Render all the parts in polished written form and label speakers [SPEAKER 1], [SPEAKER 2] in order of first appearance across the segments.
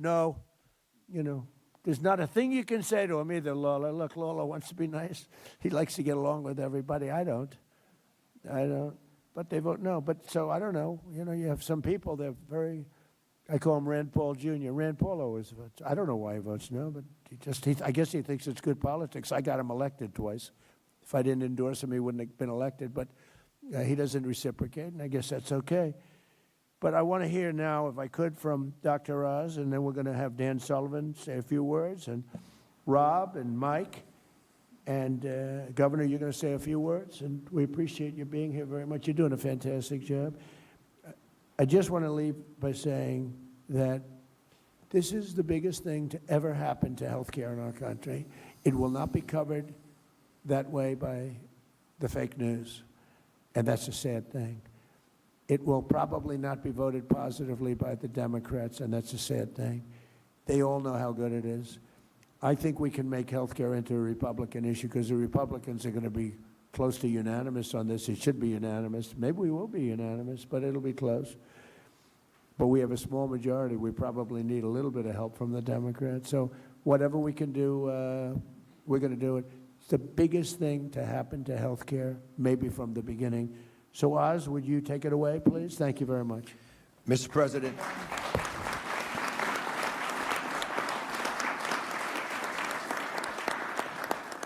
[SPEAKER 1] no. You know, there's not a thing you can say to him either, Lola. Look, Lola wants to be nice. He likes to get along with everybody. I don't. But they vote no. But so I don't know. You know, you have some people, they're very, I call him Rand Paul Jr. Rand Paul always votes. I don't know why he votes no, but I guess he thinks it's good politics. I got him elected twice. If I didn't endorse him, he wouldn't have been elected. But he doesn't reciprocate, and I guess that's okay. But I want to hear now, if I could, from Dr. Oz, and then we're going to have Dan Sullivan say a few words, and Rob and Mike, and Governor, you're going to say a few words, and we appreciate you being here very much. You're doing a fantastic job. I just want to leave by saying that this is the biggest thing to ever happen to healthcare in our country. It will not be covered that way by the fake news, and that's a sad thing. It will probably not be voted positively by the Democrats, and that's a sad thing. They all know how good it is. I think we can make health care into a Republican issue because the Republicans are going to be close to unanimous on this. It should be unanimous. Maybe we will be unanimous, but it'll be close. But we have a small majority. We probably need a little bit of help from the Democrats. So whatever we can do, we're going to do it. It's the biggest thing to happen to health care, maybe from the beginning. So, Oz, would you take it away, please? Thank you very much.
[SPEAKER 2] Mr. President.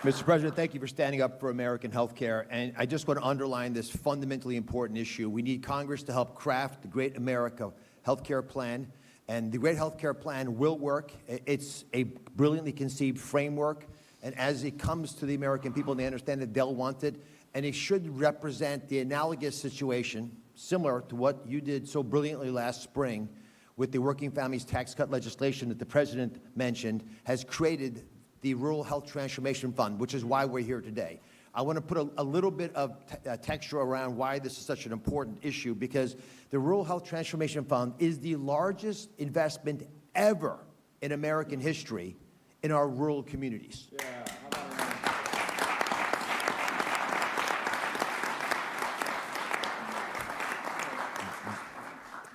[SPEAKER 2] Mr. President, thank you for standing up for American health care. And I just want to underline this fundamentally important issue. We need Congress to help craft the Great America Health Care Plan. And the Great Health Care Plan will work. It's a brilliantly conceived framework. And as it comes to the American people, they understand that they'll want it. And it should represent the analogous situation, similar to what you did so brilliantly last spring with the Working Families Tax Cut legislation that the President mentioned, has created the Rural Health Transformation Fund, which is why we're here today. I want to put a little bit of texture around why this is such an important issue, because the Rural Health Transformation Fund is the largest investment ever in American history in our rural communities. Yeah.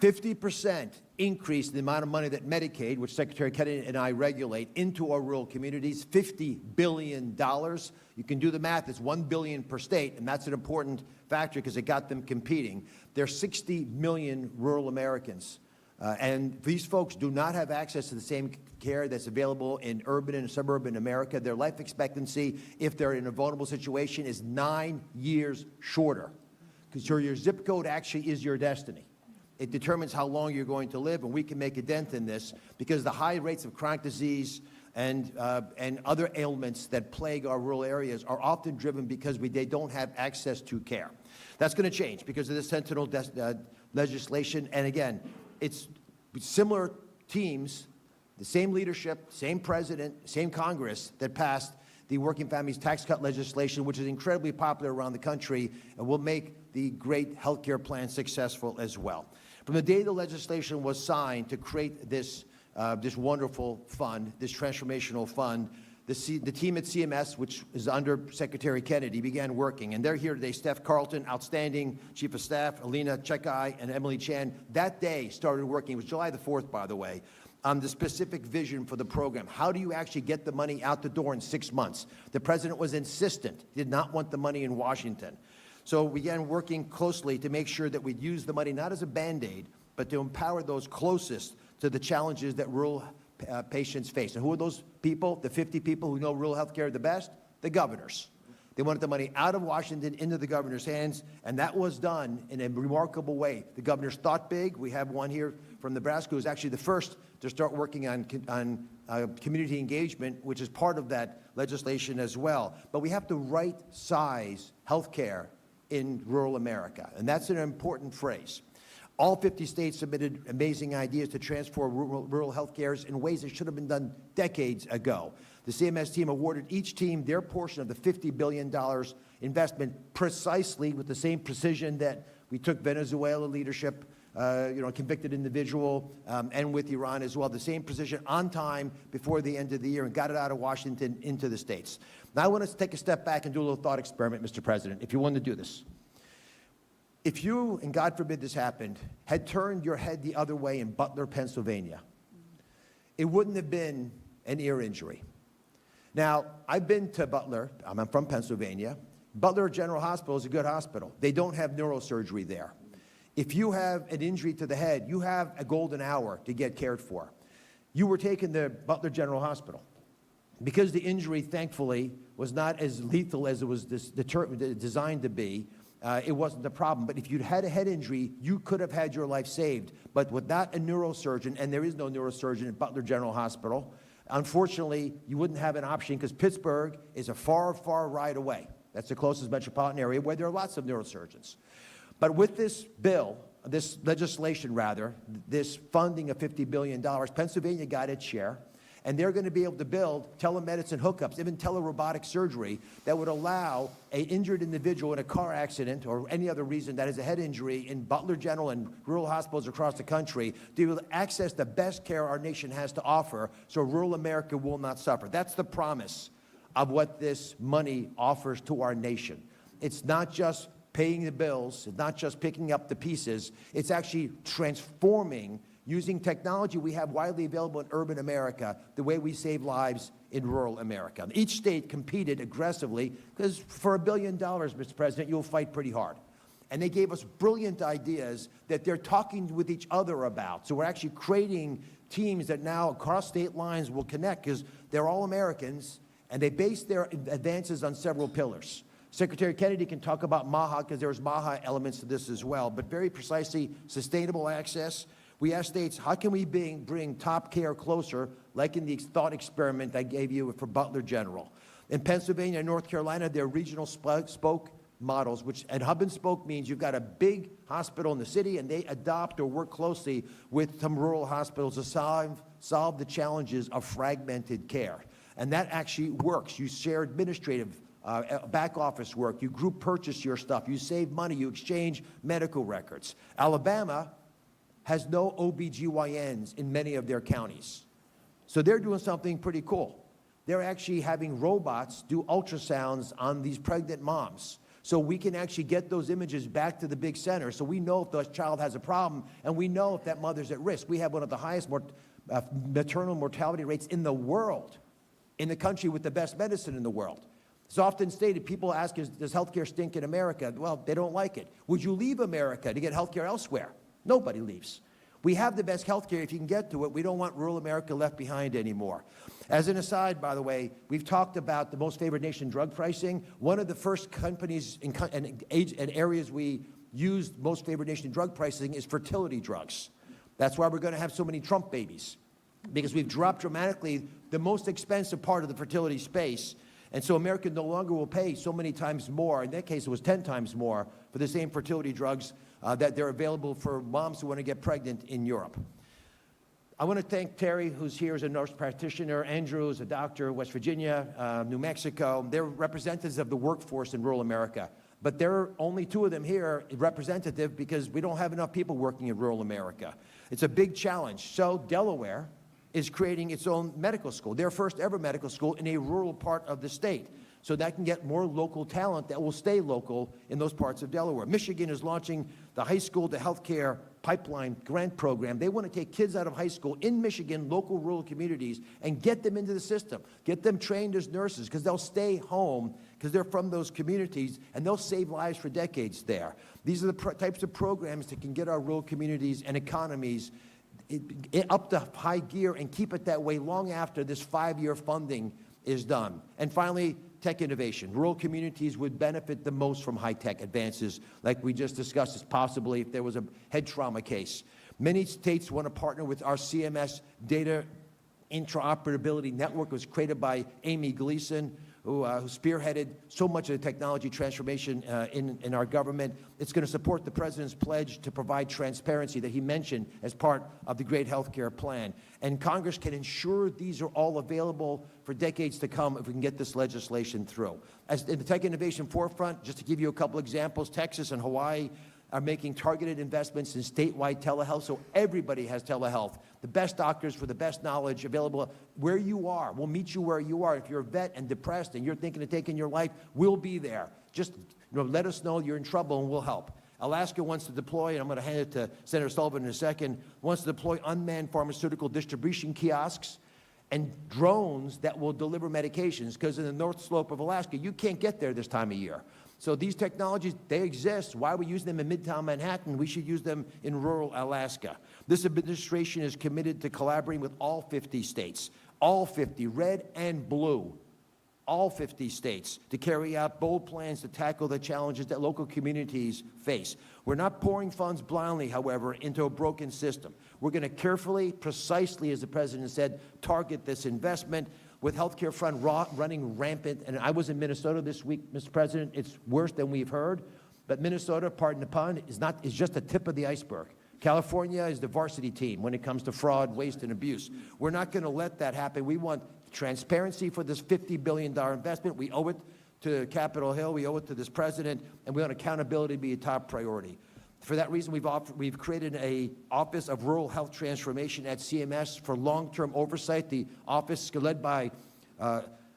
[SPEAKER 2] 50% increase in the amount of money that Medicaid, which Secretary Kennedy and I regulate, into our rural communities, $50 billion. You can do the math, it's $1 billion per state, and that's an important factor because it got them competing. There are 60 million rural Americans, and these folks do not have access to the same care that's available in urban and suburban America. Their life expectancy, if they're in a vulnerable situation, is 9 years shorter, because your zip code actually is your destiny. It determines how long you're going to live, and we can make a dent in this because the high rates of chronic disease and other ailments that plague our rural areas are often driven because they don't have access to care. That's going to change because of the Sentinel legislation. And again, it's similar teams, the same leadership, same president, same Congress that passed the Working Families Tax Cut legislation, which is incredibly popular around the country and will make the great health care plan successful as well. From the day the legislation was signed to create this wonderful fund, this transformational fund, the team at CMS, which is under Secretary Kennedy, began working. And they're here today. Steph Carlton, outstanding Chief of Staff, Alina Chekai, and Emily Chan. That day started working. It was July the 4th, by the way, on the specific vision for the program. How do you actually get the money out the door in 6 months? The President was insistent, did not want the money in Washington. So we began working closely to make sure that we'd use the money not as a Band-Aid, but to empower those closest to the challenges that rural patients face. And who are those people, the 50 people who know rural health care the best? The governors. They wanted the money out of Washington into the governor's hands, and that was done in a remarkable way. The governors thought big. We have one here from Nebraska who's actually the first to start working on community engagement, which is part of that legislation as well. But we have to right-size health care in rural America, and that's an important phrase. All 50 states submitted amazing ideas to transform rural health care in ways that should have been done decades ago. The CMS team awarded each team their portion of the $50 billion investment precisely with the same precision that we took Venezuela leadership, a convicted individual, and with Iran as well, the same precision on time before the end of the year, and got it out of Washington into the states. Now I want us to take a step back and do a little thought experiment, Mr. President, if you want to do this. If you, and God forbid this happened, had turned your head the other way in Butler, Pennsylvania, it wouldn't have been an ear injury. Now, I've been to Butler. I'm from Pennsylvania. Butler General Hospital is a good hospital. They don't have neurosurgery there. If you have an injury to the head, you have a golden hour to get cared for. You were taken to Butler General Hospital. Because the injury, thankfully, was not as lethal as it was designed to be, it wasn't a problem. But if you'd had a head injury, you could have had your life saved. But without a neurosurgeon, and there is no neurosurgeon at Butler General Hospital, unfortunately, you wouldn't have an option because Pittsburgh is a far, far ride away. That's the closest metropolitan area where there are lots of neurosurgeons. But with this bill, this legislation rather, this funding of $50 billion, Pennsylvania got its share. And they're going to be able to build telemedicine hookups, even telerobotic surgery, that would allow an injured individual in a car accident or any other reason that is a head injury in Butler General and rural hospitals across the country to be able to access the best care our nation has to offer so rural America will not suffer. That's the promise of what this money offers to our nation. It's not just paying the bills, it's not just picking up the pieces, it's actually transforming using technology we have widely available in urban America, the way we save lives in rural America. Each state competed aggressively because for $1 billion, Mr. President, you'll fight pretty hard. And they gave us brilliant ideas that they're talking with each other about. So we're actually creating teams that now across state lines will connect because they're all Americans and they base their advances on several pillars. Secretary Kennedy can talk about MAHA because there's MAHA elements to this as well, but very precisely sustainable access. We ask states, how can we bring top care closer, like in the thought experiment I gave you for Butler General? In Pennsylvania and North Carolina, there are regional spoke models, which and hub and spoke means you've got a big hospital in the city and they adopt or work closely with some rural hospitals to solve the challenges of fragmented care. And that actually works. You share administrative back office work, you group purchase your stuff, you save money, you exchange medical records. Alabama has no OBGYNs in many of their counties. So they're doing something pretty cool. They're actually having robots do ultrasounds on these pregnant moms. So we can actually get those images back to the big center so we know if the child has a problem and we know if that mother's at risk. We have one of the highest maternal mortality rates in the world, in the country with the best medicine in the world. It's often stated, people ask, does healthcare stink in America? Well, they don't like it. Would you leave America to get healthcare elsewhere? Nobody leaves. We have the best health care if you can get to it. We don't want rural America left behind anymore. As an aside, by the way, we've talked about the most favored nation drug pricing. One of the first companies and areas we used most favored nation drug pricing is fertility drugs. That's why we're going to have so many Trump babies, because we've dropped dramatically the most expensive part of the fertility space. And so America no longer will pay so many times more. In that case, it was 10 times more for the same fertility drugs that they're available for moms who want to get pregnant in Europe. I want to thank Terry, who's here as a nurse practitioner, Andrew, who's a doctor, West Virginia, New Mexico. They're representatives of the workforce in rural America. But there are only 2 of them here representative because we don't have enough people working in rural America. It's a big challenge. So Delaware is creating its own medical school, their first ever medical school in a rural part of the state. So that can get more local talent that will stay local in those parts of Delaware. Michigan is launching the high school to healthcare pipeline grant program. They want to take kids out of high school in Michigan, local rural communities, and get them into the system, get them trained as nurses because they'll stay home because they're from those communities and they'll save lives for decades there. These are the types of programs that can get our rural communities and economies up to high gear and keep it that way long after this 5-year funding is done. And finally, tech innovation. Rural communities would benefit the most from high-tech advances, like we just discussed, as possibly if there was a head trauma case. Many states want to partner with our CMS data interoperability network. It was created by Amy Gleason, who spearheaded so much of the technology transformation in our government. It's going to support the president's pledge to provide transparency that he mentioned as part of the great health care plan. And Congress can ensure these are all available for decades to come if we can get this legislation through. As in the tech innovation forefront, just to give you a couple examples, Texas and Hawaii are making targeted investments in statewide telehealth, so everybody has telehealth. The best doctors for the best knowledge available where you are. We'll meet you where you are. If you're a vet and depressed and you're thinking of taking your life, we'll be there. Just let us know you're in trouble and we'll help. Alaska wants to deploy, and I'm going to hand it to Senator Sullivan in a second, wants to deploy unmanned pharmaceutical distribution kiosks and drones that will deliver medications, because in the North Slope of Alaska, you can't get there this time of year. So these technologies, they exist. Why we use them in Midtown Manhattan? We should use them in rural Alaska. This administration is committed to collaborating with all 50 states, all 50, red and blue, all 50 states, to carry out bold plans to tackle the challenges that local communities face. We're not pouring funds blindly, however, into a broken system. We're going to carefully, precisely, as the President said, target this investment. With healthcare fund running rampant, and I was in Minnesota this week, Mr. President, it's worse than we've heard, but Minnesota, pardon the pun, is just the tip of the iceberg. California is the varsity team when it comes to fraud, waste, and abuse. We're not going to let that happen. We want transparency for this $50 billion investment. We owe it to Capitol Hill, we owe it to this President, and we want accountability to be a top priority. For that reason, we've created an Office of Rural Health Transformation at CMS for long-term oversight. The office, led by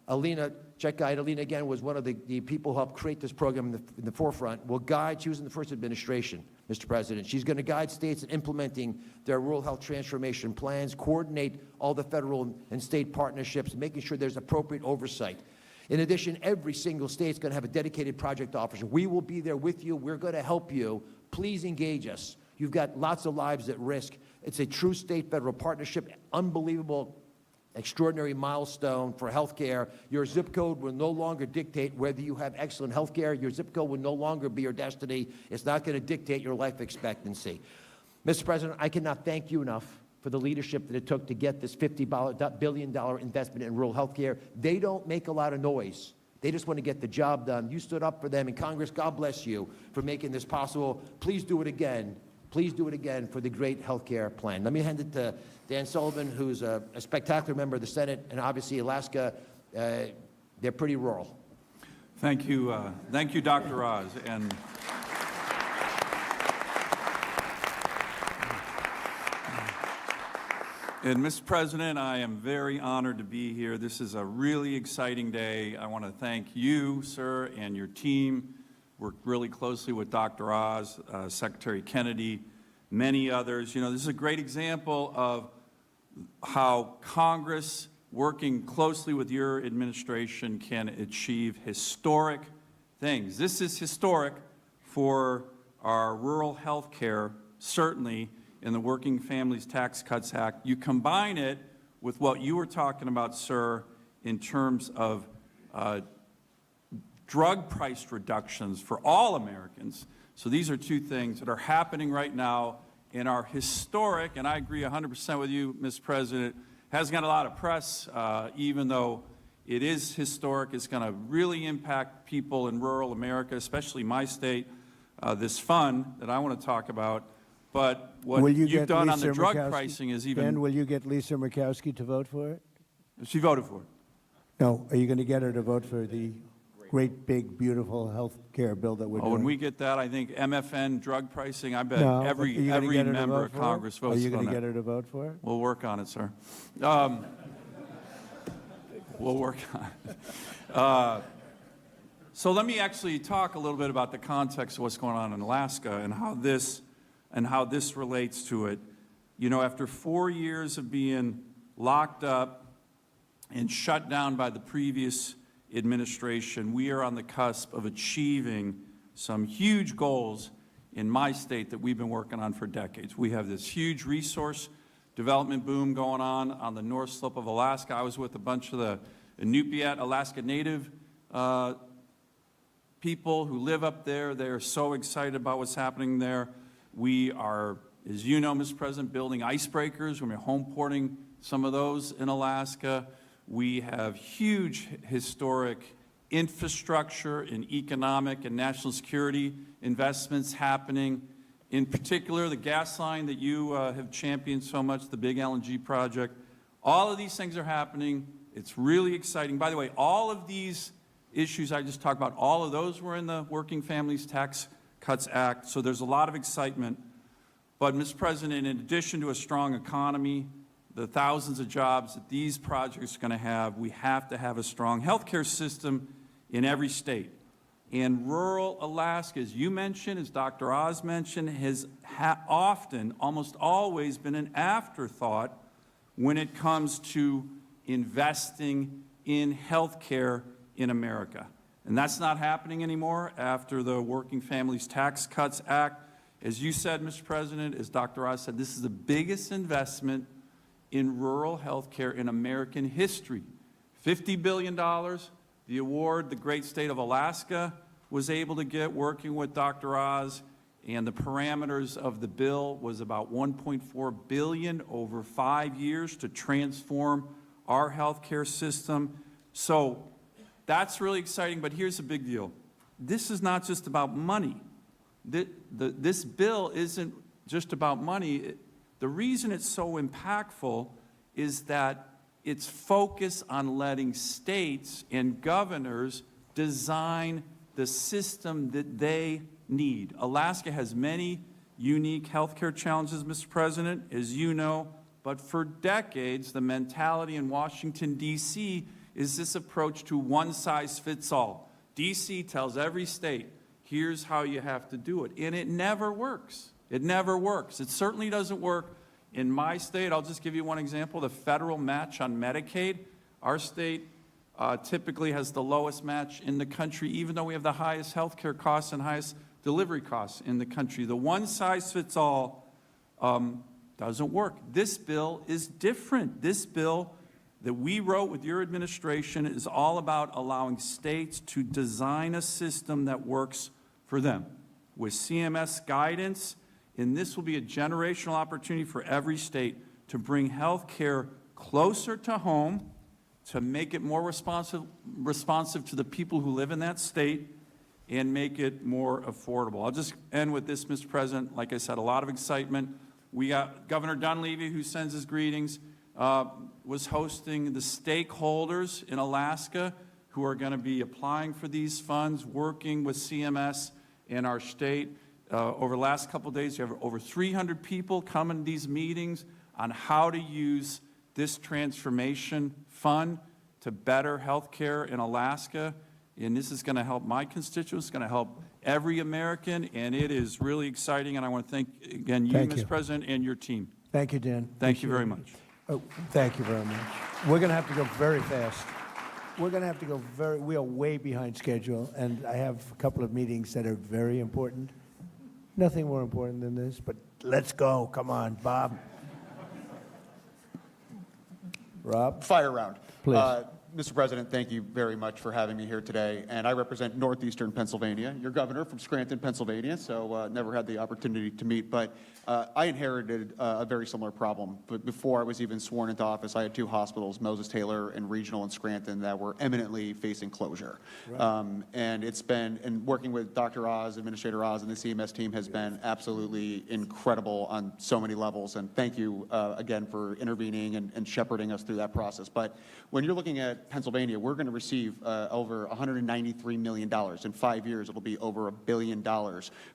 [SPEAKER 2] Alina Chekite. Alina, again, was one of the people who helped create this program in the forefront, will guide, she was in the first administration, Mr. President. She's going to guide states in implementing their rural health transformation plans, coordinate all the federal and state partnerships, making sure there's appropriate oversight. In addition, every single state is going to have a dedicated project officer. We will be there with you. We're going to help you. Please engage us. You've got lots of lives at risk. It's a true state-federal partnership, unbelievable, extraordinary milestone for healthcare. Your zip code will no longer dictate whether you have excellent healthcare. Your zip code will no longer be your destiny. It's not going to dictate your life expectancy. Mr. President, I cannot thank you enough for the leadership that it took to get this $50 billion investment in rural healthcare. They don't make a lot of noise. They just want to get the job done. You stood up for them in Congress. God bless you for making this possible. Please do it again. Please do it again for the great health care plan. Let me hand it to Dan Sullivan, who's a spectacular member of the Senate, and obviously Alaska, they're pretty rural.
[SPEAKER 3] Thank you, Dr. Oz. And Mr. President, I am very honored to be here. This is a really exciting day. I want to thank you, sir, and your team. Worked really closely with Dr. Oz, Secretary Kennedy, many others. You know, this is a great example of how Congress, working closely with your administration, can achieve historic things. This is historic for our rural health care, certainly, in the Working Families Tax Cuts Act. You combine it with what you were talking about, sir, in terms of drug price reductions for all Americans. So these are two things that are happening right now and are historic, and I agree 100% with you, Mr. President. Hasn't got a lot of press, even though it is historic. It's going to really impact people in rural America, especially my state, this fund that I want to talk about. But what you've done on the drug pricing is even...
[SPEAKER 1] Ben, will you get Lisa Murkowski to vote for it?
[SPEAKER 3] She voted for it.
[SPEAKER 1] No. Are you going to get her to vote for the great, big, beautiful health care bill that we're doing?
[SPEAKER 3] When we get that, I think MFN drug pricing, I bet
[SPEAKER 1] No,
[SPEAKER 3] every member of Congress votes on that.
[SPEAKER 1] Are you going to get her to vote for it?
[SPEAKER 3] We'll work on it, sir. We'll work on it. So let me actually talk a little bit about the context of what's going on in Alaska and how this relates to it. You know, after 4 years of being locked up and shut down by the previous administration, we are on the cusp of achieving some huge goals in my state that we've been working on for decades. We have this huge resource development boom going on the North Slope of Alaska. I was with a bunch of the Inupiat, Alaska Native people who live up there. They are so excited about what's happening there. We are, as you know, Mr. President, building icebreakers. We're home porting some of those in Alaska. We have huge historic infrastructure and economic and national security investments happening. In particular, the gas line that you have championed so much, the big LNG project. All of these things are happening. It's really exciting. By the way, all of these issues I just talked about, all of those were in the Working Families Tax Cuts Act, so there's a lot of excitement. But, Mr. President, in addition to a strong economy, the thousands of jobs that these projects are going to have, we have to have a strong healthcare system in every state. And rural Alaska, as you mentioned, as Dr. Oz mentioned, has often, almost always been an afterthought when it comes to investing in health care in America. And that's not happening anymore after the Working Families Tax Cuts Act. As you said, Mr. President, as Dr. Oz said, this is the biggest investment in rural health care in American history. $50 billion, the award the great state of Alaska was able to get working with Dr. Oz, and the parameters of the bill was about $1.4 billion over 5 years to transform our health care system. So that's really exciting, but here's the big deal. This is not just about money. This bill isn't just about money. The reason it's so impactful is that it's focused on letting states and governors design the system that they need. Alaska has many unique healthcare challenges, Mr. President, as you know, but for decades, the mentality in Washington, D.C. is this approach to one size fits all. D.C. tells every state, here's how you have to do it, and it never works. It never works. It certainly doesn't work in my state. I'll just give you one example, the federal match on Medicaid. Our state typically has the lowest match in the country, even though we have the highest health care costs and highest delivery costs in the country. The one-size-fits-all doesn't work. This bill is different. This bill that we wrote with your administration is all about allowing states to design a system that works for them with CMS guidance, and this will be a generational opportunity for every state to bring health care closer to home, to make it more responsive to the people who live in that state, and make it more affordable. I'll just end with this, Mr. President. Like I said, a lot of excitement. We got Governor Dunleavy, who sends his greetings, was hosting the stakeholders in Alaska who are going to be applying for these funds, working with CMS and our state. Over the last couple of days, you have over 300 people coming to these meetings on how to use this transformation fund to better health care in Alaska. And this is going to help my constituents, it's going to help every American, and it is really exciting. And I want to thank, again, you, Mr. President, and your team.
[SPEAKER 1] Thank you, Dan.
[SPEAKER 3] Thank you very much.
[SPEAKER 1] Oh, thank you very much. We're going to have to go very fast. We're going to have to go we are way behind schedule, and I have a couple of meetings that are very important. Nothing more important than this, but let's go. Come on, Bob. Rob?
[SPEAKER 4] Fire round.
[SPEAKER 1] Please.
[SPEAKER 4] Mr. President, thank you very much for having me here today. And I represent northeastern Pennsylvania. Your governor from Scranton, Pennsylvania, so never had the opportunity to meet. But I inherited a very similar problem. But before I was even sworn into office, I had two hospitals, Moses Taylor and Regional in Scranton, that were imminently facing closure. Right. And it's been, and working with Dr. Oz, Administrator Oz, and the CMS team has been absolutely incredible on so many levels. And thank you again for intervening and shepherding us through that process. But when you're looking at Pennsylvania, we're going to receive over $193 million. In 5 years, it'll be over $1 billion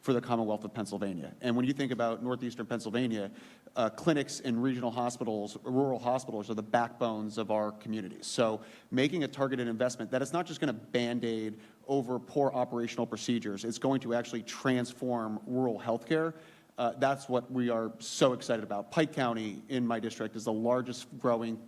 [SPEAKER 4] for the Commonwealth of Pennsylvania. And when you think about northeastern Pennsylvania, clinics and regional hospitals, rural hospitals are the backbones of our communities. So making a targeted investment that is not just going to Band-Aid over poor operational procedures, it's going to actually transform rural healthcare. That's what we are so excited about. Pike County in my district is the largest growing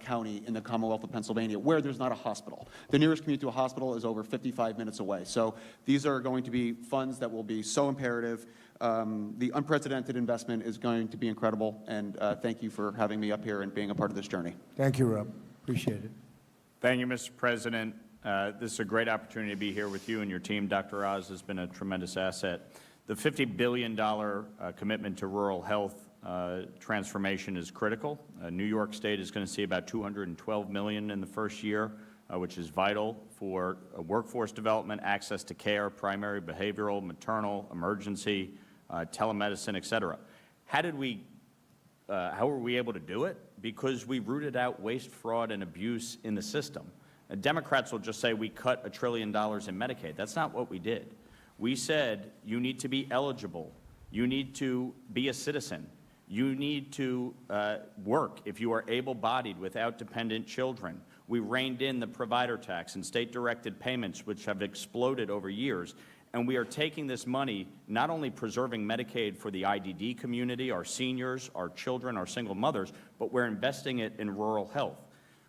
[SPEAKER 4] county in the Commonwealth of Pennsylvania where there's not a hospital. The nearest commute to a hospital is over 55 minutes away. So these are going to be funds that will be so imperative. The unprecedented investment is going to be incredible, and thank you for having me up here and being a part of this journey.
[SPEAKER 1] Thank you, Rob. Appreciate it.
[SPEAKER 5] Thank you, Mr. President. This is a great opportunity to be here with you and your team. Dr. Oz has been a tremendous asset. The $50 billion commitment to rural health transformation is critical. New York State is going to see about $212 million in the first year, which is vital for workforce development, access to care, primary, behavioral, maternal, emergency, telemedicine, et cetera. How were we able to do it? Because we rooted out waste, fraud, and abuse in the system. Democrats will just say we cut $1 trillion in Medicaid. That's not what we did. We said you need to be eligible. You need to be a citizen. You need to work if you are able-bodied without dependent children. We reined in the provider tax and state-directed payments, which have exploded over years. And we are taking this money, not only preserving Medicaid for the IDD community, our seniors, our children, our single mothers, but we're investing it in rural health.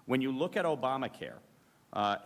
[SPEAKER 5] When you look at Obamacare,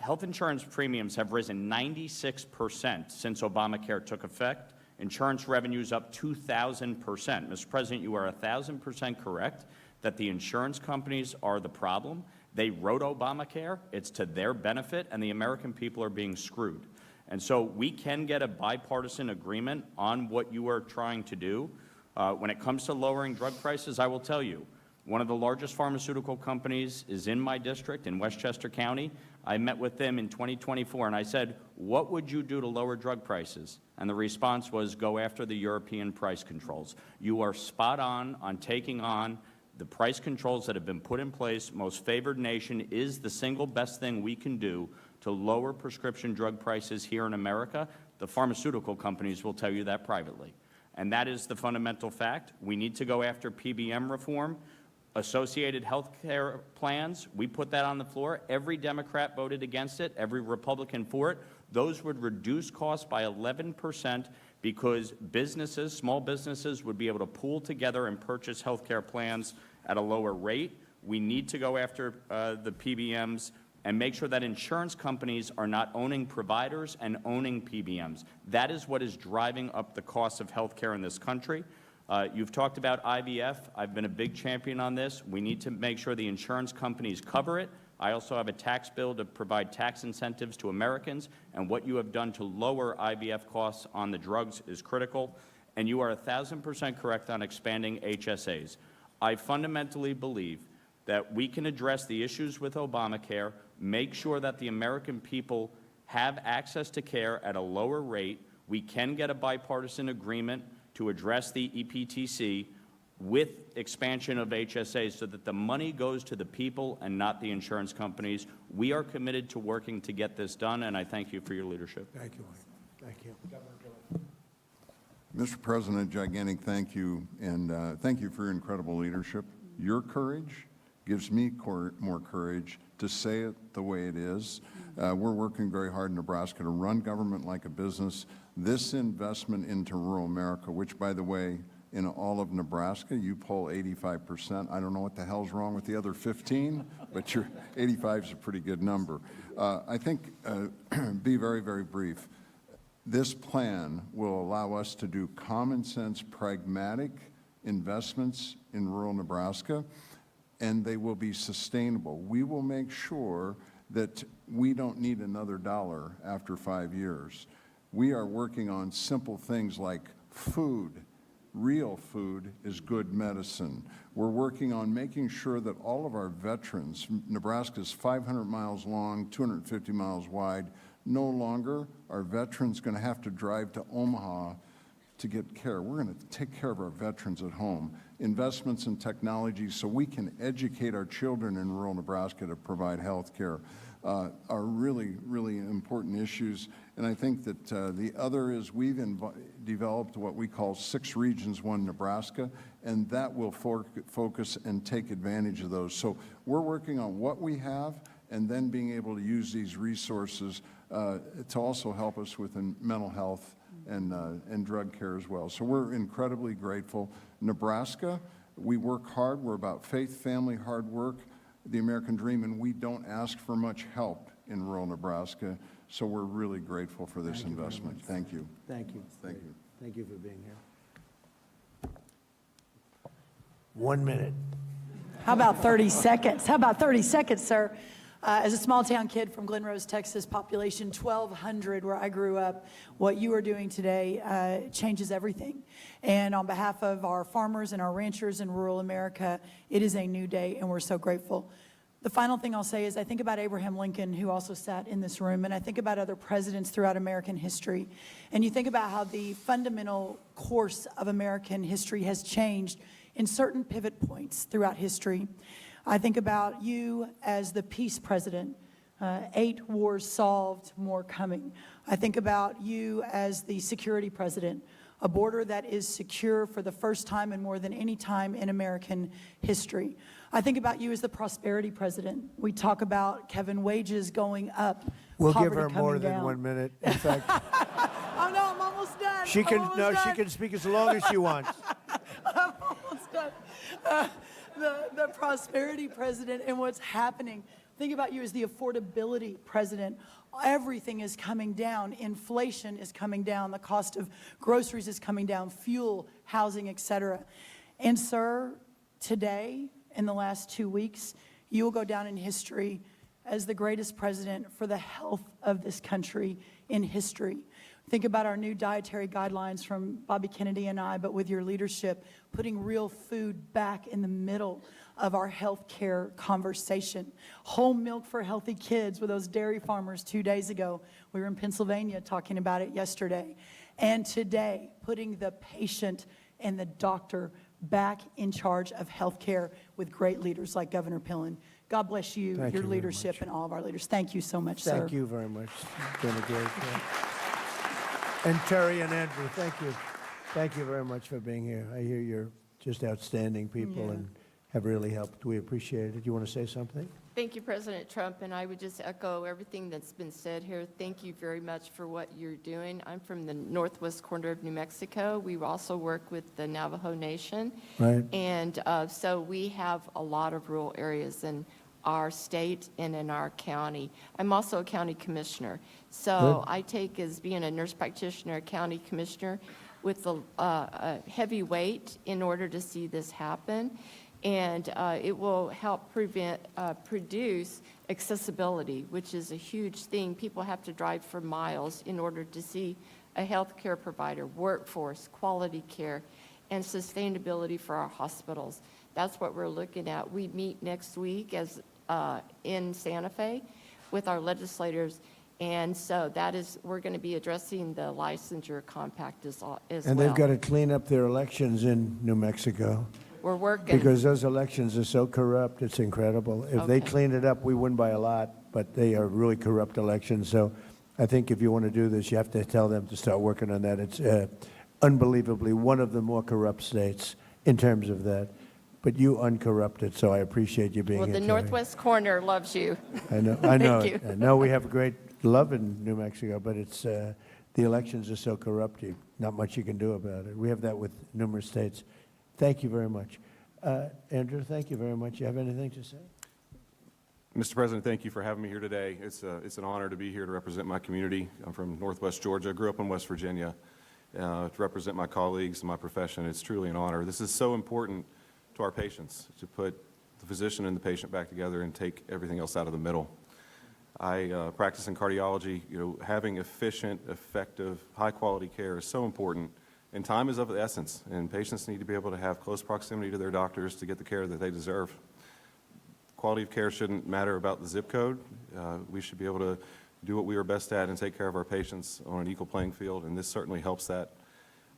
[SPEAKER 5] health insurance premiums have risen 96% since Obamacare took effect. Insurance revenues up 2,000%. Mr. President, you are 1,000% correct that the insurance companies are the problem. They wrote Obamacare, it's to their benefit, and the American people are being screwed. And so we can get a bipartisan agreement on what you are trying to do. When it comes to lowering drug prices, I will tell you, one of the largest pharmaceutical companies is in my district in Westchester County. I met with them in 2024, and I said, what would you do to lower drug prices? And the response was, go after the European price controls. You are spot on taking on the price controls that have been put in place. Most favored nation is the single best thing we can do to lower prescription drug prices here in America. The pharmaceutical companies will tell you that privately. And that is the fundamental fact. We need to go after PBM reform. Associated health care plans, we put that on the floor. Every Democrat voted against it, every Republican for it. Those would reduce costs by 11% because businesses, small businesses, would be able to pool together and purchase health care plans at a lower rate. We need to go after the PBMs and make sure that insurance companies are not owning providers and owning PBMs. That is what is driving up the cost of health care in this country. You've talked about IVF. I've been a big champion on this. We need to make sure the insurance companies cover it. I also have a tax bill to provide tax incentives to Americans, and what you have done to lower IVF costs on the drugs is critical. And you are 1,000% correct on expanding HSAs. I fundamentally believe that we can address the issues with Obamacare, make sure that the American people have access to care at a lower rate. We can get a bipartisan agreement to address the EPTC with expansion of HSAs so that the money goes to the people and not the insurance companies. We are committed to working to get this done, and I thank you for your leadership.
[SPEAKER 1] Thank you, Mike. Thank you.
[SPEAKER 6] Mr. President, gigantic thank you, and thank you for your incredible leadership. Your courage gives me more courage to say it the way it is. We're working very hard in Nebraska to run government like a business. This investment into rural America, which, by the way, in all of Nebraska, you poll 85%. I don't know what the hell's wrong with the other 15, but your 85 is a pretty good number. I think, be very, very brief. This plan will allow us to do common sense, pragmatic investments in rural Nebraska, and they will be sustainable. We will make sure that we don't need another dollar after 5 years. We are working on simple things like food. Real food is good medicine. We're working on making sure that all of our veterans, Nebraska is 500 miles long, 250 miles wide, no longer are veterans going to have to drive to Omaha to get care. We're going to take care of our veterans at home. Investments in technology so we can educate our children in rural Nebraska to provide health care are really, really important issues. And I think that the other is we've developed what we call 6 Regions, 1 Nebraska, and that will focus and take advantage of those. So we're working on what we have and then being able to use these resources to also help us with mental health and drug care as well. So we're incredibly grateful. Nebraska, we work hard. We're about faith, family, hard work, the American dream, and we don't ask for much help in rural Nebraska. So we're really grateful for this investment. Thank you.
[SPEAKER 1] Thank you.
[SPEAKER 6] Thank you.
[SPEAKER 1] Thank you for being here. 1 minute.
[SPEAKER 7] How about 30 seconds? How about 30 seconds, sir? As a small-town kid from Glen Rose, Texas, population 1,200, where I grew up, what you are doing today changes everything. And on behalf of our farmers and our ranchers in rural America, it is a new day, and we're so grateful. The final thing I'll say is I think about Abraham Lincoln, who also sat in this room, and I think about other presidents throughout American history. And you think about how the fundamental course of American history has changed in certain pivot points throughout history. I think about you as the peace president, 8 wars solved, more coming. I think about you as the security president, a border that is secure for the first time and more than any time in American history. I think about you as the prosperity president. We talk about, Kevin, wages going up.
[SPEAKER 1] We'll give
[SPEAKER 7] poverty
[SPEAKER 1] her more
[SPEAKER 7] coming
[SPEAKER 1] than
[SPEAKER 7] down.
[SPEAKER 1] 1 minute. In fact,
[SPEAKER 7] Oh, no, I'm almost done.
[SPEAKER 1] she
[SPEAKER 7] I'm
[SPEAKER 1] can,
[SPEAKER 7] almost
[SPEAKER 1] no, she
[SPEAKER 7] done.
[SPEAKER 1] can speak as long as she wants.
[SPEAKER 7] Almost done. The prosperity president and what's happening. Think about you as the affordability president. Everything is coming down. Inflation is coming down. The cost of groceries is coming down, fuel, housing, et cetera. And sir, today, in the last 2 weeks, you will go down in history as the greatest president for the health of this country in history. Think about our new dietary guidelines from Bobby Kennedy and I, but with your leadership, putting real food back in the middle of our health care conversation. Whole milk for healthy kids with those dairy farmers 2 days ago. We were in Pennsylvania talking about it yesterday. And today, putting the patient and the doctor back in charge of health care with great leaders like Governor Pillen. God bless you,
[SPEAKER 1] Thank
[SPEAKER 7] your
[SPEAKER 1] you very
[SPEAKER 7] leadership,
[SPEAKER 1] much.
[SPEAKER 7] and all of our leaders. Thank you so much, sir.
[SPEAKER 1] Thank you very much. It's been a great day. And Terry and Andrew, thank you. Thank you very much for being here. I hear you're just outstanding people
[SPEAKER 7] Yeah.
[SPEAKER 1] and have really helped. We appreciate it. You want to say something?
[SPEAKER 8] Thank you, President Trump, and I would just echo everything that's been said here. Thank you very much for what you're doing. I'm from the northwest corner of New Mexico. We also work with the Navajo Nation.
[SPEAKER 1] Right.
[SPEAKER 8] And so we have a lot of rural areas in our state and in our county. I'm also a county commissioner. So
[SPEAKER 1] Good.
[SPEAKER 8] I take as being a nurse practitioner, a county commissioner, with a heavy weight in order to see this happen. And it will help produce accessibility, which is a huge thing. People have to drive for miles in order to see a health care provider, workforce, quality care, and sustainability for our hospitals. That's what we're looking at. We meet next week in Santa Fe with our legislators. And so we're going to be addressing the licensure compact as well.
[SPEAKER 1] And they've got to clean up their elections in New Mexico
[SPEAKER 8] We're working.
[SPEAKER 1] because those elections are so corrupt. It's incredible. If they
[SPEAKER 8] Okay.
[SPEAKER 1] clean it up, we win by a lot, but they are really corrupt elections. So I think if you want to do this, you have to tell them to start working on that. It's unbelievably one of the more corrupt states in terms of that. But you uncorrupted, so I appreciate you being
[SPEAKER 8] Well,
[SPEAKER 1] here.
[SPEAKER 8] the
[SPEAKER 1] Terry.
[SPEAKER 8] Northwest Corner loves you.
[SPEAKER 1] I know, I know.
[SPEAKER 8] Thank
[SPEAKER 1] it.
[SPEAKER 8] you.
[SPEAKER 1] I know we have great love in New Mexico, but it's the elections are so corrupt. Not much you can do about it. We have that with numerous states. Thank you very much, Andrew. Thank you very much. You have anything to say?
[SPEAKER 9] Mr. President, thank you for having me here today. It's an honor to be here to represent my community. I'm from Northwest Georgia. I grew up in West Virginia. To represent my colleagues and my profession, it's truly an honor. This is so important to our patients, to put the physician and the patient back together and take everything else out of the middle. I practice in cardiology. Having efficient, effective, high-quality care is so important, and time is of the essence, and patients need to be able to have close proximity to their doctors to get the care that they deserve. Quality of care shouldn't matter about the zip code. We should be able to do what we are best at and take care of our patients on an equal playing field, and this certainly helps that.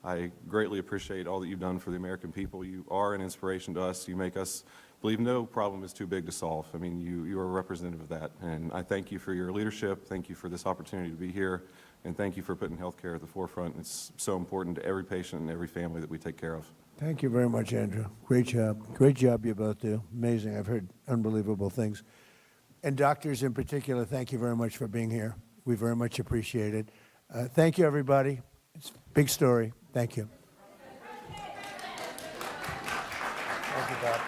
[SPEAKER 9] I greatly appreciate all that you've done for the American people. You are an inspiration to us. You make us believe no problem is too big to solve. I mean, you are a representative of that, and I thank you for your leadership. Thank you for this opportunity to be here, and thank you for putting healthcare at the forefront. It's so important to every patient and every family that we take care of.
[SPEAKER 1] Thank you very much, Andrew. Great job. Great job you both do. Amazing. I've heard unbelievable things. And doctors in particular, thank you very much for being here. We very much appreciate it. Thank you, everybody. It's a big story. Thank you. Thank you, Bob.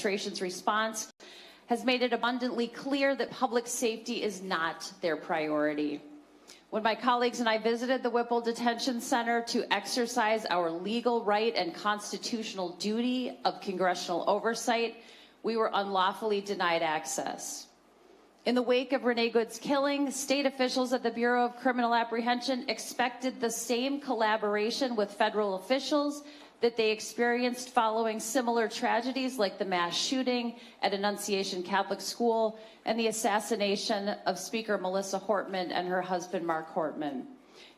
[SPEAKER 10] administration's response has made it abundantly clear that public safety is not their priority. When my colleagues and I visited the Whipple Detention Center to exercise our legal right and constitutional duty of congressional oversight, we were unlawfully denied access. In the wake of Renee Good's killing, state officials at the Bureau of Criminal Apprehension expected the same collaboration with federal officials that they experienced following similar tragedies like the mass shooting at Annunciation Catholic School and the assassination of Speaker Melissa Hortman and her husband Mark Hortman.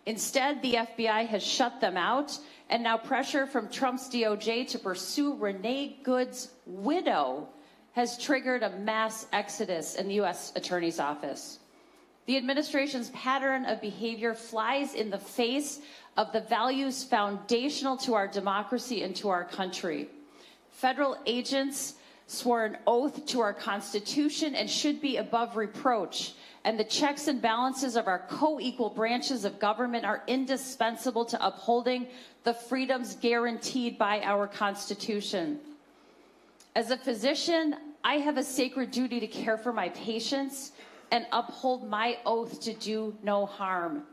[SPEAKER 10] Instead, the FBI has shut them out, and now pressure from Trump's DOJ to pursue Renee Good's widow has triggered a mass exodus in the U.S. Attorney's Office. The administration's pattern of behavior flies in the face of the values foundational to our democracy and to our country. Federal agents swore an oath to our Constitution and should be above reproach, and the checks and balances of our co-equal branches of government are indispensable to upholding the freedoms guaranteed by our Constitution. As a physician, I have a sacred duty to care for my patients and uphold my oath to do no harm.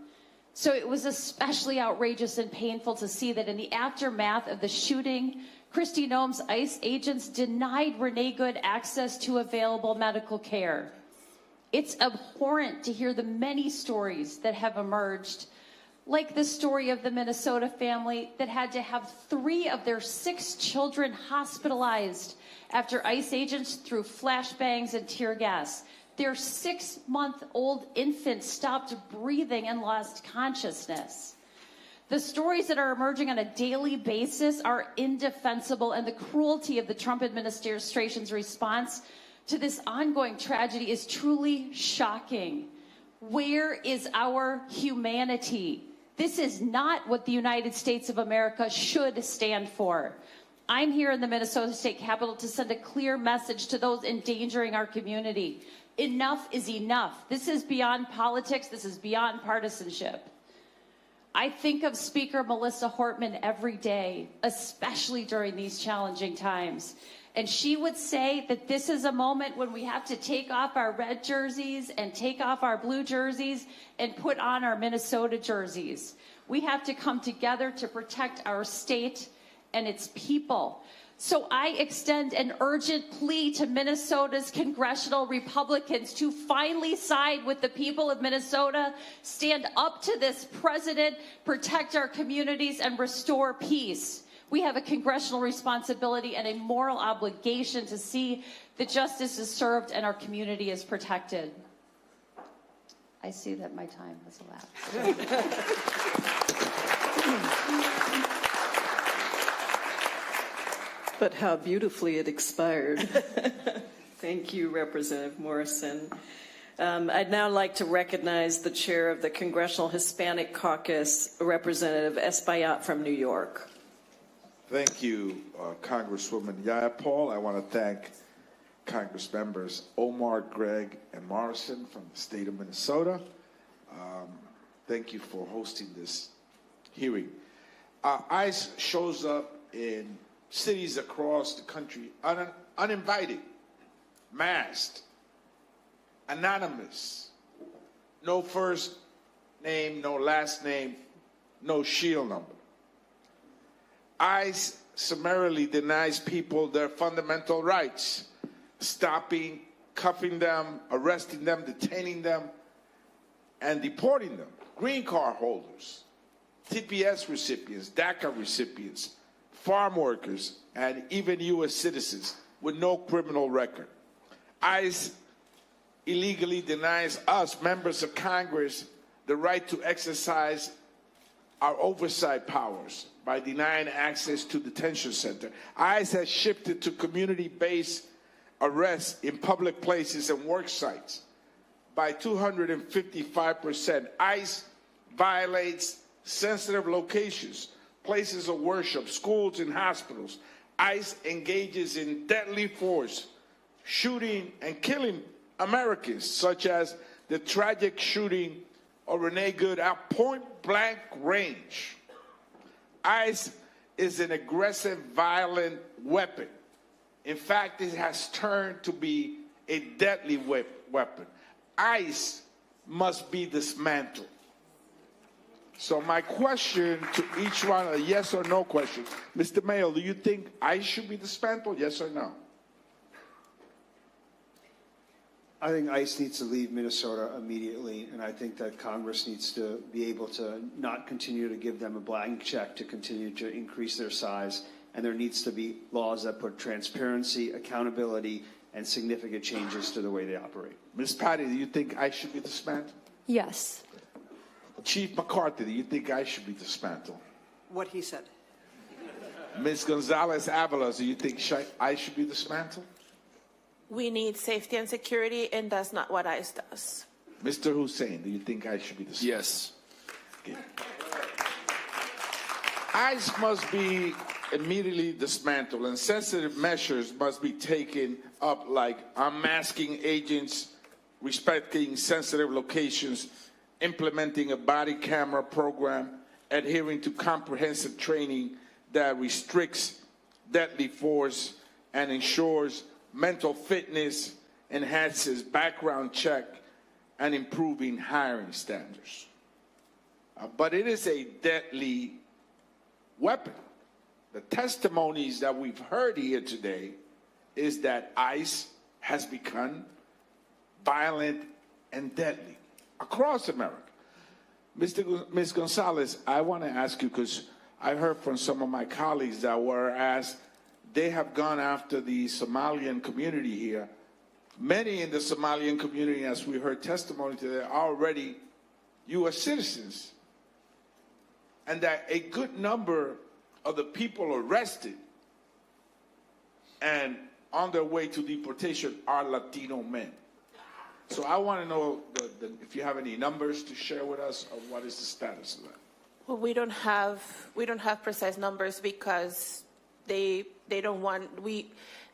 [SPEAKER 10] So it was especially outrageous and painful to see that in the aftermath of the shooting, Kristi Noem's ICE agents denied Renee Good access to available medical care. It's abhorrent to hear the many stories that have emerged, like the story of the Minnesota family that had to have 3 of their 6 children hospitalized after ICE agents threw flashbangs and tear gas. Their 6-month-old infant stopped breathing and lost consciousness. The stories that are emerging on a daily basis are indefensible, and the cruelty of the Trump administration's response to this ongoing tragedy is truly shocking. Where is our humanity? This is not what the United States of America should stand for. I'm here in the Minnesota State Capitol to send a clear message to those endangering our community. Enough is enough. This is beyond politics. This is beyond partisanship. I think of Speaker Melissa Hortman every day, especially during these challenging times. And she would say that this is a moment when we have to take off our red jerseys and take off our blue jerseys and put on our Minnesota jerseys. We have to come together to protect our state and its people. So I extend an urgent plea to Minnesota's congressional Republicans to finally side with the people of Minnesota, stand up to this president, protect our communities, and restore peace. We have a congressional responsibility and a moral obligation to see that justice is served and our community is protected. I see that my time has elapsed.
[SPEAKER 11] But how beautifully it expired. Thank you, Representative Morrison. I'd now like to recognize the chair of the Congressional Hispanic Caucus, Representative Espaillat from New York.
[SPEAKER 12] Thank you, Congresswoman Jayapal. I want to thank Congress members Omar, Gregg, and Morrison from the state of Minnesota. Thank you for hosting this hearing. ICE shows up in cities across the country uninvited, masked, anonymous, no first name, no last name, no shield number. ICE summarily denies people their fundamental rights, stopping, cuffing them, arresting them, detaining them, and deporting them. Green card holders, TPS recipients, DACA recipients, farm workers, and even U.S. citizens with no criminal record. ICE illegally denies us, members of Congress, the right to exercise our oversight powers by denying access to detention center. ICE has shifted to community-based arrests in public places and work sites by 255%. ICE violates sensitive locations, places of worship, schools, and hospitals. ICE engages in deadly force, shooting and killing Americans, such as the tragic shooting of Renee Good at point-blank range. ICE is an aggressive, violent weapon In fact, it has turned to be a deadly weapon. ICE must be dismantled. So my question to each one, a yes or no question. Mr. Mayo, do you think ICE should be dismantled, yes or no?
[SPEAKER 13] I think ICE needs to leave Minnesota immediately, and I think that Congress needs to be able to not continue to give them a blank check to continue to increase their size, and there needs to be laws that put transparency, accountability, and significant changes to the way they operate.
[SPEAKER 12] Ms. Patty, do you think ICE should be dismantled?
[SPEAKER 14] Yes.
[SPEAKER 12] Chief McCarthy, do you think ICE should be dismantled?
[SPEAKER 14] What he said.
[SPEAKER 12] Ms. Gonzalez-Avalos, do you think ICE should be dismantled?
[SPEAKER 14] We need safety and security, and that's not what ICE does.
[SPEAKER 12] Mr. Hussein, do you think ICE should be dismantled?
[SPEAKER 3] Yes.
[SPEAKER 12] Okay. ICE must be immediately dismantled, and sensitive measures must be taken up, like unmasking agents, respecting sensitive locations, implementing a body camera program, adhering to comprehensive training that restricts deadly force and ensures mental fitness, enhances background check, and improving hiring standards. But it is a deadly weapon. The testimonies that we've heard here today is that ICE has become violent and deadly across America. Ms. Gonzalez, I want to ask you, because I heard from some of my colleagues that were asked, they have gone after the Somalian community here. Many in the Somalian community, as we heard testimony today, are already U.S. citizens. And that a good number of the people arrested and on their way to deportation are Latino men. So I want to know if you have any numbers to share with us, or what is the status of that?
[SPEAKER 14] Well, we don't have precise numbers because they don't want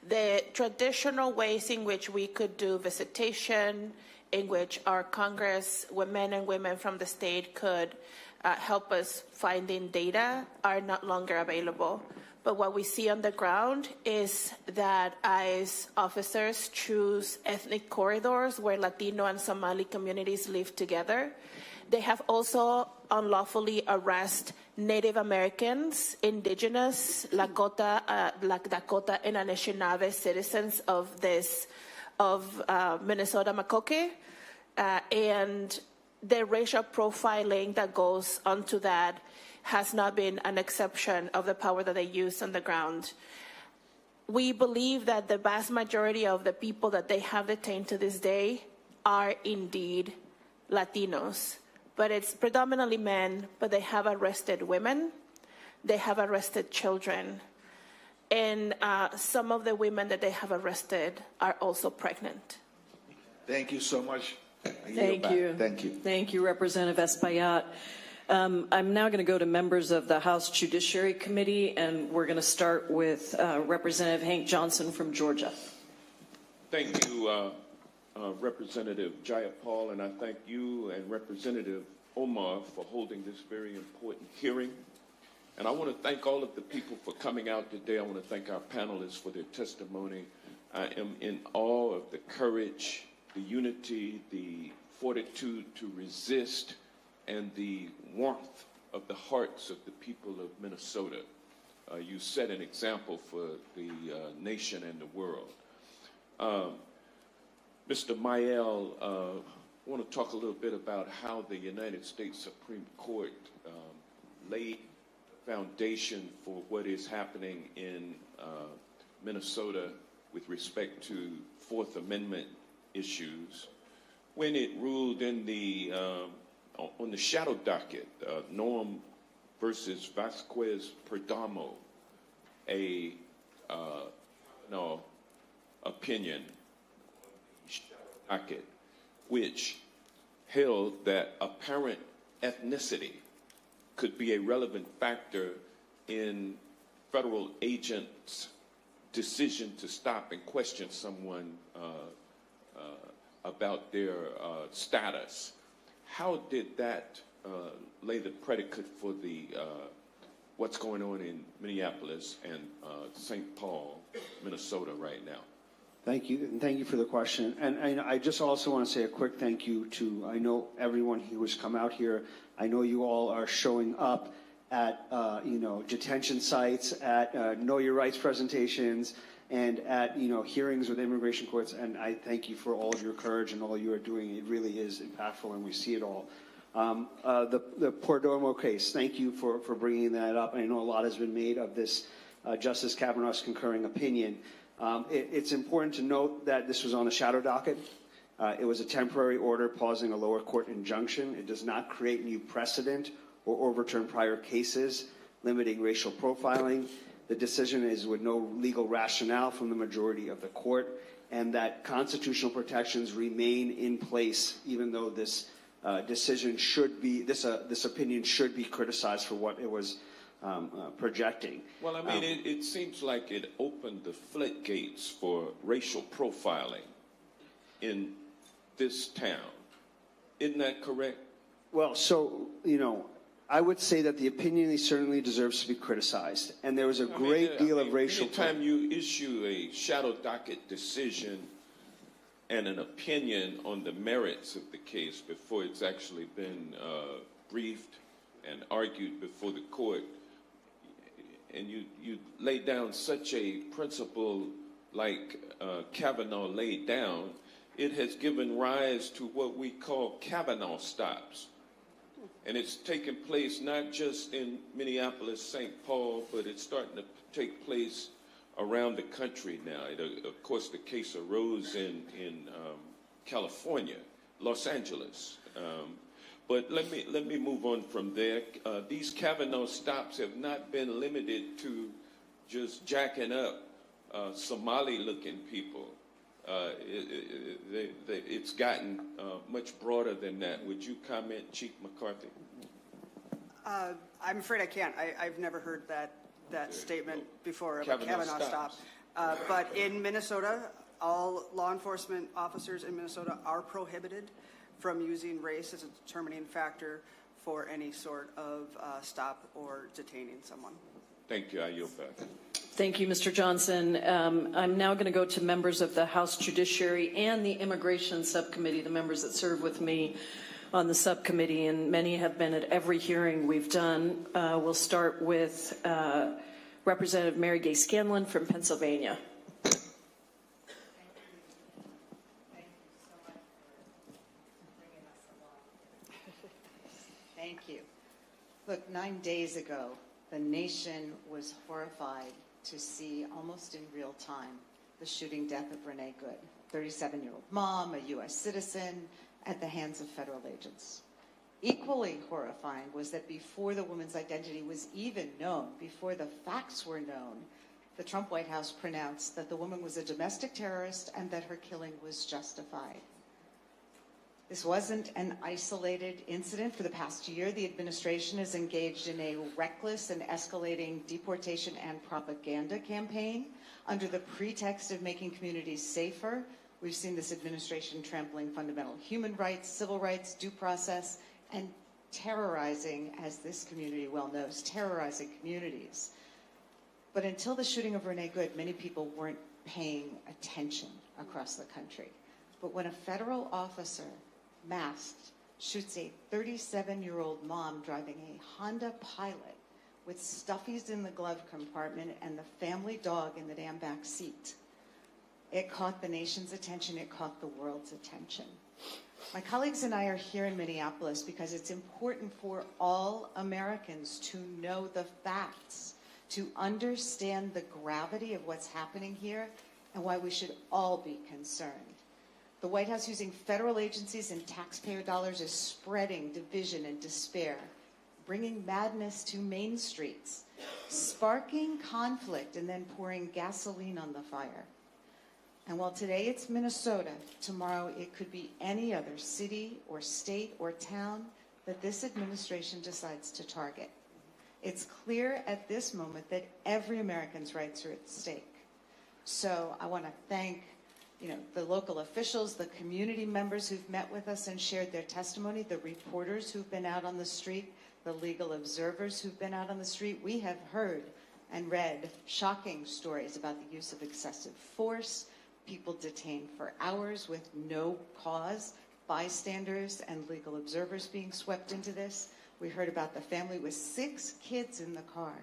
[SPEAKER 14] the traditional ways in which we could do visitation, in which our Congress, men and women from the state could help us finding data, are not longer available. But what we see on the ground is that ICE officers choose ethnic corridors where Latino and Somali communities live together. They have also unlawfully arrested Native Americans, indigenous, Lakota and Anishinaabe citizens of Minnesota Makoke, and the racial profiling that goes onto that has not been an exception of the power that they use on the ground. We believe that the vast majority of the people that they have detained to this day are indeed Latinos, but it's predominantly men, but they have arrested women, they have arrested children, and some of the women that they have arrested are also pregnant.
[SPEAKER 12] Thank you so much.
[SPEAKER 11] Thank you.
[SPEAKER 12] Thank you.
[SPEAKER 11] Thank you, Representative Espaillat. I'm now going to go to members of the House Judiciary Committee, and we're going to start with Representative Hank Johnson from Georgia.
[SPEAKER 15] Thank you, Representative Jayapal, and I thank you and Representative Omar for holding this very important hearing. And I want to thank all of the people for coming out today. I want to thank our panelists for their testimony. I am in awe of the courage, the unity, the fortitude to resist, and the warmth of the hearts of the people of Minnesota. You set an example for the nation and the world. Mr. Mayel, I want to talk a little bit about how the United States Supreme Court laid the foundation for what is happening in Minnesota with respect to Fourth Amendment issues when it ruled in the on the shadow docket, Noam versus Vasquez Perdomo, a opinion docket, which held that apparent ethnicity could be a relevant factor in federal agents' decision to stop and question someone about their status. How did that lay the predicate for the what's going on in Minneapolis and St. Paul, Minnesota right now?
[SPEAKER 13] Thank you, and thank you for the question. And I just also want to say a quick thank you to, I know everyone who has come out here. I know you all are showing up at, detention sites, at Know Your Rights presentations, and at, hearings with immigration courts. And I thank you for all of your courage and all you are doing. It really is impactful, and we see it all. The Perdomo case, thank you for bringing that up. I know a lot has been made of this Justice Kavanaugh's concurring opinion. It's important to note that this was on the shadow docket. It was a temporary order pausing a lower court injunction. It does not create new precedent or overturn prior cases limiting racial profiling. The decision is with no legal rationale from the majority of the court, and that constitutional protections remain in place, even though this decision should be, this opinion should be criticized for what it was projecting.
[SPEAKER 15] Well, I mean, it seems like it opened the floodgates for racial profiling in this town. Isn't that correct?
[SPEAKER 13] Well, so, I would say that the opinion certainly deserves to be criticized. And there was a great deal of racial...
[SPEAKER 15] Anytime you issue a shadow docket decision and an opinion on the merits of the case before it's actually been briefed and argued before the court, and you lay down such a principle like Kavanaugh laid down, it has given rise to what we call Kavanaugh stops. And it's taken place not just in Minneapolis, St. Paul, but it's starting to take place around the country now. Of course, the case arose in California, Los Angeles. But let me move on from there. These Kavanaugh stops have not been limited to just jacking up Somali-looking people. It's gotten much broader than that. Would you comment, Chief McCarthy?
[SPEAKER 16] I'm afraid I can't. I've never heard that statement before of a Kavanaugh stop. But in Minnesota, all law enforcement officers in Minnesota are prohibited from using race as a determining factor for any sort of stop or detaining someone.
[SPEAKER 15] Thank you. I yield back.
[SPEAKER 11] Thank you, Mr. Johnson. I'm now going to go to members of the House Judiciary and the Immigration Subcommittee, the members that serve with me on the subcommittee, and many have been at every hearing we've done. We'll start with Representative Mary Gay Scanlon from Pennsylvania.
[SPEAKER 17] Thank you. Look, 9 days ago, the nation was horrified to see almost in real time the shooting death of Renee Good, 37-year-old mom, a U.S. citizen, at the hands of federal agents. Equally horrifying was that before the woman's identity was even known, before the facts were known, the Trump White House pronounced that the woman was a domestic terrorist and that her killing was justified. This wasn't an isolated incident. For the past year, the administration is engaged in a reckless and escalating deportation and propaganda campaign under the pretext of making communities safer. We've seen this administration trampling fundamental human rights, civil rights, due process, and terrorizing, as this community well knows, terrorizing communities. But until the shooting of Renee Good, many people weren't paying attention across the country. But when a federal officer masked shoots a 37-year-old mom driving a Honda Pilot with stuffies in the glove compartment and the family dog in the damn back seat, it caught the nation's attention, it caught the world's attention. My colleagues and I are here in Minneapolis because it's important for all Americans to know the facts, to understand the gravity of what's happening here and why we should all be concerned. The White House, using federal agencies and taxpayer dollars, is spreading division and despair, bringing madness to main streets, sparking conflict, and then pouring gasoline on the fire. And while today it's Minnesota, tomorrow it could be any other city or state or town that this administration decides to target. It's clear at this moment that every American's rights are at stake. So I want to thank the local officials, the community members who've met with us and shared their testimony, the reporters who've been out on the street, the legal observers who've been out on the street. We have heard and read shocking stories about the use of excessive force, people detained for hours with no cause, bystanders and legal observers being swept into this. We heard about the family with 6 kids in the car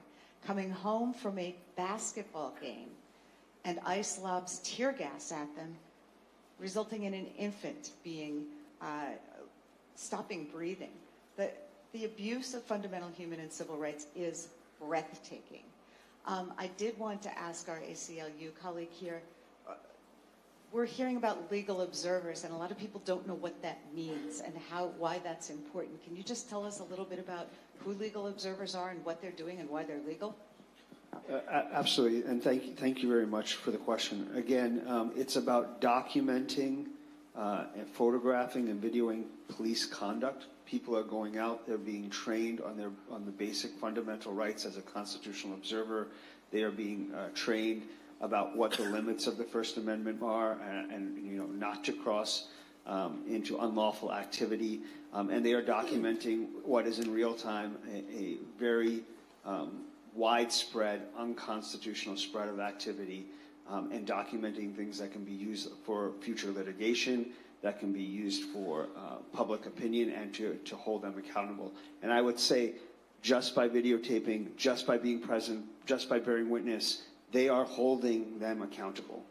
[SPEAKER 17] coming home from a basketball game, and ICE lobs tear gas at them, resulting in an infant being stopping breathing. The abuse of fundamental human and civil rights is breathtaking. I did want to ask our ACLU colleague here, we're hearing about legal observers, and a lot of people don't know what that means and why that's important. Can you just tell us a little bit about who legal observers are and what they're doing and why they're legal?
[SPEAKER 13] Absolutely, and thank you very much for the question. Again, it's about documenting and photographing and videoing police conduct. People are going out, they're being trained on the basic fundamental rights as a constitutional observer. They are being trained about what the limits of the First Amendment are and not to cross into unlawful activity. And they are documenting what is in real time a very widespread, unconstitutional spread of activity, and documenting things that can be used for future litigation, that can be used for public opinion, and to hold them accountable. And I would say, just by videotaping, just by being present, just by bearing witness, they are holding them accountable.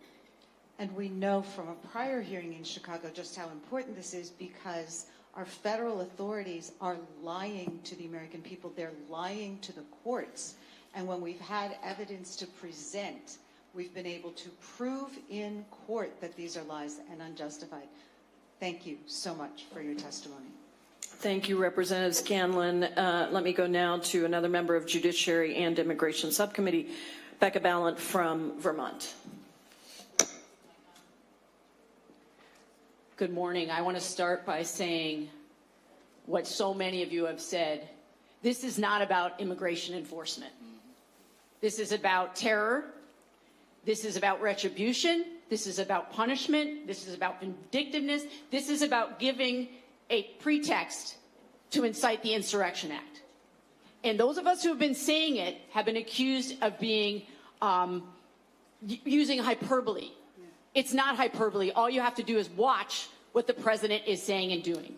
[SPEAKER 17] And we know from a prior hearing in Chicago just how important this is, because our federal authorities are lying to the American people. They're lying to the courts. And when we've had evidence to present, we've been able to prove in court that these are lies and unjustified. Thank you so much for your testimony.
[SPEAKER 11] Thank you, Representative Scanlon. Let me go now to another member of Judiciary and Immigration Subcommittee, Becca Balint from Vermont.
[SPEAKER 18] Good morning. I want to start by saying what so many of you have said. This is not about immigration enforcement. This is about terror. This is about retribution. This is about punishment. This is about vindictiveness. This is about giving a pretext to incite the Insurrection Act. And those of us who have been saying it have been accused of being using hyperbole. It's not hyperbole. All you have to do is watch what the president is saying and doing.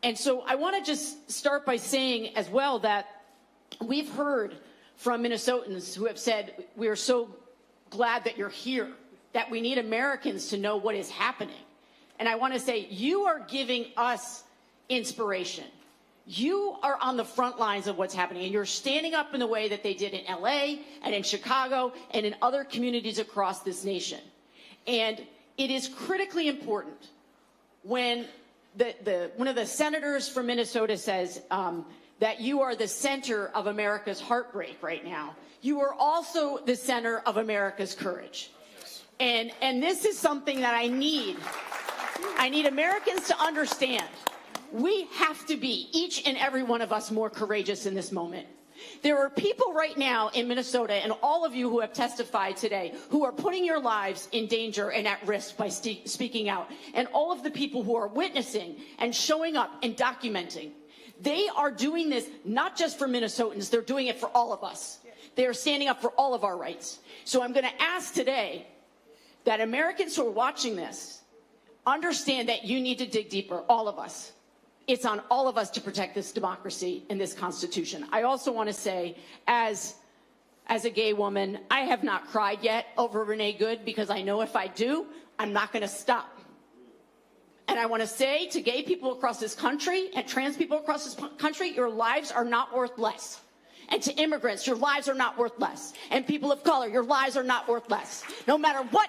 [SPEAKER 18] And so I want to just start by saying as well that we've heard from Minnesotans who have said, we are so glad that you're here, that we need Americans to know what is happening. And I want to say, you are giving us inspiration. You are on the front lines of what's happening, and you're standing up in the way that they did in LA and in Chicago and in other communities across this nation. And it is critically important when one of the senators from Minnesota says that you are the center of America's heartbreak right now. You are also the center of America's courage. And this is something that I need Americans to understand. We have to be, each and every one of us, more courageous in this moment. There are people right now in Minnesota, and all of you who have testified today, who are putting your lives in danger and at risk by speaking out. And all of the people who are witnessing and showing up and documenting. They are doing this not just for Minnesotans, they're doing it for all of us. They are standing up for all of our rights. So I'm going to ask today that Americans who are watching this understand that you need to dig deeper, all of us. It's on all of us to protect this democracy and this Constitution. I also want to say, as a gay woman, I have not cried yet over Renee Good, because I know if I do, I'm not going to stop. And I want to say to gay people across this country and trans people across this country, your lives are not worth less. And to immigrants, your lives are not worth less. And people of color, your lives are not worth less, no matter what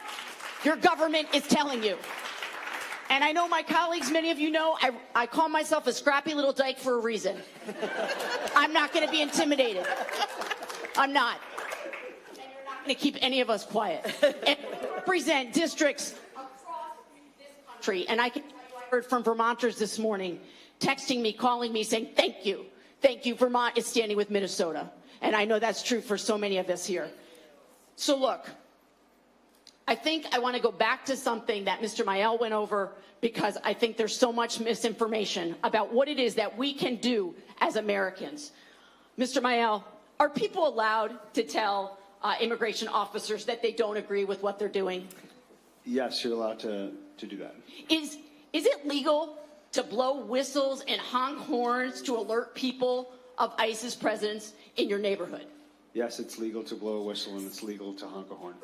[SPEAKER 18] your government is telling you. And I know my colleagues, many of you know, I call myself a scrappy little dyke for a reason. I'm not going to be intimidated. I'm not. And you're not going to keep any of us quiet. And I represent districts across this country. And I heard from Vermonters this morning texting me, calling me, saying, thank you. Thank you. Vermont is standing with Minnesota. And I know that's true for so many of us here. So look, I think I want to go back to something that Mr. Mael went over, because I think there's so much misinformation about what it is that we can do as Americans. Mr. Mael, are people allowed to tell immigration officers that they don't agree with what they're doing?
[SPEAKER 13] Yes, you're allowed to do that.
[SPEAKER 18] Is it legal to blow whistles and honk horns to alert people of ICE's presence in your neighborhood?
[SPEAKER 13] Yes, it's legal to blow a whistle and it's legal to honk a horn.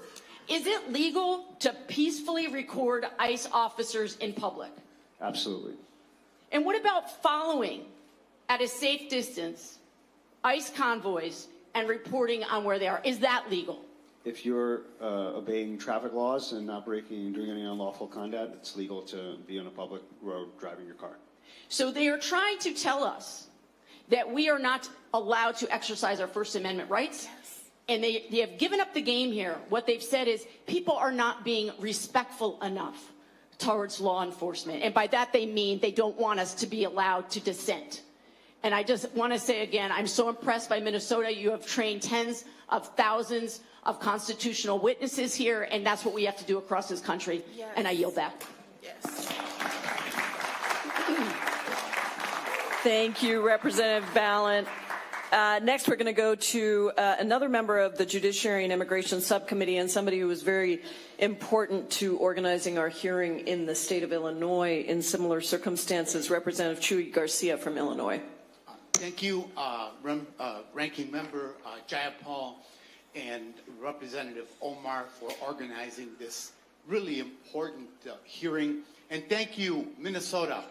[SPEAKER 18] Is it legal to peacefully record ICE officers in public?
[SPEAKER 13] Absolutely.
[SPEAKER 18] And what about following at a safe distance ICE convoys and reporting on where they are? Is that legal?
[SPEAKER 13] If you're obeying traffic laws and not breaking and doing any unlawful conduct, it's legal to be on a public road driving your car.
[SPEAKER 18] So they are trying to tell us that we are not allowed to exercise our First Amendment rights. Yes. And they have given up the game here. What they've said is people are not being respectful enough towards law enforcement. And by that they mean they don't want us to be allowed to dissent. And I just want to say again, I'm so impressed by Minnesota. You have trained tens of thousands of constitutional witnesses here, and that's what we have to do across this country. Yes. And I yield back.
[SPEAKER 14] Yes.
[SPEAKER 11] Thank you, Representative Balint. Next, we're going to go to another member of the Judiciary and Immigration Subcommittee and somebody who was very important to organizing our hearing in the state of Illinois in similar circumstances, Representative Chuy Garcia from Illinois.
[SPEAKER 19] Thank you, Ranking Member Jayapal and Representative Omar for organizing this really important hearing. And thank you, Minnesota,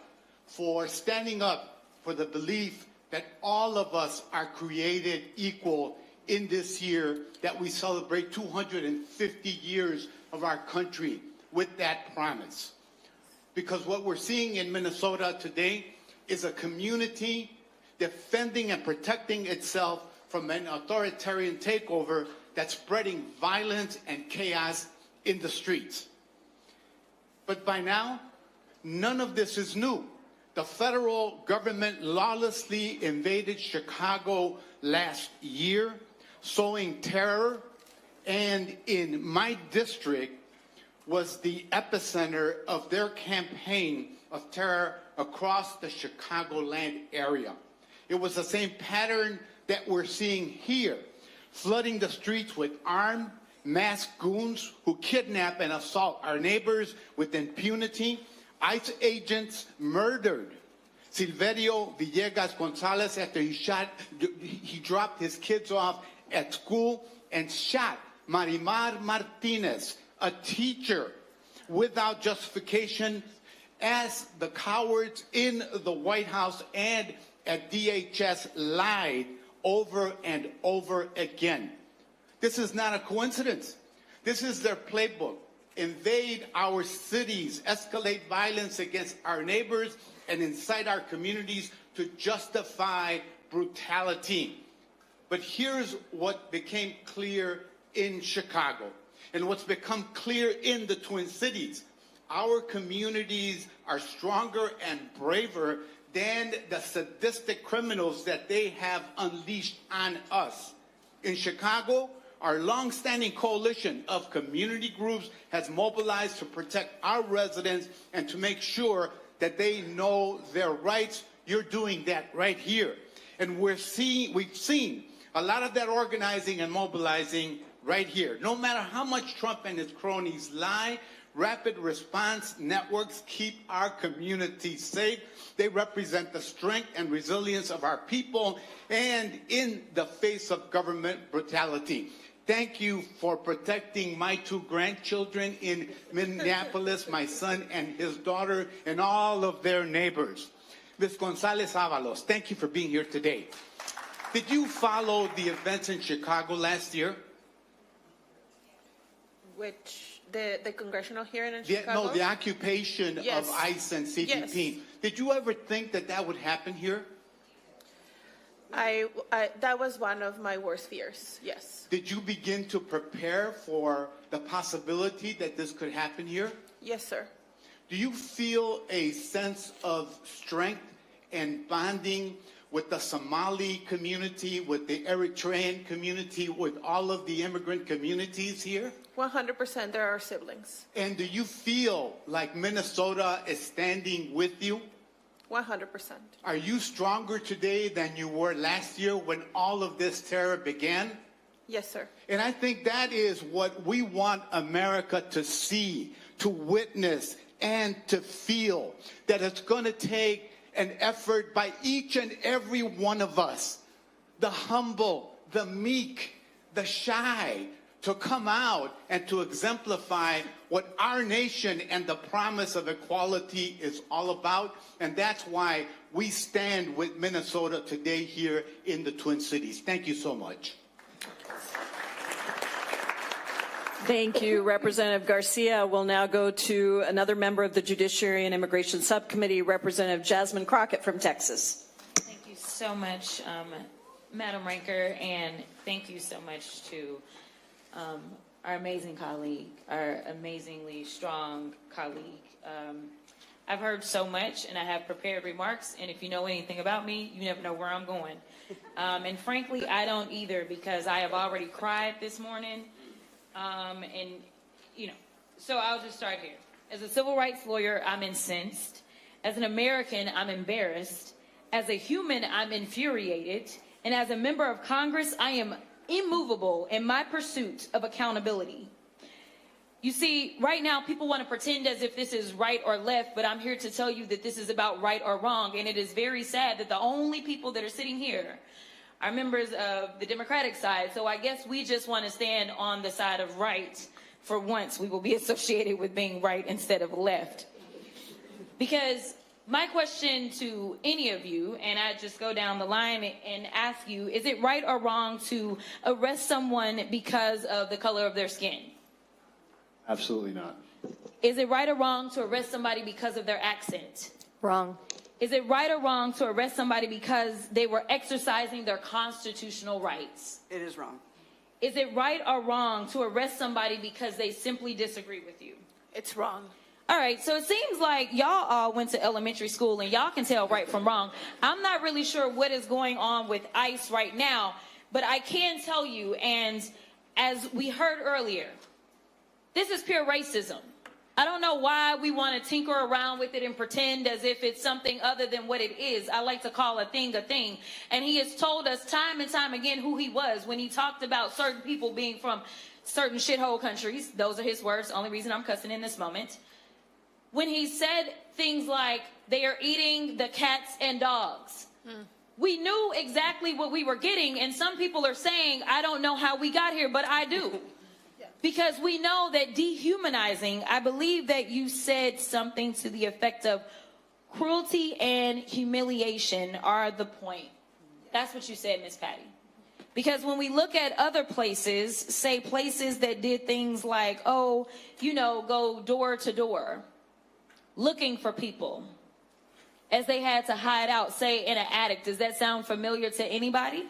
[SPEAKER 19] for standing up for the belief that all of us are created equal in this year that we celebrate 250 years of our country with that promise. Because what we're seeing in Minnesota today is a community defending and protecting itself from an authoritarian takeover that's spreading violence and chaos in the streets. But by now, none of this is new. The federal government lawlessly invaded Chicago last year, sowing terror, and in my district was the epicenter of their campaign of terror across the Chicagoland area. It was the same pattern that we're seeing here, flooding the streets with armed, masked goons who kidnap and assault our neighbors with impunity. ICE agents murdered Silverio Villegas Gonzalez after he dropped his kids off at school, and shot Marimar Martinez, a teacher, without justification, as the cowards in the White House and at DHS lied over and over again. This is not a coincidence. This is their playbook. Invade our cities, escalate violence against our neighbors, and incite our communities to justify brutality. But here's what became clear in Chicago, and what's become clear in the Twin Cities. Our communities are stronger and braver than the sadistic criminals that they have unleashed on us. In Chicago, our long-standing coalition of community groups has mobilized to protect our residents and to make sure that they know their rights. You're doing that right here. And we've seen a lot of that organizing and mobilizing right here. No matter how much Trump and his cronies lie, rapid response networks keep our communities safe. They represent the strength and resilience of our people, and in the face of government brutality. Thank you for protecting my two grandchildren in Minneapolis, my son and his daughter, and all of their neighbors. Ms. Gonzalez-Avalos, thank you for being here today. Did you follow the events in Chicago last year?
[SPEAKER 14] Which, the congressional hearing in Chicago?
[SPEAKER 19] No, the occupation
[SPEAKER 14] Yes.
[SPEAKER 19] of ICE and CBP.
[SPEAKER 14] Yes.
[SPEAKER 19] Did you ever think that that would happen here?
[SPEAKER 14] That was one of my worst fears, yes.
[SPEAKER 19] Did you begin to prepare for the possibility that this could happen here?
[SPEAKER 14] Yes, sir.
[SPEAKER 19] Do you feel a sense of strength and bonding with the Somali community, with the Eritrean community, with all of the immigrant communities here?
[SPEAKER 14] 100%, they're our siblings.
[SPEAKER 19] And do you feel like Minnesota is standing with you?
[SPEAKER 14] 100%.
[SPEAKER 19] Are you stronger today than you were last year when all of this terror began?
[SPEAKER 14] Yes, sir.
[SPEAKER 19] And I think that is what we want America to see, to witness, and to feel, that it's going to take an effort by each and every one of us, the humble, the meek, the shy, to come out and to exemplify what our nation and the promise of equality is all about. And that's why we stand with Minnesota today here in the Twin Cities. Thank you so much.
[SPEAKER 11] Thank you, Representative Garcia. We'll now go to another member of the Judiciary and Immigration Subcommittee, Representative Jasmine Crockett from Texas.
[SPEAKER 20] Thank you so much, Madam Ranker, and thank you so much to our amazing colleague, our amazingly strong colleague. I've heard so much, and I have prepared remarks, and if you know anything about me, you never know where I'm going. And frankly, I don't either, because I have already cried this morning. And, you know, so I'll just start here. As a civil rights lawyer, I'm incensed. As an American, I'm embarrassed. As a human, I'm infuriated. And as a member of Congress, I am immovable in my pursuit of accountability. You see, right now, people want to pretend as if this is right or left, but I'm here to tell you that this is about right or wrong. And it is very sad that the only people that are sitting here are members of the Democratic side. So I guess we just want to stand on the side of right. For once, we will be associated with being right instead of left. Because my question to any of you, and I just go down the line and ask you, is it right or wrong to arrest someone because of the color of their skin?
[SPEAKER 13] Absolutely not.
[SPEAKER 20] Is it right or wrong to arrest somebody because of their accent?
[SPEAKER 11] Wrong.
[SPEAKER 20] Is it right or wrong to arrest somebody because they were exercising their constitutional rights?
[SPEAKER 16] It is wrong.
[SPEAKER 20] Is it right or wrong to arrest somebody because they simply disagree with you?
[SPEAKER 14] It's wrong.
[SPEAKER 20] All right, so it seems like y'all all went to elementary school and y'all can tell right from wrong. I'm not really sure what is going on with ICE right now, but I can tell you, and as we heard earlier, this is pure racism. I don't know why we want to tinker around with it and pretend as if it's something other than what it is. I like to call a thing. And he has told us time and time again who he was when he talked about certain people being from certain shithole countries. Those are his words. The only reason I'm cussing in this moment. When he said things like, they are eating the cats and dogs. We knew exactly what we were getting. And some people are saying, I don't know how we got here, but I do. Because we know that dehumanizing, I believe that you said something to the effect of cruelty and humiliation are the point. That's what you said, Miss Patty. Because when we look at other places, say places that did things like, oh, you know, go door to door, looking for people, as they had to hide out, say in an attic. Does that sound familiar to anybody?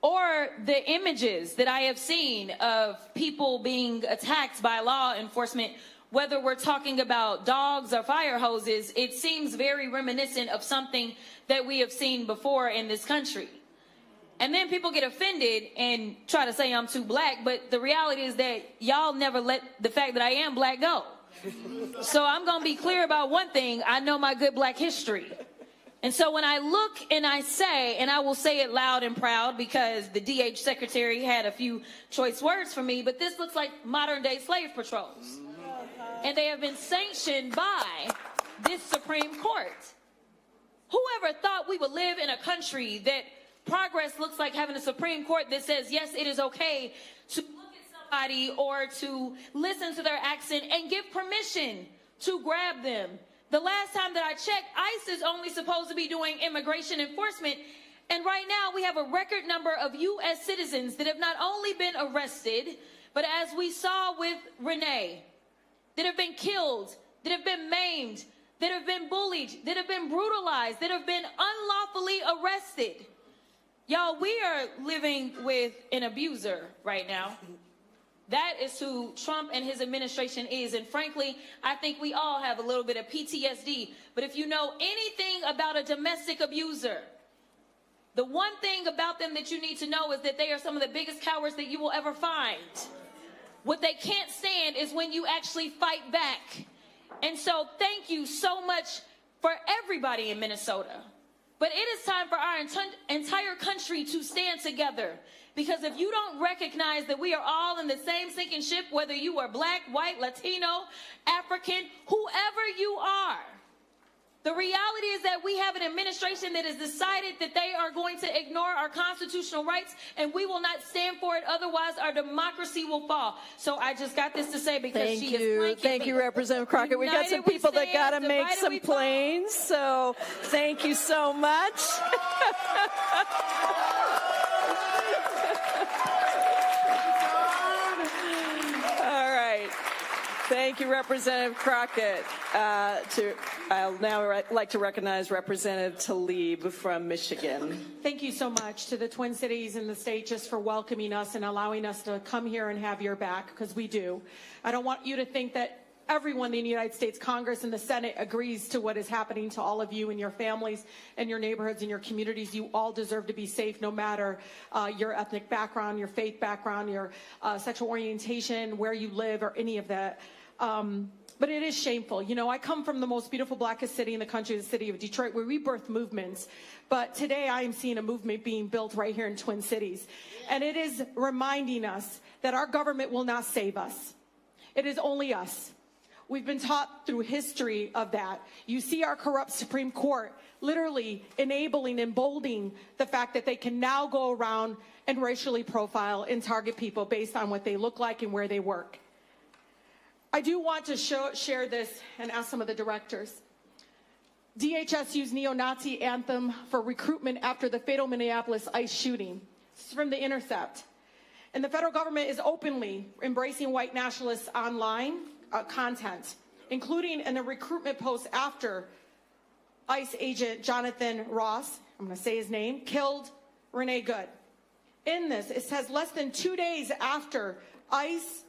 [SPEAKER 20] Or the images that I have seen of people being attacked by law enforcement, whether we're talking about dogs or fire hoses, it seems very reminiscent of something that we have seen before in this country. And then people get offended and try to say I'm too black, but the reality is that y'all never let the fact that I am black go. So I'm going to be clear about one thing. I know my good black history. And so when I look and I say, and I will say it loud and proud because the DH secretary had a few choice words for me, but this looks like modern day slave patrols. And they have been sanctioned by this Supreme Court. Whoever thought we would live in a country that progress looks like having a Supreme Court that says, yes, it is okay to look at somebody or to listen to their accent and give permission to grab them. The last time that I checked, ICE is only supposed to be doing immigration enforcement. And right now we have a record number of U.S. citizens that have not only been arrested, but as we saw with Renee, that have been killed, that have been maimed, that have been bullied, that have been brutalized, that have been unlawfully arrested. Y'all, we are living with an abuser right now. That is who Trump and his administration is. And frankly, I think we all have a little bit of PTSD. But if you know anything about a domestic abuser, The one thing about them that you need to know is that they are some of the biggest cowards that you will ever find. What they can't stand is when you actually fight back. And so thank you so much for everybody in Minnesota. But it is time for our entire country to stand together. Because if you don't recognize that we are all in the same sinking ship, whether you are black, white, Latino, African, whoever you are, the reality is that we have an administration that has decided that they are going to ignore our constitutional rights, and we will not stand for it. Otherwise, our democracy will fall. So I just got this to say because she is blanking
[SPEAKER 11] Thank you, Representative Crockett. We got some people that got to make some planes, so thank you so much. All right. Thank you, Representative Crockett. I'll now like to recognize Representative Tlaib from Michigan.
[SPEAKER 21] Thank you so much to the Twin Cities and the state just for welcoming us and allowing us to come here and have your back, because we do. I don't want you to think that everyone in the United States Congress and the Senate agrees to what is happening to all of you and your families and your neighborhoods and your communities. You all deserve to be safe no matter your ethnic background, your faith background, your sexual orientation, where you live, or any of that. But it is shameful. You know, I come from the most beautiful, blackest city in the country, the city of Detroit, where we birth movements. But today I am seeing a movement being built right here in Twin Cities. And it is reminding us that our government will not save us. It is only us. We've been taught through history of that. You see our corrupt Supreme Court literally enabling and emboldening the fact that they can now go around and racially profile and target people based on what they look like and where they work. I do want to share this and ask some of the directors. DHS used neo-Nazi anthem for recruitment after the fatal Minneapolis ICE shooting. This is from The Intercept. And the federal government is openly embracing white nationalists online content, including in a recruitment post after ICE agent Jonathan Ross, I'm going to say his name, killed Renee Good. In this, it says less than 2 days after ICE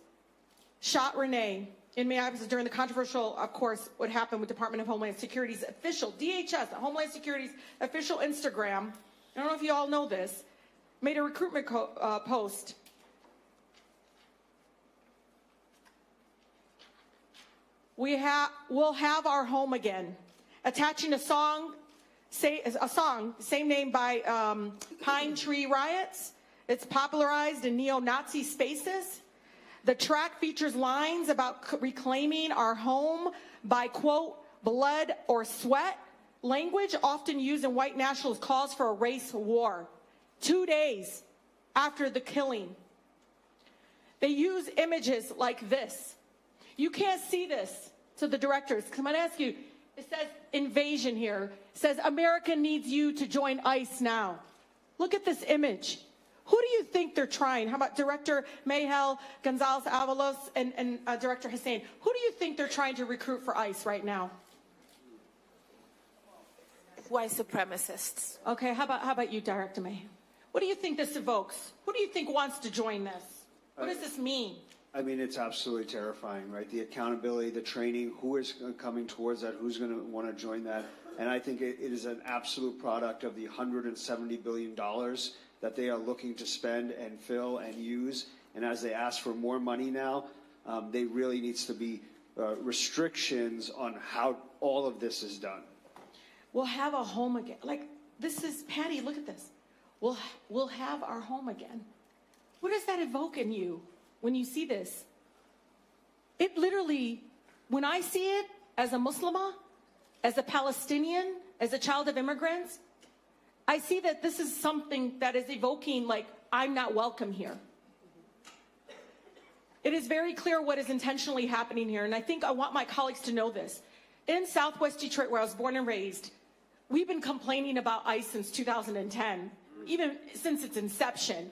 [SPEAKER 21] shot Renee in Minneapolis during the controversial, of course, what happened with Department of Homeland Security's official, DHS, the Homeland Security's official Instagram, I don't know if you all know this, made a recruitment post. We'll have our home again, attaching a song, same name by Pine Tree Riots. It's popularized in neo-Nazi spaces. The track features lines about reclaiming our home by, quote, blood or sweat, language often used in white nationalist calls for a race war. 2 days after the killing. They use images like this. You can't see this to the directors. I'm going to ask you, it says invasion here. It says America needs you to join ICE now. Look at this image. Who do you think they're trying? How about Director Mayhel Gonzalez-Avalos and Director Hussein? Who do you think they're trying to recruit for ICE right now?
[SPEAKER 14] White supremacists.
[SPEAKER 21] Okay, how about you, Director May? What do you think this evokes? Who do you think wants to join this? What does this mean?
[SPEAKER 13] I mean, it's absolutely terrifying, right? The accountability, the training, who is coming towards that, who's going to want to join that. And I think it is an absolute product of the $170 billion that they are looking to spend and fill and use. And as they ask for more money now, they really needs to be restrictions on how all of this is done.
[SPEAKER 21] We'll have a home again. Like, this is, Patty, look at this. We'll have our home again. What does that evoke in you when you see this? It literally, when I see it as a Muslimah, as a Palestinian, as a child of immigrants, I see that this is something that is evoking, like, I'm not welcome here. It is very clear what is intentionally happening here, and I think I want my colleagues to know this. In Southwest Detroit, where I was born and raised, we've been complaining about ICE since 2010, even since its inception.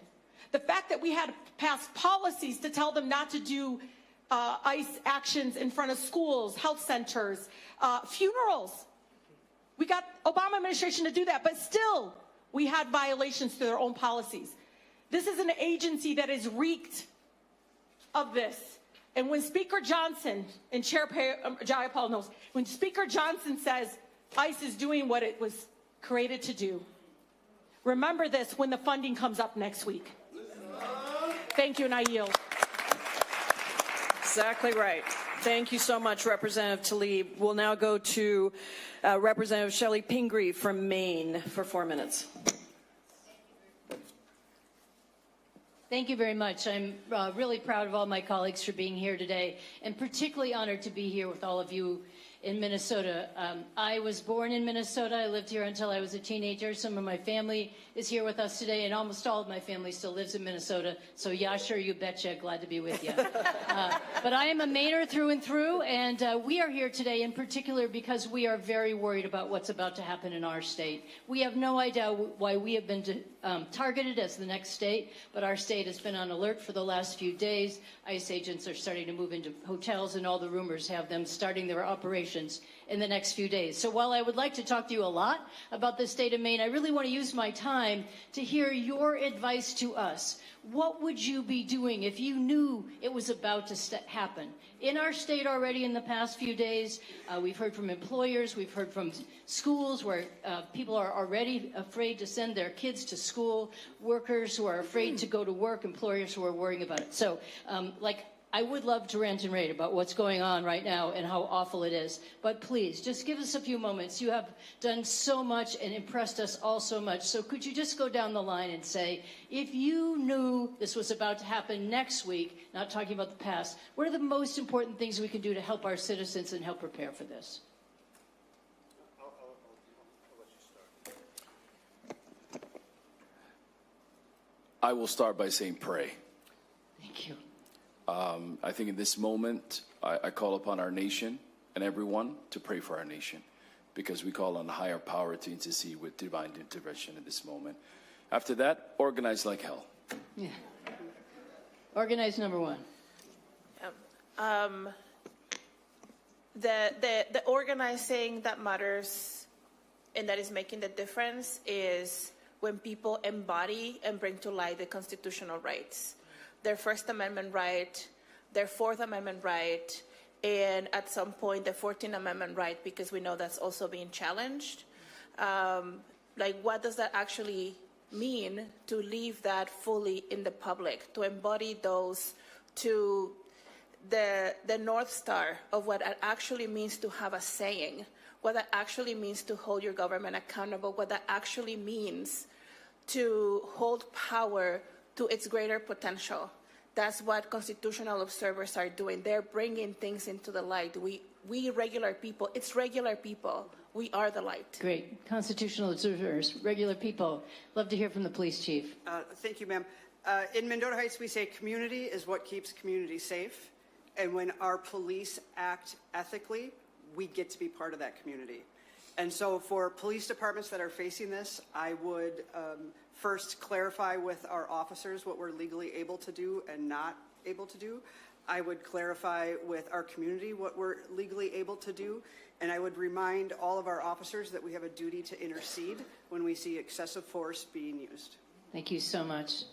[SPEAKER 21] The fact that we had passed policies to tell them not to do ICE actions in front of schools, health centers, funerals. We got Obama administration to do that, but still we had violations to their own policies. This is an agency that is reeked of this. And when Speaker Johnson, and Chair Jayapal knows, when Speaker Johnson says ICE is doing what it was created to do, Remember this when the funding comes up next week. Thank you, and I yield.
[SPEAKER 11] Exactly right. Thank you so much, Representative Tlaib. We'll now go to Representative Shelley Pingree from Maine for 4 minutes.
[SPEAKER 2] Thank you very much. I'm really proud of all my colleagues for being here today, and particularly honored to be here with all of you in Minnesota. I was born in Minnesota. I lived here until I was a teenager. Some of my family is here with us today, and almost all of my family still lives in Minnesota. So yeah, sure, you betcha. Glad to be with you. But I am a Mainer through and through, and we are here today in particular because we are very worried about what's about to happen in our state. We have no idea why we have been targeted as the next state, but our state has been on alert for the last few days. ICE agents are starting to move into hotels, and all the rumors have them starting their operations in the next few days. So while I would like to talk to you a lot about the state of Maine, I really want to use my time to hear your advice to us. What would you be doing if you knew it was about to happen? In our state already in the past few days, we've heard from employers, we've heard from schools where people are already afraid to send their kids to school, workers who are afraid to go to work, employers who are worrying about it. So, I would love to rant and rave about what's going on right now and how awful it is. But please, just give us a few moments. You have done so much and impressed us all so much. So could you just go down the line and say, if you knew this was about to happen next week, not talking about the past, what are the most important things we can do to help our citizens and help prepare for this?
[SPEAKER 22] I will start by saying pray.
[SPEAKER 2] Thank you.
[SPEAKER 22] I think in this moment, I call upon our nation and everyone to pray for our nation, because we call on a higher power to intercede with divine intervention in this moment. After that, organize like hell.
[SPEAKER 2] Yeah. Organize number one.
[SPEAKER 14] The organizing that matters and that is making the difference is when people embody and bring to light the constitutional rights. Their First Amendment right, their Fourth Amendment right, and at some point the 14th Amendment right, because we know that's also being challenged. What does that actually mean to leave that fully in the public, to embody those, to the North Star of what it actually means to have a saying, what that actually means to hold your government accountable, what that actually means to hold power to its greater potential. That's what constitutional observers are doing. They're bringing things into the light. We regular people, it's regular people. We are the light.
[SPEAKER 2] Great. Constitutional observers, regular people. Love to hear from the police chief.
[SPEAKER 16] Thank you, ma'am. In Mendota Heights, we say community is what keeps community safe. And when our police act ethically, we get to be part of that community. And so for police departments that are facing this, I would first clarify with our officers what we're legally able to do and not able to do. I would clarify with our community what we're legally able to do. And I would remind all of our officers that we have a duty to intercede when we see excessive force being used.
[SPEAKER 2] Thank you so much.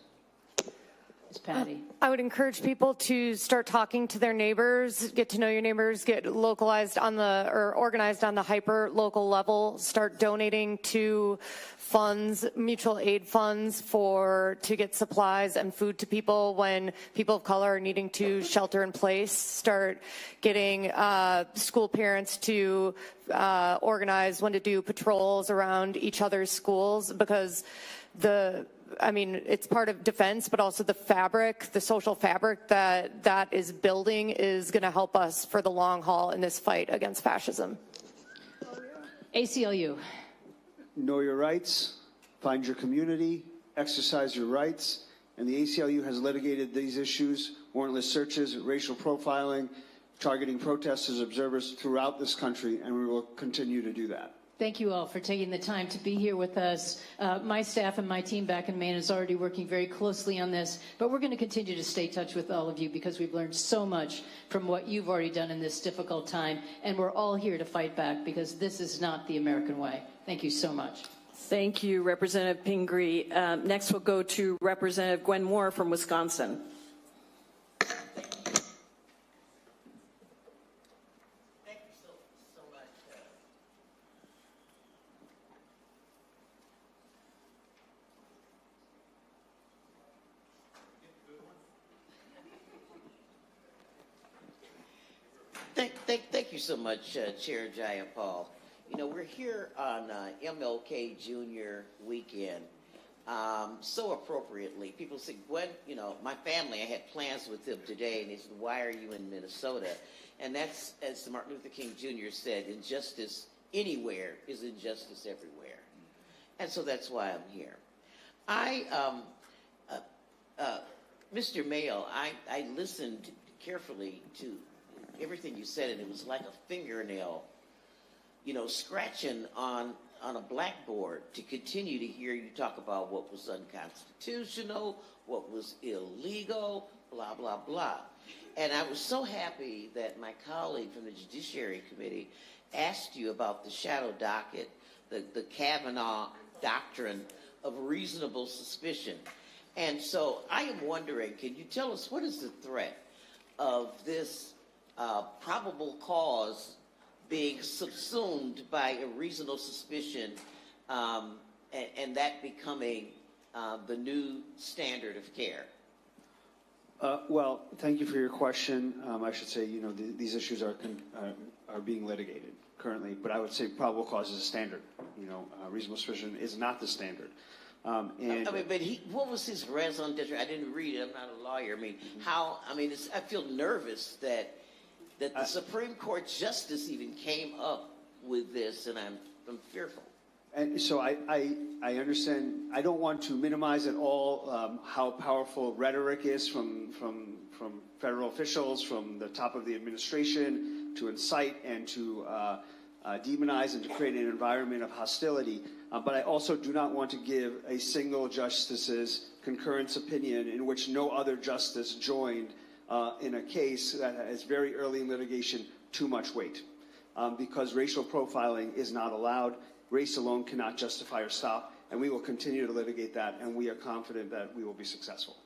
[SPEAKER 2] Ms. Patty.
[SPEAKER 23] I would encourage people to start talking to their neighbors, get to know your neighbors, get localized or organized on the hyper local level, start donating to funds, mutual aid funds to get supplies and food to people when people of color are needing to shelter in place, start getting school parents to organize when to do patrols around each other's schools, because it's part of defense, but also the fabric, the social fabric that is building is going to help us for the long haul in this fight against fascism.
[SPEAKER 2] ACLU.
[SPEAKER 13] Know your rights, find your community, exercise your rights, and the ACLU has litigated these issues, warrantless searches, racial profiling, targeting protesters, observers throughout this country, and we will continue to do that.
[SPEAKER 2] Thank you all for taking the time to be here with us. My staff and my team back in Maine is already working very closely on this, but we're going to continue to stay in touch with all of you because we've learned so much from what you've already done in this difficult time, and we're all here to fight back because this is not the American way. Thank you so much.
[SPEAKER 11] Thank you, Representative Pingree. Next, we'll go to Representative Gwen Moore from Wisconsin.
[SPEAKER 4] you so much, Chair Jayapal. You know, we're here on MLK Jr. weekend, so appropriately. People say, Gwen, you know, my family, I had plans with them today, and they said, why are you in Minnesota? And that's, as Martin Luther King Jr. said, injustice anywhere is injustice everywhere. And so that's why I'm here. Mr. Mayo, I listened carefully to everything you said, and it was like a fingernail, you know, scratching on a blackboard to continue to hear you talk about what was unconstitutional, what was illegal, blah, blah, blah. And I was so happy that my colleague from the Judiciary Committee asked you about the shadow docket, the Kavanaugh doctrine of reasonable suspicion. And so I am wondering, can you tell us what is the threat of this probable cause being subsumed by a reasonable suspicion and that becoming the new standard of care?
[SPEAKER 13] Well, thank you for your question. I should say, you know, these issues are being litigated currently, but I would say probable cause is a standard. You know, reasonable suspicion is not the standard.
[SPEAKER 4] I mean, but what was his raison d'etre? I didn't read it. I'm not a lawyer. I mean, I feel nervous that the Supreme Court justice even came up with this, and I'm fearful.
[SPEAKER 13] And so I understand. I don't want to minimize at all how powerful rhetoric is from federal officials, from the top of the administration, to incite and to demonize and to create an environment of hostility. But I also do not want to give a single justice's concurrence opinion in which no other justice joined in a case that is very early in litigation too much weight. Because racial profiling is not allowed. Race alone cannot justify or stop, and we will continue to litigate that, and we are confident that we will be successful.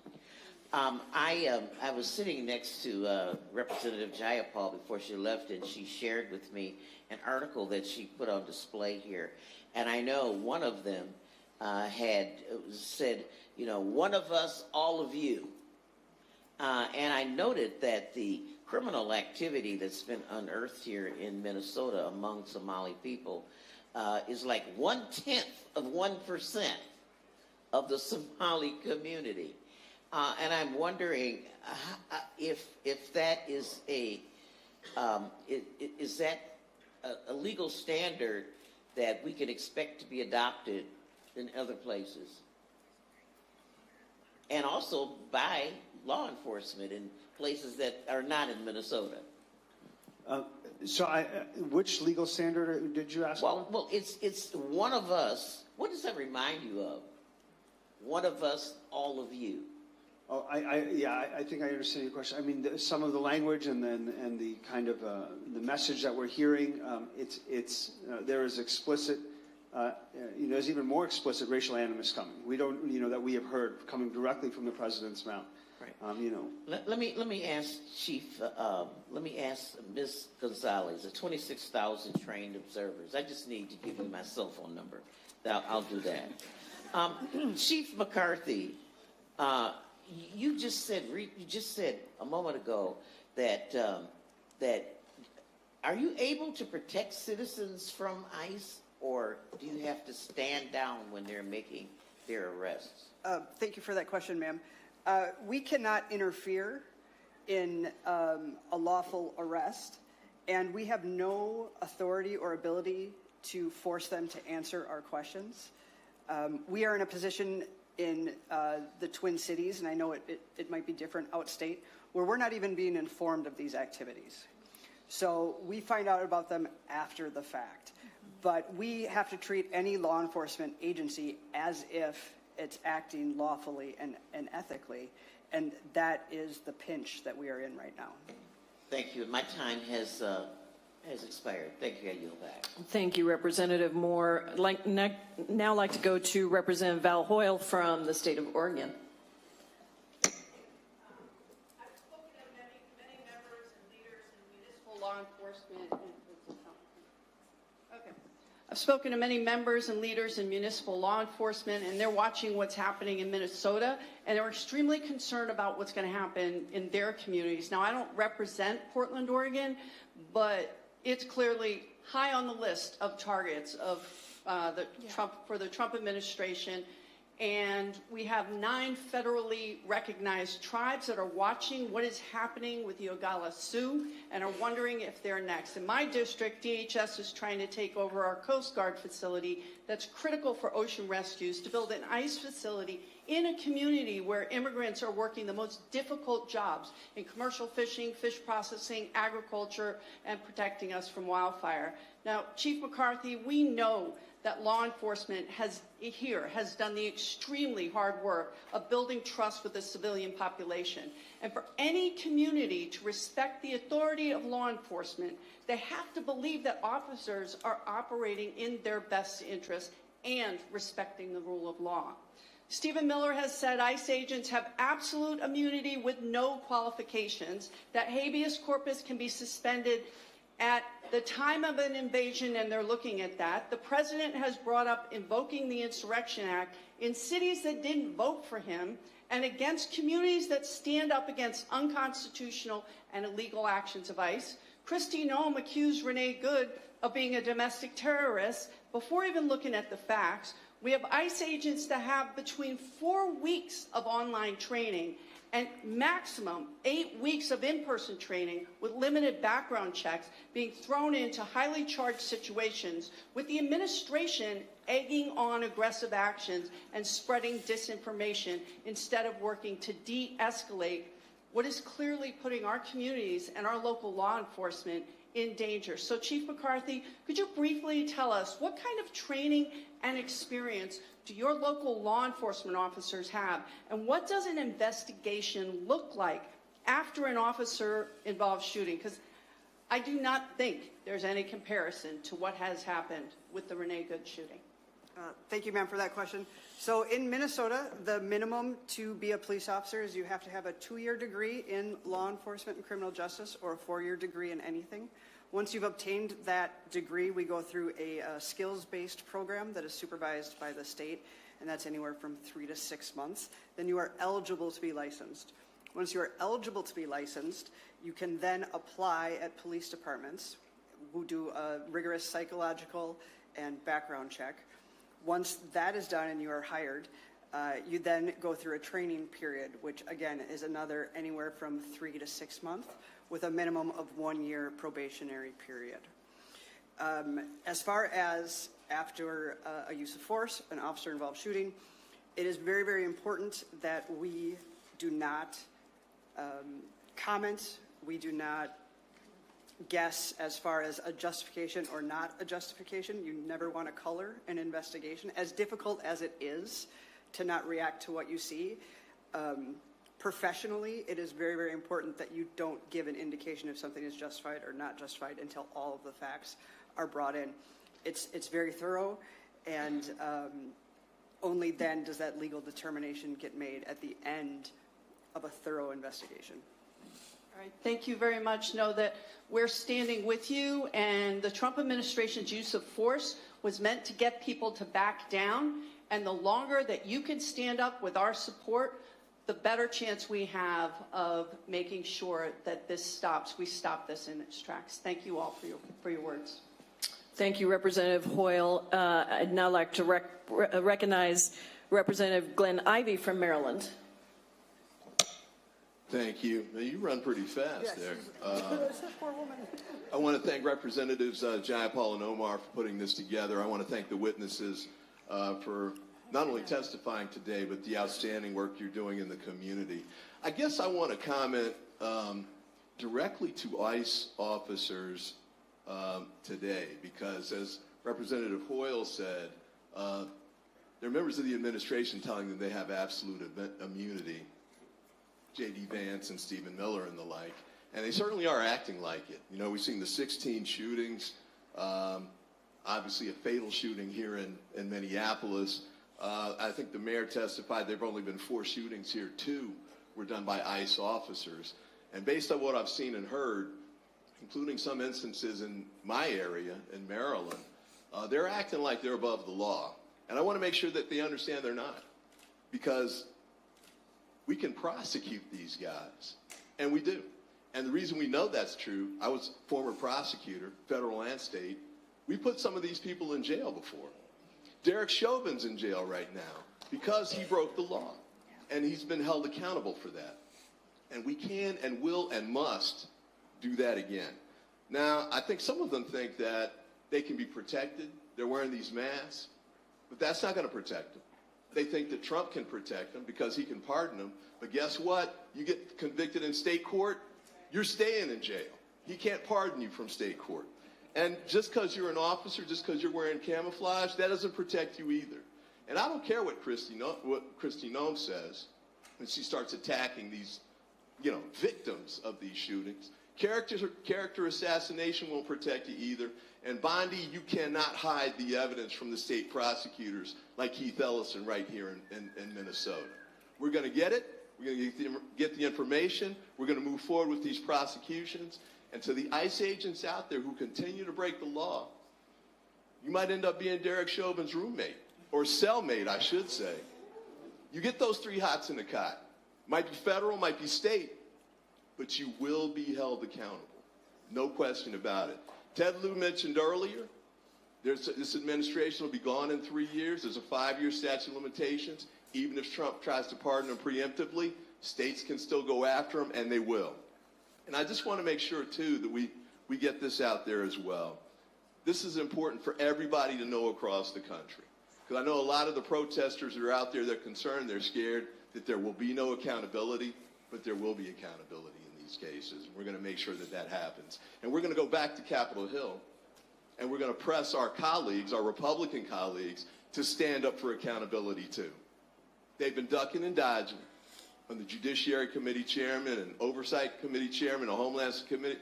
[SPEAKER 4] I was sitting next to Representative Jayapal before she left, and she shared with me an article that she put on display here. And I know one of them had said, you know, one of us, all of you. And I noted that the criminal activity that's been unearthed here in Minnesota among Somali people is like 1/10 of 1% of the Somali community. And I'm wondering if that is is that a legal standard that we can expect to be adopted in other places, and also by law enforcement in places that are not in Minnesota.
[SPEAKER 13] So which legal standard did you ask?
[SPEAKER 4] Well, it's one of us. What does that remind you of? One of us, all of you.
[SPEAKER 13] Oh, I think I understand your question. I mean, some of the language and the kind of the message that we're hearing, there is explicit, there's even more explicit racial animus coming. We don't, that we have heard coming directly from the president's mouth.
[SPEAKER 4] Right. Let me ask Chief. Let me ask Ms. Gonzalez, the 26,000 trained observers. I just need to give you my cell phone number. I'll do that. Chief McCarthy. You just said a moment ago that are you able to protect citizens from ICE, or do you have to stand down when they're making their arrests?
[SPEAKER 16] Thank you for that question, ma'am. We cannot interfere in a lawful arrest, and we have no authority or ability to force them to answer our questions. We are in a position in the Twin Cities, and I know it might be different outstate, where we're not even being informed of these activities. So we find out about them after the fact. But we have to treat any law enforcement agency as if it's acting lawfully and ethically, and that is the pinch that we are in right now.
[SPEAKER 4] Thank you. My time has expired. Thank you. I yield back.
[SPEAKER 11] Thank you, Representative Moore. Now like to go to Representative Val Hoyle from the state of Oregon.
[SPEAKER 5] I've spoken to many members and leaders in municipal law enforcement, and they're watching what's happening in Minnesota, and they're extremely concerned about what's going to happen in their communities. Now, I don't represent Portland, Oregon, but it's clearly high on the list of targets of for the Trump administration. And we have 9 federally recognized tribes that are watching what is happening with the Oglala Sioux and are wondering if they're next. In my district, DHS is trying to take over our Coast Guard facility that's critical for ocean rescues to build an ICE facility in a community where immigrants are working the most difficult jobs in commercial fishing, fish processing, agriculture, and protecting us from wildfire. Now, Chief McCarthy, we know that law enforcement has done the extremely hard work of building trust with the civilian population. And for any community to respect the authority of law enforcement, they have to believe that officers are operating in their best interest and respecting the rule of law. Stephen Miller has said ICE agents have absolute immunity with no qualifications, that habeas corpus can be suspended at the time of an invasion, and they're looking at that. The president has brought up invoking the Insurrection Act in cities that didn't vote for him and against communities that stand up against unconstitutional and illegal actions of ICE. Kristi Noem accused Renee Good of being a domestic terrorist before even looking at the facts. We have ICE agents that have between 4 weeks of online training and maximum 8 weeks of in-person training with limited background checks being thrown into highly charged situations, with the administration egging on aggressive actions and spreading disinformation instead of working to de-escalate what is clearly putting our communities and our local law enforcement in danger. So, Chief McCarthy, could you briefly tell us what kind of training and experience do your local law enforcement officers have, and what does an investigation look like after an officer-involved shooting? Because I do not think there's any comparison to what has happened with the Renee Good shooting.
[SPEAKER 16] Thank you, ma'am, for that question. So in Minnesota, the minimum to be a police officer is you have to have a 2-year degree in law enforcement and criminal justice or a 4-year degree in anything. Once you've obtained that degree, we go through a skills-based program that is supervised by the state, and that's anywhere from 3 to 6 months. Then you are eligible to be licensed. Once you are eligible to be licensed, you can then apply at police departments who do a rigorous psychological and background check. Once that is done and you are hired, you then go through a training period, which again is another anywhere from 3 to 6 months, with a minimum of 1 year probationary period. As far as after a use of force, an officer-involved shooting, it is very, very important that we do not comment, we do not guess as far as a justification or not a justification. You never want to color an investigation, as difficult as it is to not react to what you see. Professionally, it is very, very important that you don't give an indication if something is justified or not justified until all of the facts are brought in. It's very thorough, and only then does that legal determination get made at the end of a thorough investigation.
[SPEAKER 5] All right, thank you very much. Know that we're standing with you, and the Trump administration's use of force was meant to get people to back down, and the longer that you can stand up with our support, the better chance we have of making sure that this stops. We stop this in its tracks. Thank you all for your words.
[SPEAKER 11] Thank you, Representative Hoyle. I'd now like to recognize Representative Glenn Ivey from Maryland.
[SPEAKER 6] Thank you. Now, you run pretty fast
[SPEAKER 16] Yes.
[SPEAKER 6] there.
[SPEAKER 16] Poor woman.
[SPEAKER 6] I want to thank Representatives Jayapal and Omar for putting this together. I want to thank the witnesses for not only testifying today, but the outstanding work you're doing in the community. I guess I want to comment directly to ICE officers today, because as Representative Hoyle said, there are members of the administration telling them they have absolute immunity, J.D. Vance and Stephen Miller and the like, and they certainly are acting like it. You know, we've seen the 16 shootings, obviously a fatal shooting here in Minneapolis. I think the mayor testified there have only been 4 shootings here. 2 were done by ICE officers. And based on what I've seen and heard, including some instances in my area in Maryland, they're acting like they're above the law. And I want to make sure that they understand they're not, because we can prosecute these guys, and we do. And the reason we know that's true, I was a former prosecutor, federal and state. We put some of these people in jail before. Derek Chauvin's in jail right now because he broke the law, and he's been held accountable for that. And we can and will and must do that again. Now, I think some of them think that they can be protected. They're wearing these masks, but that's not going to protect them. They think that Trump can protect them because he can pardon them. But guess what? You get convicted in state court, you're staying in jail. He can't pardon you from state court. And just because you're an officer, just because you're wearing camouflage, that doesn't protect you either. And I don't care what Kristi Noem says when she starts attacking these, victims of these shootings. Character assassination won't protect you either. And Bondi, you cannot hide the evidence from the state prosecutors like Keith Ellison right here in Minnesota. We're going to get it. We're going to get the information. We're going to move forward with these prosecutions. And to the ICE agents out there who continue to break the law, you might end up being Derek Chauvin's roommate, or cellmate, I should say. You get those 3 hots in the cot. Might be federal, might be state, but you will be held accountable. No question about it. Ted Lieu mentioned earlier, this administration will be gone in 3 years. There's a 5-year statute of limitations. Even if Trump tries to pardon him preemptively, states can still go after him, and they will. And I just want to make sure, too, that we get this out there as well. This is important for everybody to know across the country. Because I know a lot of the protesters that are out there, they're concerned, they're scared that there will be no accountability, but there will be accountability in these cases. We're going to make sure that that happens. And we're going to go back to Capitol Hill, and we're going to press our colleagues, our Republican colleagues, to stand up for accountability, too. They've been ducking and dodging. On the Judiciary Committee chairman and Oversight Committee chairman, a Homeland Committee,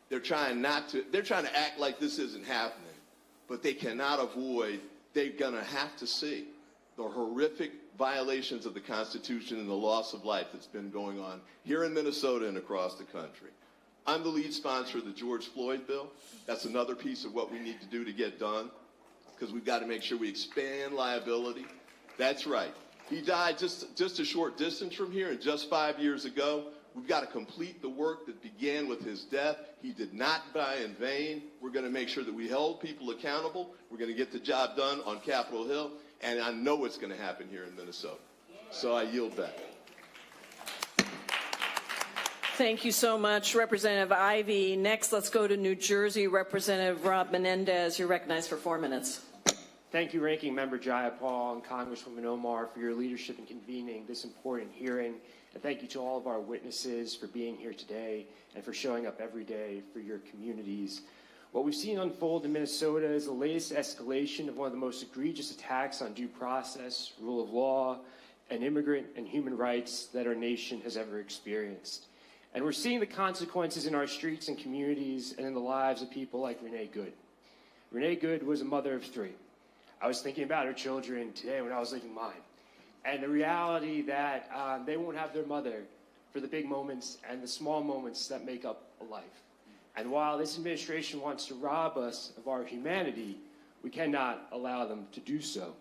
[SPEAKER 6] they're trying to act like this isn't happening, but they cannot avoid, they're going to have to see the horrific violations of the Constitution and the loss of life that's been going on here in Minnesota and across the country. I'm the lead sponsor of the George Floyd bill. That's another piece of what we need to do to get done, because we've got to make sure we expand liability. That's right. He died just a short distance from here, and just 5 years ago. We've got to complete the work that began with his death. He did not die in vain. We're going to make sure that we hold people accountable. We're going to get the job done on Capitol Hill, and I know it's going to happen here in Minnesota. So I yield back.
[SPEAKER 11] Thank you so much, Representative Ivey. Next, let's go to New Jersey. Representative Rob Menendez, you're recognized for 4 minutes.
[SPEAKER 7] Thank you, Ranking Member Jayapal and Congresswoman Omar, for your leadership in convening this important hearing. And thank you to all of our witnesses for being here today and for showing up every day for your communities. What we've seen unfold in Minnesota is the latest escalation of one of the most egregious attacks on due process, rule of law, and immigrant and human rights that our nation has ever experienced. And we're seeing the consequences in our streets and communities and in the lives of people like Renee Good. Renee Good was a mother of 3. I was thinking about her children today when I was leaving mine. And the reality that they won't have their mother for the big moments and the small moments that make up a life. And while this administration wants to rob us of our humanity, we cannot allow them to do so.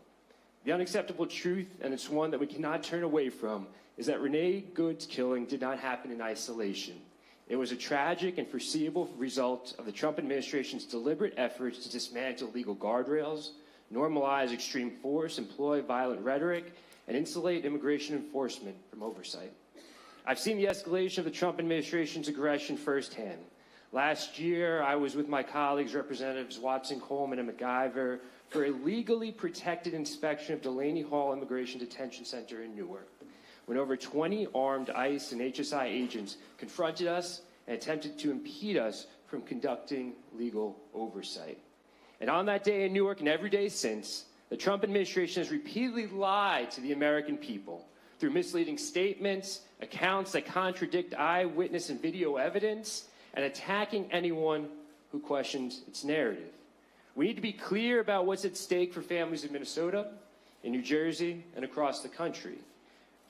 [SPEAKER 7] The unacceptable truth, and it's one that we cannot turn away from, is that Renee Good's killing did not happen in isolation. It was a tragic and foreseeable result of the Trump administration's deliberate efforts to dismantle legal guardrails, normalize extreme force, employ violent rhetoric, and insulate immigration enforcement from oversight. I've seen the escalation of the Trump administration's aggression firsthand. Last year, I was with my colleagues, Representatives Watson, Coleman, and MacGyver, for a legally protected inspection of Delaney Hall Immigration Detention Center in Newark, when over 20 armed ICE and HSI agents confronted us and attempted to impede us from conducting legal oversight. And on that day in Newark and every day since, the Trump administration has repeatedly lied to the American people through misleading statements, accounts that contradict eyewitness and video evidence, and attacking anyone who questions its narrative. We need to be clear about what's at stake for families in Minnesota, in New Jersey, and across the country.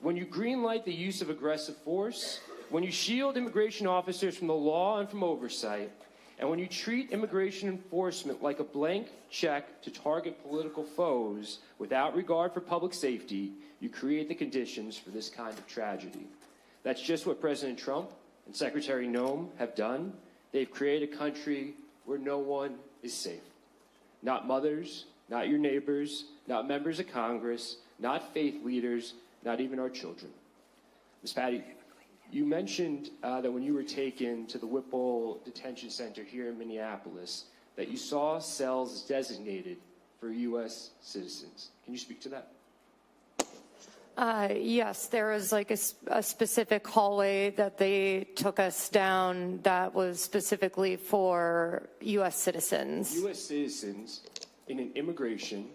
[SPEAKER 7] When you greenlight the use of aggressive force, when you shield immigration officers from the law and from oversight, and when you treat immigration enforcement like a blank check to target political foes without regard for public safety, you create the conditions for this kind of tragedy. That's just what President Trump and and Secretary Noem have done, they've created a country where no one is safe. Not mothers, not your neighbors, not members of Congress, not faith leaders, not even our children. Ms. Patty, you mentioned that when you were taken to the Whipple Detention Center here in Minneapolis, that you saw cells designated for U.S. citizens. Can you speak to that?
[SPEAKER 23] Yes, there was like a specific hallway that they took us down that was specifically for U.S. citizens.
[SPEAKER 7] U.S. citizens in an immigration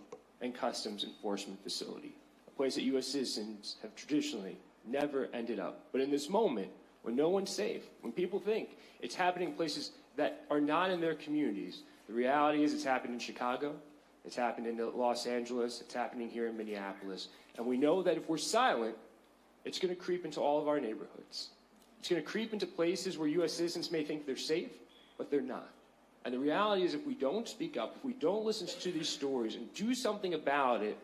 [SPEAKER 7] and customs enforcement facility, a place that U.S. citizens have traditionally never ended up. But in this moment, when no one's safe, when people think it's happening in places that are not in their communities, the reality is it's happened in Chicago, it's happened in Los Angeles, it's happening here in Minneapolis. And we know that if we're silent, it's going to creep into all of our neighborhoods. It's going to creep into places where U.S. citizens may think they're safe, but they're not. And the reality is if we don't speak up, if we don't listen to these stories and do something about it,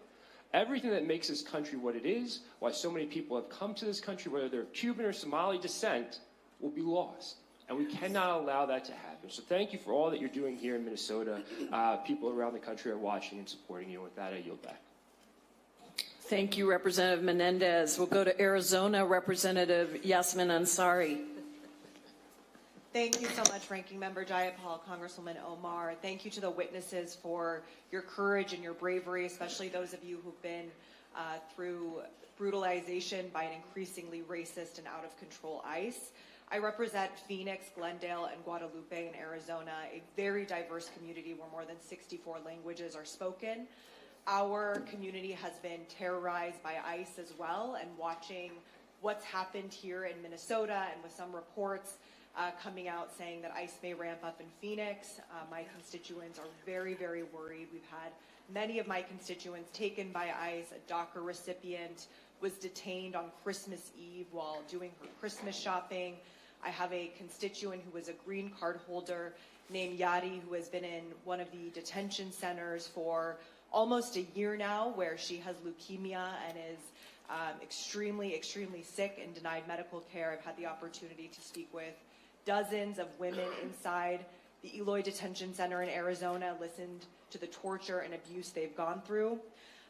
[SPEAKER 7] everything that makes this country what it is, why so many people have come to this country, whether they're of Cuban or Somali descent, will be lost. And we cannot allow that to happen. So thank you for all that you're doing here in Minnesota. People around the country are watching and supporting you. With that, I yield back.
[SPEAKER 11] Thank you, Representative Menendez. We'll go to Arizona, Representative Yasmin Ansari.
[SPEAKER 1] Thank you so much, Ranking Member Jayapal, Congresswoman Omar. Thank you to the witnesses for your courage and your bravery, especially those of you who've been through brutalization by an increasingly racist and out-of-control ICE. I represent Phoenix, Glendale, and Guadalupe in Arizona, a very diverse community where more than 64 languages are spoken. Our community has been terrorized by ICE as well, and watching what's happened here in Minnesota and with some reports coming out saying that ICE may ramp up in Phoenix. My constituents are very, very worried. We've had many of my constituents taken by ICE. A DACA recipient was detained on Christmas Eve while doing her Christmas shopping. I have a constituent who was a green card holder named Yadi, who has been in one of the detention centers for almost a year now, where she has leukemia and is extremely, extremely sick and denied medical care. I've had the opportunity to speak with dozens of women inside the Eloy Detention Center in Arizona, listened to the torture and abuse they've gone through.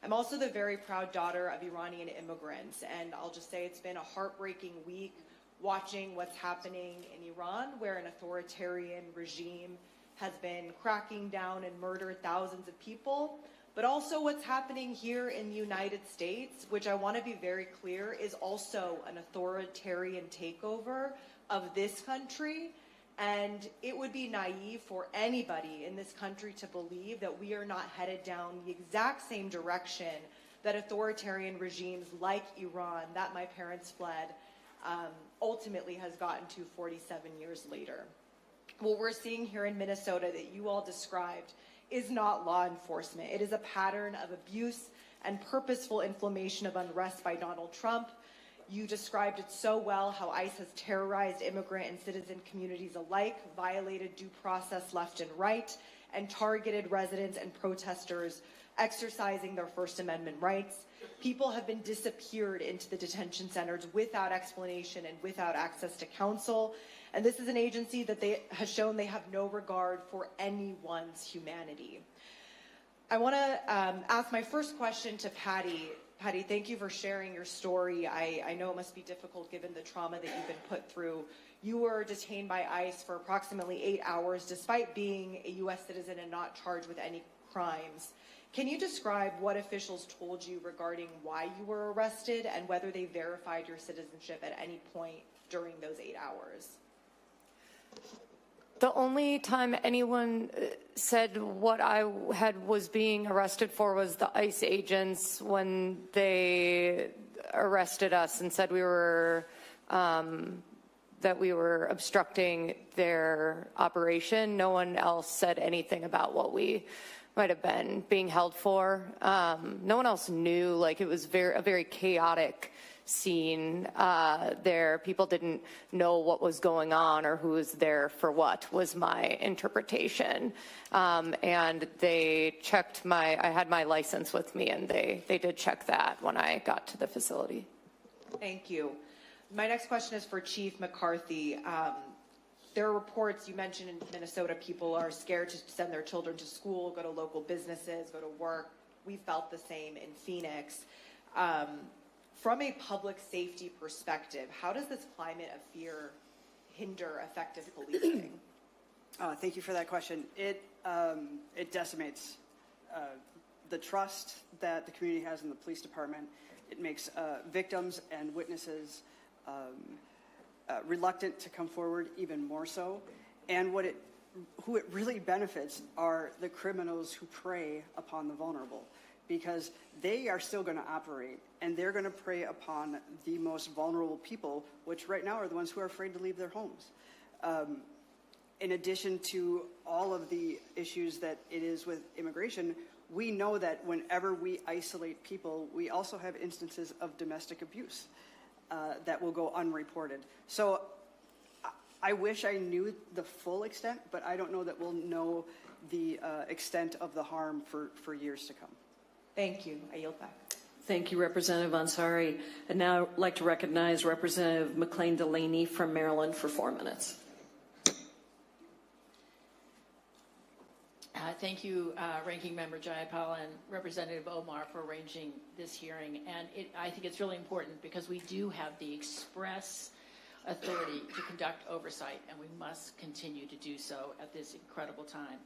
[SPEAKER 1] I'm also the very proud daughter of Iranian immigrants, and I'll just say it's been a heartbreaking week watching what's happening in Iran, where an authoritarian regime has been cracking down and murdered thousands of people, but also what's happening here in the United States, which I want to be very clear is also an authoritarian takeover of this country. And it would be naive for anybody in this country to believe that we are not headed down the exact same direction that authoritarian regimes like Iran, that my parents fled, ultimately has gotten to 47 years later. What we're seeing here in Minnesota that you all described is not law enforcement. It is a pattern of abuse and purposeful inflammation of unrest by Donald Trump. You described it so well, how ICE has terrorized immigrant and citizen communities alike, violated due process left and right, and targeted residents and protesters exercising their First Amendment rights. People have been disappeared into the detention centers without explanation and without access to counsel. And this is an agency that has shown they have no regard for anyone's humanity. I want to ask my first question to Patty. Patty, thank you for sharing your story. I know it must be difficult given the trauma that you've been put through. You were detained by ICE for approximately 8 hours, despite being a U.S. citizen and not charged with any crimes. Can you describe what officials told you regarding why you were arrested and whether they verified your citizenship at any point during those 8 hours?
[SPEAKER 23] The only time anyone said what I was being arrested for was the ICE agents when they arrested us and said we were that we were obstructing their operation. No one else said anything about what we might have been being held for. No one else knew. Like, it was a very chaotic scene there. People didn't know what was going on or who was there for what, was my interpretation. And they checked I had my license with me, and they did check that when I got to the facility.
[SPEAKER 1] Thank you. My next question is for Chief McCarthy. There are reports, you mentioned in Minnesota, people are scared to send their children to school, go to local businesses, go to work. We felt the same in Phoenix. From a public safety perspective, how does this climate of fear hinder effective policing?
[SPEAKER 16] Thank you for that question. It decimates the trust that the community has in the police department. It makes victims and witnesses reluctant to come forward even more so. And who it really benefits are the criminals who prey upon the vulnerable, because they are still going to operate and they're going to prey upon the most vulnerable people, which right now are the ones who are afraid to leave their homes. In addition to all of the issues that it is with immigration, we know that whenever we isolate people, we also have instances of domestic abuse that will go unreported. So I wish I knew the full extent, but I don't know that we'll know the extent of the harm for years to come.
[SPEAKER 1] Thank you. I yield back.
[SPEAKER 11] Thank you, Representative Ansari. I'd now like to recognize Representative McLean Delaney from Maryland for 4 minutes.
[SPEAKER 2] Thank you, Ranking Member Jayapal and Representative Omar, for arranging this hearing. And I think it's really important because we do have the express authority to conduct oversight, and we must continue to do so at this incredible time.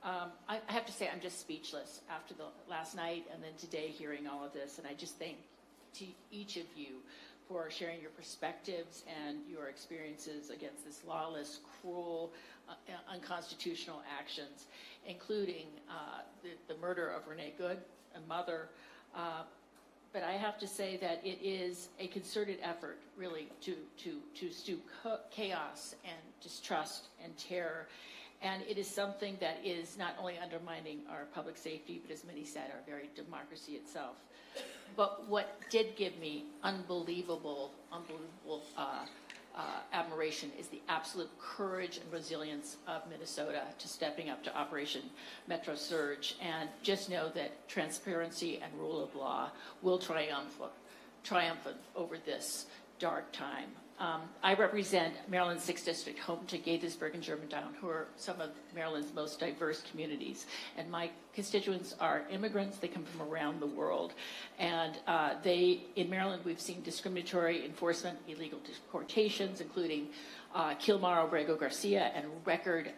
[SPEAKER 2] I have to say I'm just speechless after the last night and then today hearing all of this, and I just thank to each of you for sharing your perspectives and your experiences against this lawless, cruel, unconstitutional actions, including the murder of Renee Good, a mother. But I have to say that it is a concerted effort, really, to stoop chaos and distrust and terror. And it is something that is not only undermining our public safety, but as many said, our very democracy itself. But what did give me unbelievable admiration is the absolute courage and resilience of Minnesota to stepping up to Operation Metro Surge. And just know that transparency and rule of law will triumph over this dark time. I represent Maryland's 6th District, home to Gaithersburg and Germantown, who are some of Maryland's most diverse communities. And my constituents are immigrants. They come from around the world. And in Maryland, we've seen discriminatory enforcement, illegal deportations, including Kilmar Obrego Garcia, and record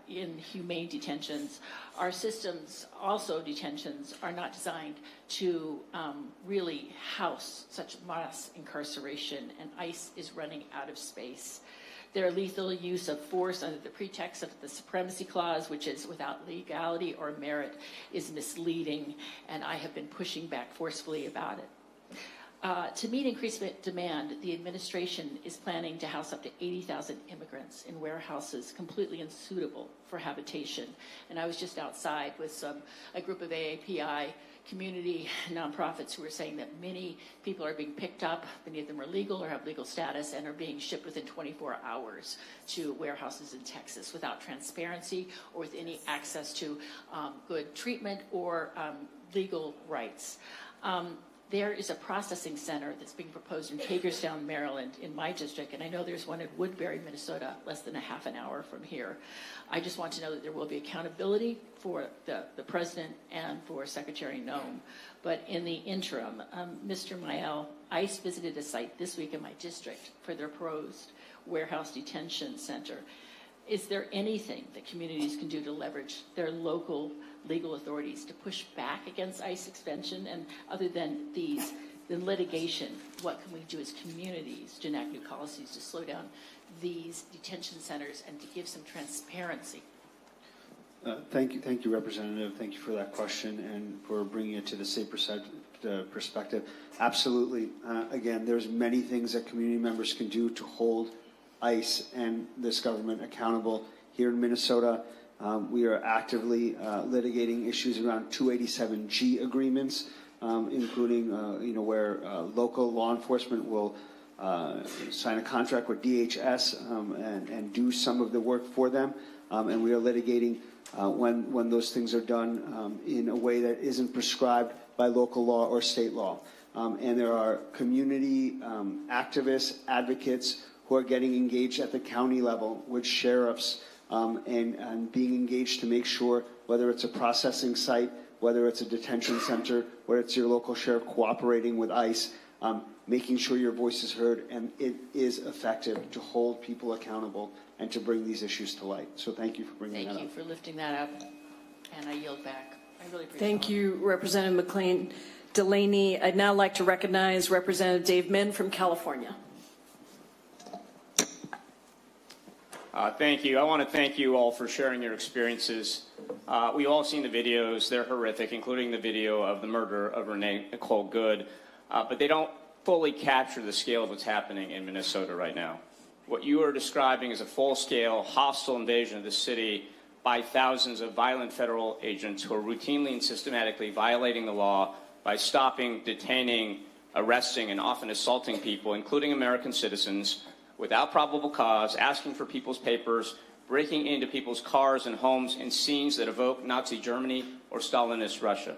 [SPEAKER 2] inhumane detentions. Our systems, also detentions, are not designed to really house such mass incarceration, and ICE is running out of space. Their lethal use of force under the pretext of the Supremacy Clause, which is without legality or merit, is misleading, and I have been pushing back forcefully about it. To meet increased demand, the administration is planning to house up to 80,000 immigrants in warehouses completely unsuitable for habitation. And I was just outside with a group of AAPI community nonprofits who were saying that many people are being picked up, many of them are legal or have legal status, and are being shipped within 24 hours to warehouses in Texas without transparency or with any access to good treatment or legal rights. There is a processing center that's being proposed in Hagerstown, Maryland, in my district, and I know there's one in Woodbury, Minnesota, less than a half an hour from here. I just want to know that there will be accountability for the President and for Secretary Noem. But in the interim, Mr. Mael, ICE visited a site this week in my district for their proposed warehouse detention center. Is there anything that communities can do to leverage their local legal authorities to push back against ICE expansion? And other than the litigation, what can we do as communities to enact new policies to slow down these detention centers and to give some transparency?
[SPEAKER 13] Thank you, Representative. Thank you for that question and for bringing it to the safe perspective. Absolutely. Again, there's many things that community members can do to hold ICE and this government accountable. Here in Minnesota, we are actively litigating issues around 287G agreements, including where local law enforcement will sign a contract with DHS and do some of the work for them. And we are litigating when those things are done in a way that isn't prescribed by local law or state law. and there are community activists, advocates who are getting engaged at the county level with sheriffs and being engaged to make sure, whether it's a processing site, whether it's a detention center, whether it's your local sheriff cooperating with ICE, making sure your voice is heard and it is effective to hold people accountable and to bring these issues to light. So thank you for bringing that up.
[SPEAKER 18] Thank you for lifting that up, and I yield back. I really appreciate it.
[SPEAKER 11] Thank you, Representative McLean Delaney. I'd now like to recognize Representative Dave Min from California.
[SPEAKER 8] Thank you. I want to thank you all for sharing your experiences. We've all seen the videos. They're horrific, including the video of the murder of Renee Nicole Good. But they don't fully capture the scale of what's happening in Minnesota right now. What you are describing is a full-scale, hostile invasion of the city by thousands of violent federal agents who are routinely and systematically violating the law by stopping, detaining, arresting, and often assaulting people, including American citizens, without probable cause, asking for people's papers, breaking into people's cars and homes in scenes that evoke Nazi Germany or Stalinist Russia.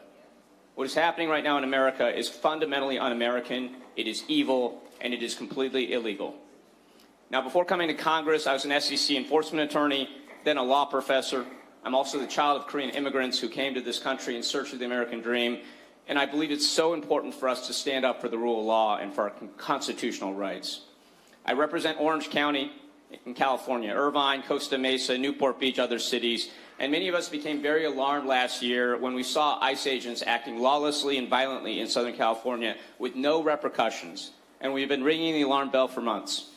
[SPEAKER 8] What is happening right now in America is fundamentally un-American, it is evil, and it is completely illegal. Now, before coming to Congress, I was an SEC enforcement attorney, then a law professor. I'm also the child of Korean immigrants who came to this country in search of the American dream, and I believe it's so important for us to stand up for the rule of law and for our constitutional rights. I represent Orange County in California, Irvine, Costa Mesa, Newport Beach, other cities, and many of us became very alarmed last year when we saw ICE agents acting lawlessly and violently in Southern California with no repercussions, and we've been ringing the alarm bell for months.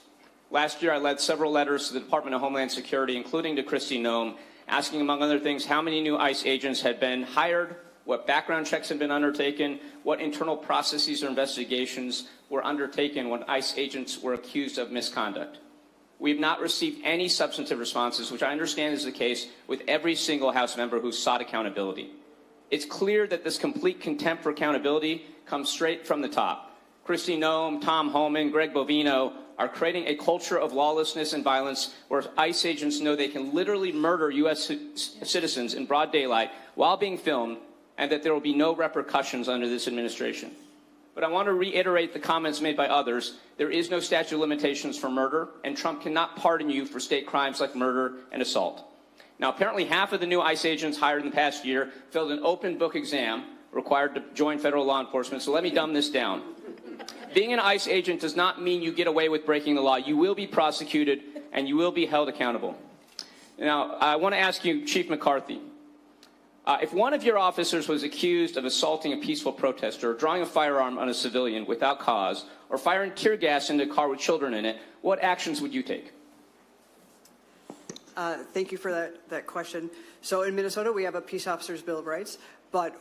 [SPEAKER 8] Last year, I led several letters to the Department of Homeland Security, including to Kristi Noem, asking, among other things, how many new ICE agents had been hired, what background checks had been undertaken, what internal processes or investigations were undertaken when ICE agents were accused of misconduct. We have not received any substantive responses, which I understand is the case with every single House member who sought accountability. It's clear that this complete contempt for accountability comes straight from the top. Kristi Noem, Tom Homan, Greg Bovino are creating a culture of lawlessness and violence where ICE agents know they can literally murder U.S. citizens in broad daylight while being filmed, and that there will be no repercussions under this administration. But I want to reiterate the comments made by others. There is no statute of limitations for murder, and Trump cannot pardon you for state crimes like murder and assault. Now, apparently half of the new ICE agents hired in the past year failed an open book exam required to join federal law enforcement, so let me dumb this down. Being an ICE agent does not mean you get away with breaking the law. You will be prosecuted, and you will be held accountable. Now, I want to ask you, Chief McCarthy, if one of your officers was accused of assaulting a peaceful protester, or drawing a firearm on a civilian without cause, or firing tear gas into a car with children in it, what actions would you take?
[SPEAKER 16] Thank you for that question. So in Minnesota, we have a Peace Officers Bill of Rights, but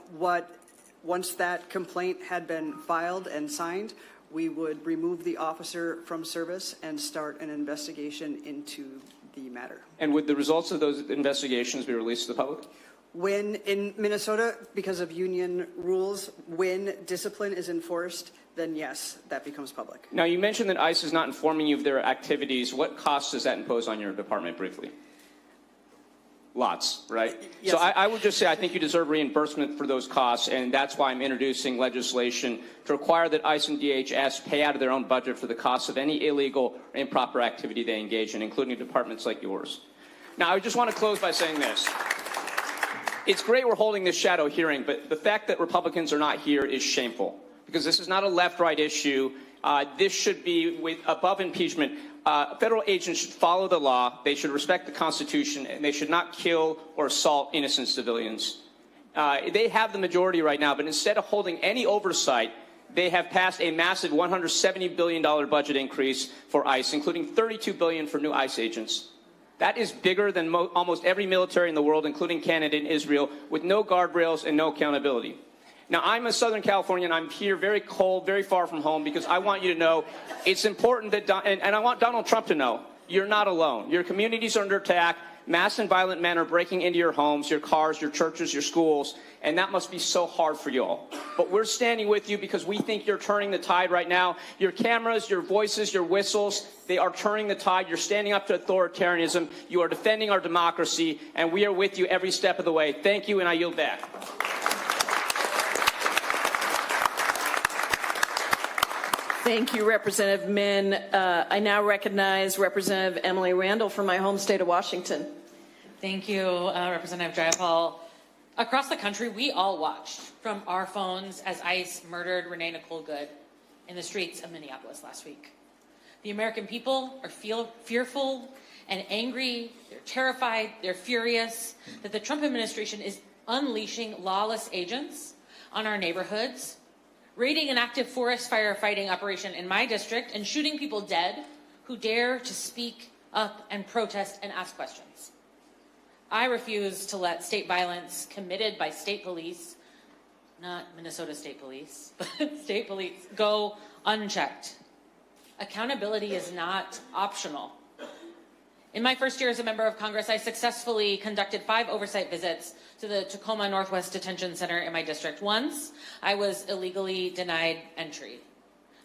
[SPEAKER 16] once that complaint had been filed and signed, we would remove the officer from service and start an investigation into the matter.
[SPEAKER 8] And would the results of those investigations be released to the public?
[SPEAKER 16] When in Minnesota, because of union rules, when discipline is enforced, then yes, that becomes public.
[SPEAKER 8] Now, you mentioned that ICE is not informing you of their activities. What costs does that impose on your department, briefly? Lots, right?
[SPEAKER 16] Yes.
[SPEAKER 8] So I would just say I think you deserve reimbursement for those costs, and that's why I'm introducing legislation to require that ICE and DHS pay out of their own budget for the costs of any illegal or improper activity they engage in, including departments like yours. Now, I just want to close by saying this. It's great we're holding this shadow hearing, but the fact that Republicans are not here is shameful, because this is not a left-right issue. This should be above impeachment. Federal agents should follow the law, they should respect the Constitution, and they should not kill or assault innocent civilians. They have the majority right now, but instead of holding any oversight, they have passed a massive $170 billion budget increase for ICE, including $32 billion for new ICE agents. That is bigger than almost every military in the world, including Canada and Israel, with no guardrails and no accountability. Now, I'm a Southern Californian. I'm here very cold, very far from home, because I want you to know it's important that, and I want Donald Trump to know, you're not alone. Your communities are under attack. Mass and violent men are breaking into your homes, your cars, your churches, your schools, and that must be so hard for you all. But we're standing with you because we think you're turning the tide right now. Your cameras, your voices, your whistles, they are turning the tide. You're standing up to authoritarianism. You are defending our democracy, and we are with you every step of the way. Thank you, and I yield back.
[SPEAKER 11] Thank you, Representative Min. I now recognize Representative Emily Randall from my home state of Washington.
[SPEAKER 3] Thank you, Representative Jayapal. Across the country, we all watched from our phones as ICE murdered Renee Nicole Good in the streets of Minneapolis last week. The American people are fearful and angry. They're terrified. They're furious that the Trump administration is unleashing lawless agents on our neighborhoods, raiding an active forest firefighting operation in my district, and shooting people dead who dare to speak up and protest and ask questions. I refuse to let state violence committed by state police, not Minnesota State Police, but state police, go unchecked. Accountability is not optional. In my first year as a member of Congress, I successfully conducted 5 oversight visits to the Tacoma Northwest Detention Center in my district. Once, I was illegally denied entry.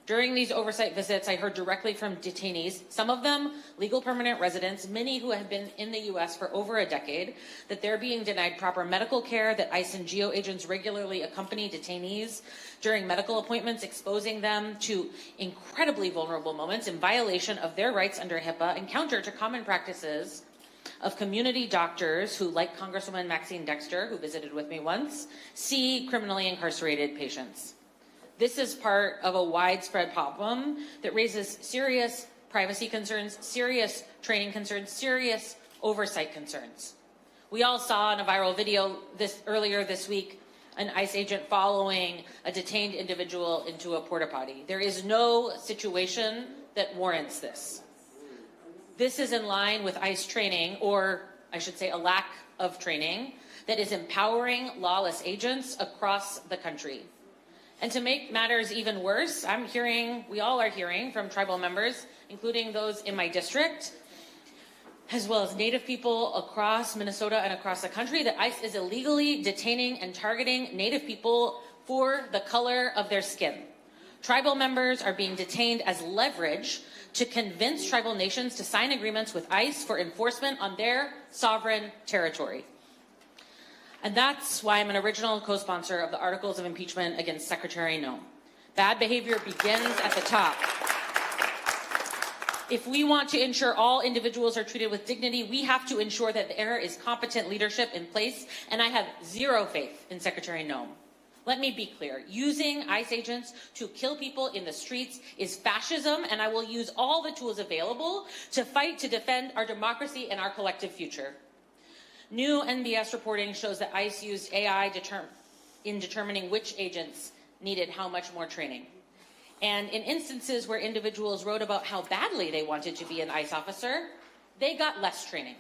[SPEAKER 3] During these oversight visits, I heard directly from detainees, some of them legal permanent residents, many who have been in the U.S. for over a decade, that they're being denied proper medical care, that ICE and GEO agents regularly accompany detainees during medical appointments, exposing them to incredibly vulnerable moments in violation of their rights under HIPAA and counter to common practices of community doctors who, like Congresswoman Maxine Dexter, who visited with me once, see criminally incarcerated patients. This is part of a widespread problem that raises serious privacy concerns, serious training concerns, serious oversight concerns. We all saw in a viral video earlier this week an ICE agent following a detained individual into a porta potty. There is no situation that warrants this. This is in line with ICE training, or I should say a lack of training, that is empowering lawless agents across the country. And to make matters even worse, we all are hearing from tribal members, including those in my district, as well as Native people across Minnesota and across the country, that ICE is illegally detaining and targeting Native people for the color of their skin. Tribal members are being detained as leverage to convince tribal nations to sign agreements with ICE for enforcement on their sovereign territory. And that's why I'm an original co-sponsor of the Articles of Impeachment against Secretary Noem. Bad behavior begins at the top. If we want to ensure all individuals are treated with dignity, we have to ensure that there is competent leadership in place, and I have zero faith in Secretary Noem. Let me be clear. Using ICE agents to kill people in the streets is fascism, and I will use all the tools available to fight to defend our democracy and our collective future. New NBS reporting shows that ICE used AI in determining which agents needed how much more training. And in instances where individuals wrote about how badly they wanted to be an ICE officer, they got less training.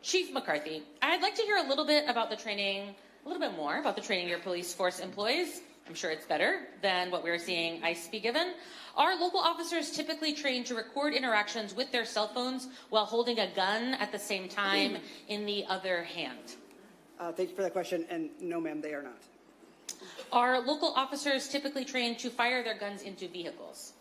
[SPEAKER 3] Chief McCarthy, I'd like to hear a little bit more about the training your police force employs. I'm sure it's better than what we're seeing ICE be given. Are local officers typically trained to record interactions with their cell phones while holding a gun at the same time in the other hand?
[SPEAKER 16] Thank you for that question, and no, ma'am, they are not.
[SPEAKER 3] Are local officers typically trained to fire their guns into vehicles?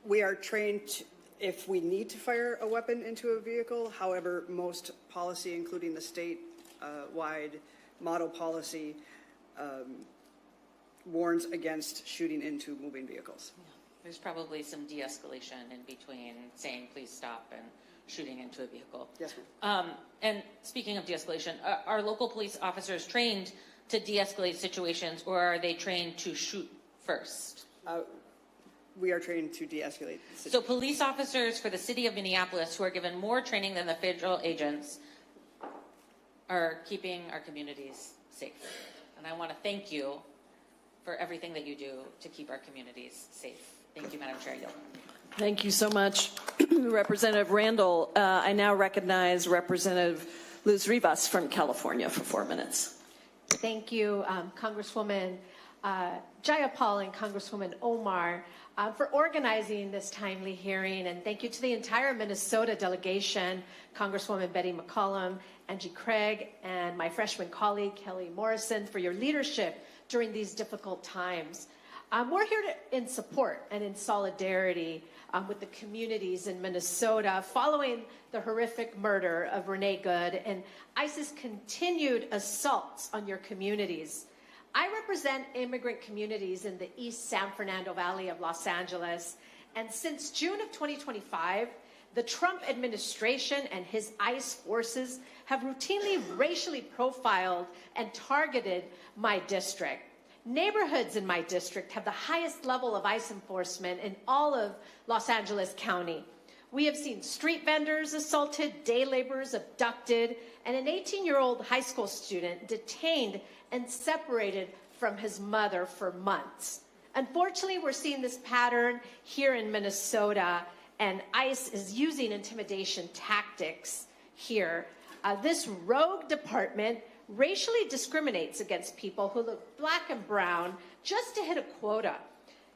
[SPEAKER 16] We are trained if we need to fire a weapon into a vehicle. However, most policy, including the state-wide model policy, warns against shooting into moving vehicles.
[SPEAKER 3] Yeah. There's probably some de-escalation in between saying please stop and shooting into a vehicle.
[SPEAKER 16] Yes, ma'am.
[SPEAKER 3] And speaking of de-escalation, are local police officers trained to de-escalate situations, or are they trained to shoot first?
[SPEAKER 16] We are trained to de-escalate situations.
[SPEAKER 3] So police officers for the city of Minneapolis, who are given more training than the federal agents, are keeping our communities safe. And I want to thank you for everything that you do to keep our communities safe. Thank you, Madam Chair.
[SPEAKER 11] Thank you so much, Representative Randall. I now recognize Representative Luz Rivas from California for 4 minutes.
[SPEAKER 9] Thank you, Congresswoman Jayapal and Congresswoman Omar, for organizing this timely hearing. And thank you to the entire Minnesota delegation, Congresswoman Betty McCollum, Angie Craig, and my freshman colleague, Kelly Morrison, for your leadership during these difficult times. We're here in support and in solidarity with the communities in Minnesota following the horrific murder of Renee Good and ICE's continued assaults on your communities. I represent immigrant communities in the East San Fernando Valley of Los Angeles, and since June of 2025, the Trump administration and his ICE forces have routinely racially profiled and targeted my district. Neighborhoods in my district have the highest level of ICE enforcement in all of Los Angeles County. We have seen street vendors assaulted, day laborers abducted, and an 18-year-old high school student detained and separated from his mother for months. Unfortunately, we're seeing this pattern here in Minnesota, and ICE is using intimidation tactics here. This rogue department racially discriminates against people who look black and brown just to hit a quota.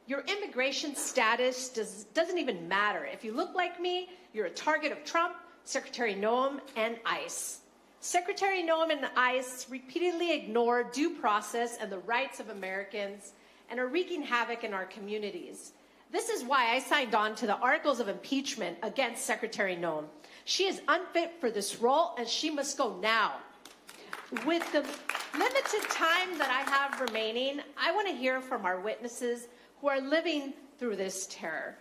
[SPEAKER 9] Your immigration status doesn't even matter. If you look like me, you're a target of Trump, Secretary Noem, and ICE. Secretary Noem and ICE repeatedly ignore due process and the rights of Americans and are wreaking havoc in our communities. This is why I signed on to the articles of impeachment against Secretary Noem. She is unfit for this role, and she must go now. With the limited time that I have remaining, I want to hear from our witnesses who are living through this terror.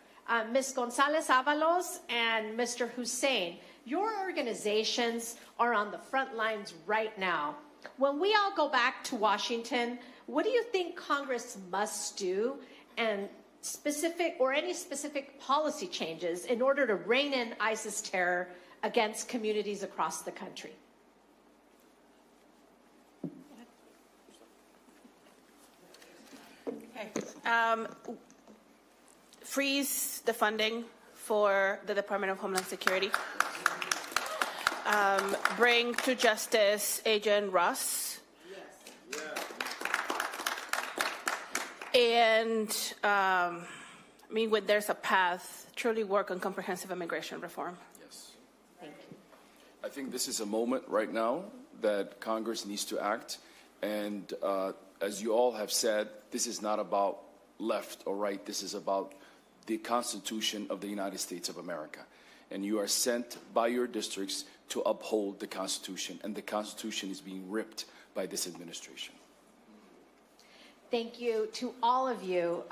[SPEAKER 9] Ms. Gonzalez-Avalos and Mr. Hussein, your organizations are on the front lines right now. When we all go back to Washington, what do you think Congress must do, and any specific policy changes in order to rein in ISIS terror against communities across the country?
[SPEAKER 14] Freeze the funding for the Department of Homeland Security. Bring to justice Agent Ross. And when there's a path, truly work on comprehensive immigration reform.
[SPEAKER 22] Yes. Thank you. I think this is a moment right now that Congress needs to act. And as you all have said, this is not about left or right. This is about the Constitution of the United States of America. And you are sent by your districts to uphold the Constitution. And the Constitution is being ripped by this administration.
[SPEAKER 9] Thank you to all of you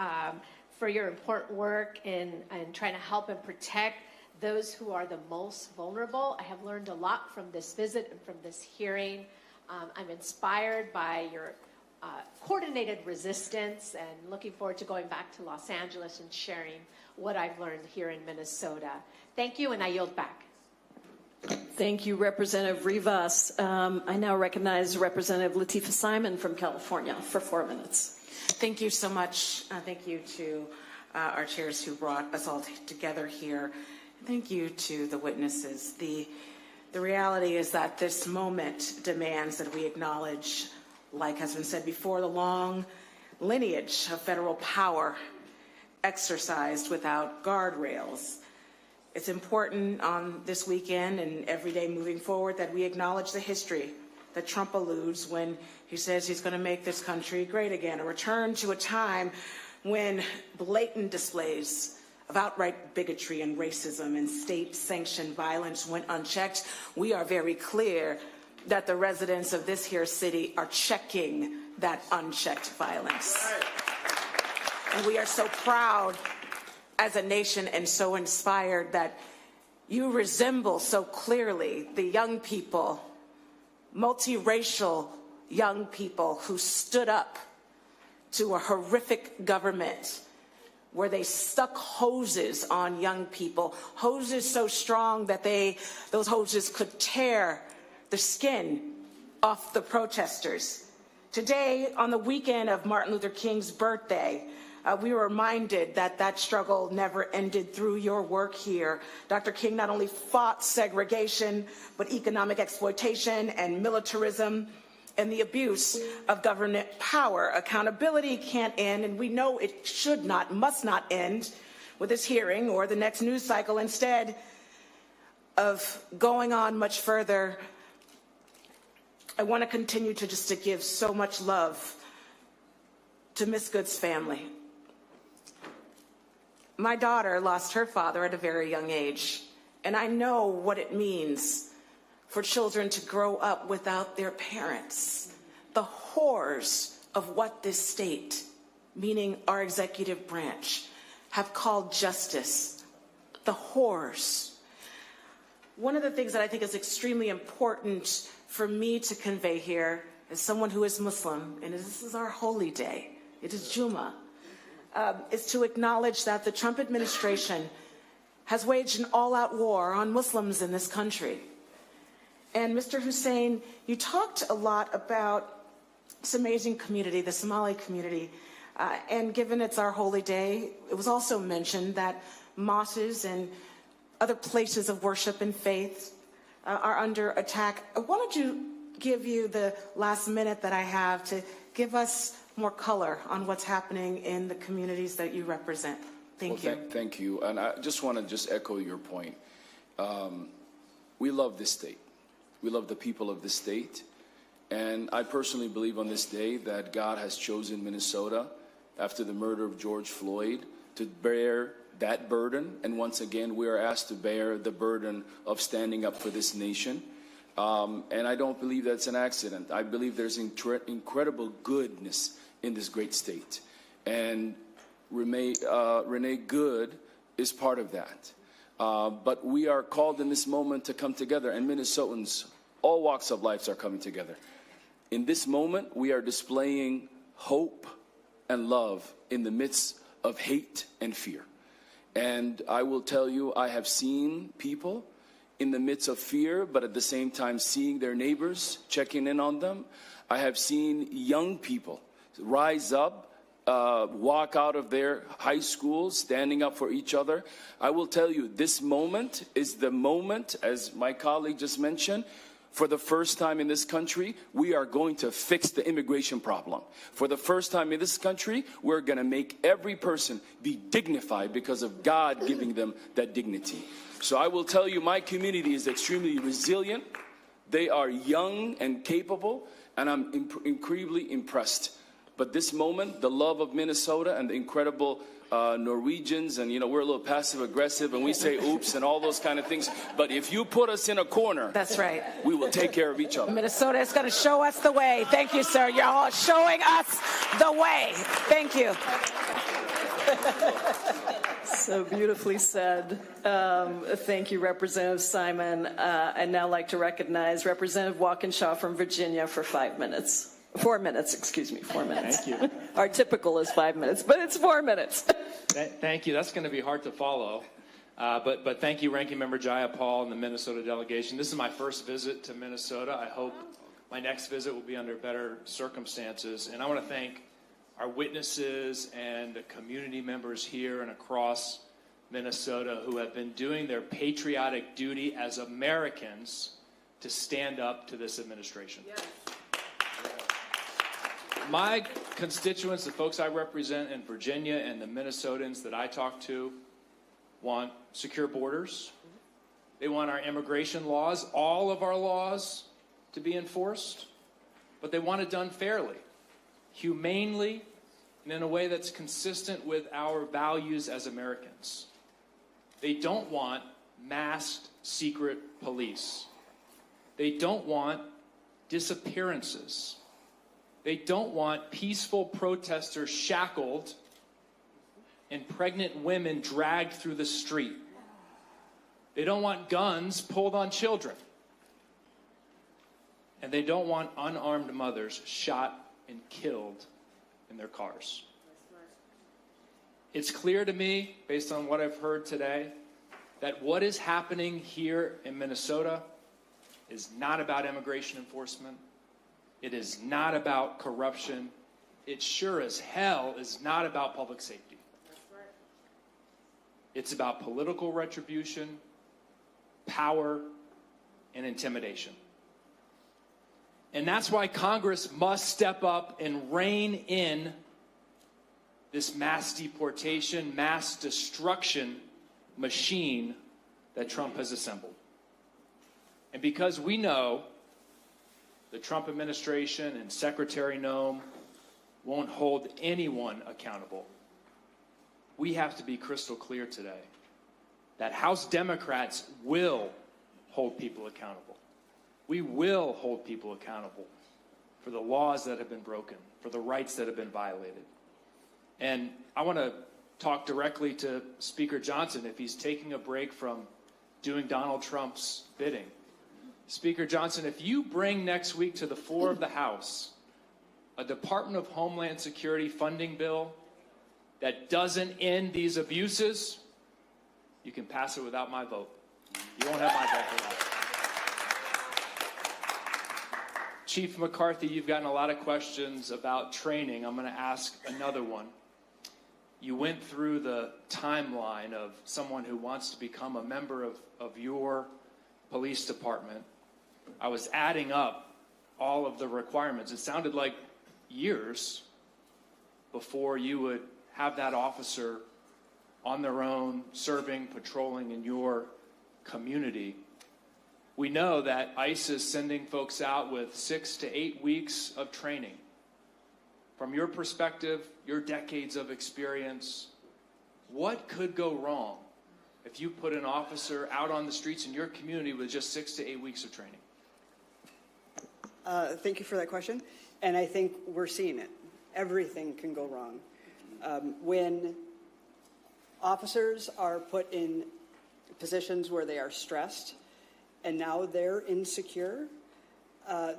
[SPEAKER 9] for your important work in trying to help and protect those who are the most vulnerable. I have learned a lot from this visit and from this hearing. I'm inspired by your coordinated resistance and looking forward to going back to Los Angeles and sharing what I've learned here in Minnesota. Thank you, and I yield back.
[SPEAKER 11] Thank you, Representative Rivas. I now recognize Representative Lateefah Simon from California for 4 minutes.
[SPEAKER 10] Thank you so much. Thank you to our chairs who brought us all together here. Thank you to the witnesses. The reality is that this moment demands that we acknowledge, like has been said before, the long lineage of federal power exercised without guardrails. It's important on this weekend and every day moving forward that we acknowledge the history that Trump alludes when he says he's going to make this country great again, a return to a time when blatant displays of outright bigotry and racism and state-sanctioned violence went unchecked. We are very clear that the residents of this here city are checking that unchecked violence. And we are so proud as a nation and so inspired that you resemble so clearly the young people, multiracial young people who stood up to a horrific government where they stuck hoses on young people, hoses so strong that those hoses could tear the skin off the protesters. Today, on the weekend of Martin Luther King's birthday, we were reminded that that struggle never ended through your work here. Dr. King not only fought segregation, but economic exploitation and militarism and the abuse of government power. Accountability can't end, and we know it should not, must not end with this hearing or the next news cycle. Instead of going on much further, I want to continue to give so much love to Miss Good's family. My daughter lost her father at a very young age, and I know what it means for children to grow up without their parents. The horrors of what this state, meaning our executive branch, have called justice, the horrors. One of the things that I think is extremely important for me to convey here as someone who is Muslim, and this is our holy day, it is Jummah, is to acknowledge that the Trump administration has waged an all-out war on Muslims in this country. And Mr. Hussein, you talked a lot about this amazing community, the Somali community, and given it's our holy day, it was also mentioned that mosques and other places of worship and faith are under attack. I wanted to give you the last minute that I have to give us more color on what's happening in the communities that you represent. Thank you.
[SPEAKER 22] Thank you. And I just want to echo your point. We love this state. We love the people of this state. And I personally believe on this day that God has chosen Minnesota after the murder of George Floyd to bear that burden. And once again, we are asked to bear the burden of standing up for this nation. And I don't believe that's an accident. I believe there's incredible goodness in this great state. And Renee Good is part of that. But we are called in this moment to come together, and Minnesotans, all walks of life are coming together. In this moment, we are displaying hope and love in the midst of hate and fear. And I will tell you, I have seen people in the midst of fear, but at the same time seeing their neighbors, checking in on them. I have seen young people rise up, walk out of their high schools, standing up for each other. I will tell you, this moment is the moment, as my colleague just mentioned, for the first time in this country, we are going to fix the immigration problem. For the first time in this country, we're going to make every person be dignified because of God giving them that dignity. So I will tell you, my community is extremely resilient. They are young and capable, and I'm incredibly impressed. But this moment, the love of Minnesota and the incredible Norwegians, and we're a little passive aggressive and we say oops and all those kind of things. But if you put us in a corner,
[SPEAKER 10] that's right,
[SPEAKER 22] we will take care of each other.
[SPEAKER 10] Minnesota is going to show us the way. Thank you, sir. You're all showing us the way. Thank you.
[SPEAKER 11] So beautifully said. Thank you, Representative Simon. I'd now like to recognize Representative Walkinshaw from Virginia for 5 minutes. 4 minutes, excuse me, 4 minutes.
[SPEAKER 12] Thank you.
[SPEAKER 11] Our typical is 5 minutes, but it's 4 minutes.
[SPEAKER 12] Thank you. That's going to be hard to follow. But thank you, Ranking Member Jayapal and the Minnesota delegation. This is my first visit to Minnesota. I hope my next visit will be under better circumstances. And I want to thank our witnesses and the community members here and across Minnesota who have been doing their patriotic duty as Americans to stand up to this administration. Yes. My constituents, the folks I represent in Virginia and the Minnesotans that I talk to, want secure borders. They want our immigration laws, all of our laws, to be enforced. But they want it done fairly, humanely, and in a way that's consistent with our values as Americans. They don't want masked secret police. They don't want disappearances. They don't want peaceful protesters shackled and pregnant women dragged through the street. They don't want guns pulled on children. And they don't want unarmed mothers shot and killed in their cars. It's clear to me, based on what I've heard today, that what is happening here in Minnesota is not about immigration enforcement. It is not about corruption. It sure as hell is not about public safety. It's about political retribution, power, and intimidation. And that's why Congress must step up and rein in this mass deportation, mass destruction machine that Trump has assembled. And because we know the Trump administration and Secretary Noem won't hold anyone accountable, we have to be crystal clear today that House Democrats will hold people accountable. We will hold people accountable. for the laws that have been broken, for the rights that have been violated. And I want to talk directly to Speaker Johnson if he's taking a break from doing Donald Trump's bidding. Speaker Johnson, if you bring next week to the floor of the House a Department of Homeland Security funding bill that doesn't end these abuses, you can pass it without my vote. You won't have my vote for that. Chief McCarthy, you've gotten a lot of questions about training. I'm going to ask another one. You went through the timeline of someone who wants to become a member of your police department. I was adding up all of the requirements. It sounded like years before you would have that officer on their own, serving, patrolling in your community. We know that ICE is sending folks out with 6 to 8 weeks of training. From your perspective, your decades of experience, what could go wrong if you put an officer out on the streets in your community with just 6 to 8 weeks of training?
[SPEAKER 16] Thank you for that question. And I think we're seeing it. Everything can go wrong. When officers are put in positions where they are stressed and now they're insecure,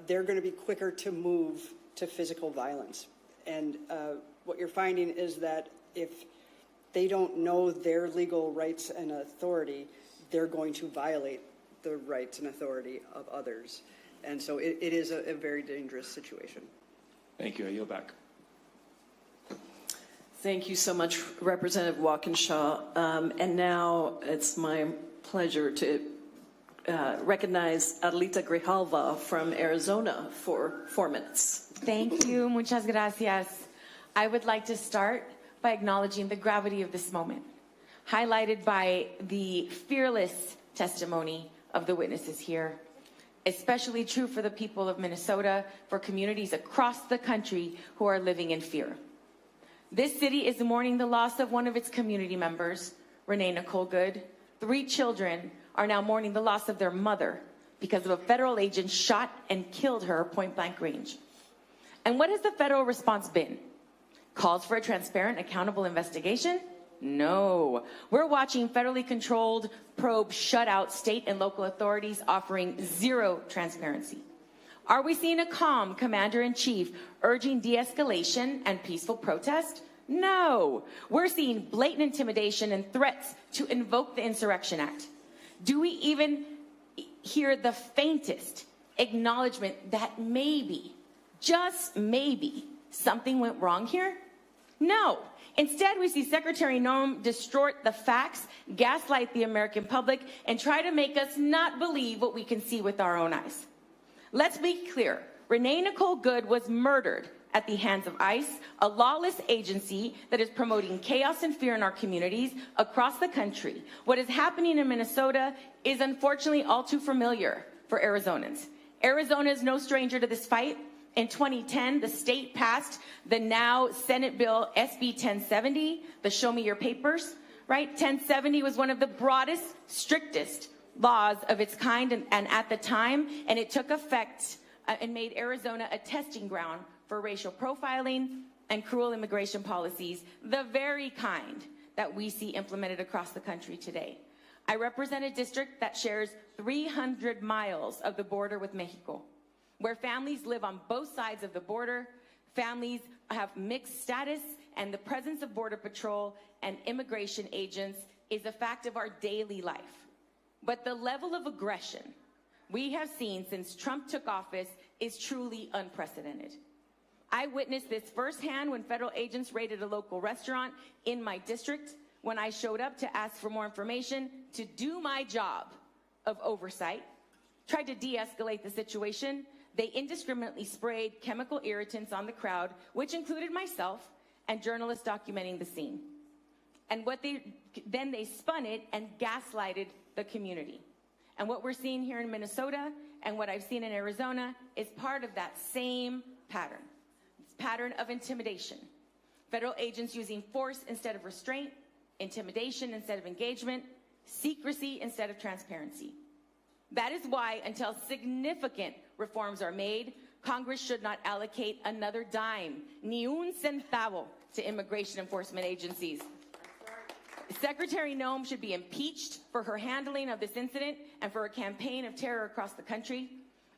[SPEAKER 16] they're going to be quicker to move to physical violence. And what you're finding is that if they don't know their legal rights and authority, they're going to violate the rights and authority of others. And so it is a very dangerous situation.
[SPEAKER 12] Thank you. I yield back.
[SPEAKER 11] Thank you so much, Representative Walkinshaw. And now it's my pleasure to recognize Adelita Grijalva from Arizona for 4 minutes.
[SPEAKER 15] Thank you. Muchas gracias. I would like to start by acknowledging the gravity of this moment, highlighted by the fearless testimony of the witnesses here. Especially true for the people of Minnesota, for communities across the country who are living in fear. This city is mourning the loss of one of its community members, Renee Nicole Good. 3 children are now mourning the loss of their mother because of a federal agent shot and killed her point blank range. And what has the federal response been? Calls for a transparent, accountable investigation? No. We're watching federally controlled probe shut out state and local authorities offering zero transparency. Are we seeing a calm commander-in-chief urging de-escalation and peaceful protest? No. We're seeing blatant intimidation and threats to invoke the Insurrection Act. Do we even hear the faintest acknowledgement that maybe, just maybe, something went wrong here? No. Instead, we see Secretary Noem distort the facts, gaslight the American public, and try to make us not believe what we can see with our own eyes. Let's be clear. Renee Nicole Good was murdered at the hands of ICE, a lawless agency that is promoting chaos and fear in our communities across the country. What is happening in Minnesota is unfortunately all too familiar for Arizonans. Arizona is no stranger to this fight. In 2010, the state passed the now Senate bill SB 1070, the Show Me Your Papers, right? 1070 was one of the broadest, strictest laws of its kind and at the time, and it took effect and made Arizona a testing ground for racial profiling and cruel immigration policies, the very kind that we see implemented across the country today. I represent a district that shares 300 miles of the border with Mexico, where families live on both sides of the border, families have mixed status, and the presence of Border Patrol and immigration agents is a fact of our daily life. But the level of aggression we have seen since Trump took office is truly unprecedented. I witnessed this firsthand when federal agents raided a local restaurant in my district when I showed up to ask for more information to do my job of oversight, tried to de-escalate the situation. They indiscriminately sprayed chemical irritants on the crowd, which included myself and journalists documenting the scene. And then they spun it and gaslighted the community. And what we're seeing here in Minnesota and what I've seen in Arizona is part of that same pattern. It's a pattern of intimidation. Federal agents using force instead of restraint, intimidation instead of engagement, secrecy instead of transparency. That is why, until significant reforms are made, Congress should not allocate another dime, ni un centavo, to immigration enforcement agencies. Secretary Noem should be impeached for her handling of this incident and for a campaign of terror across the country.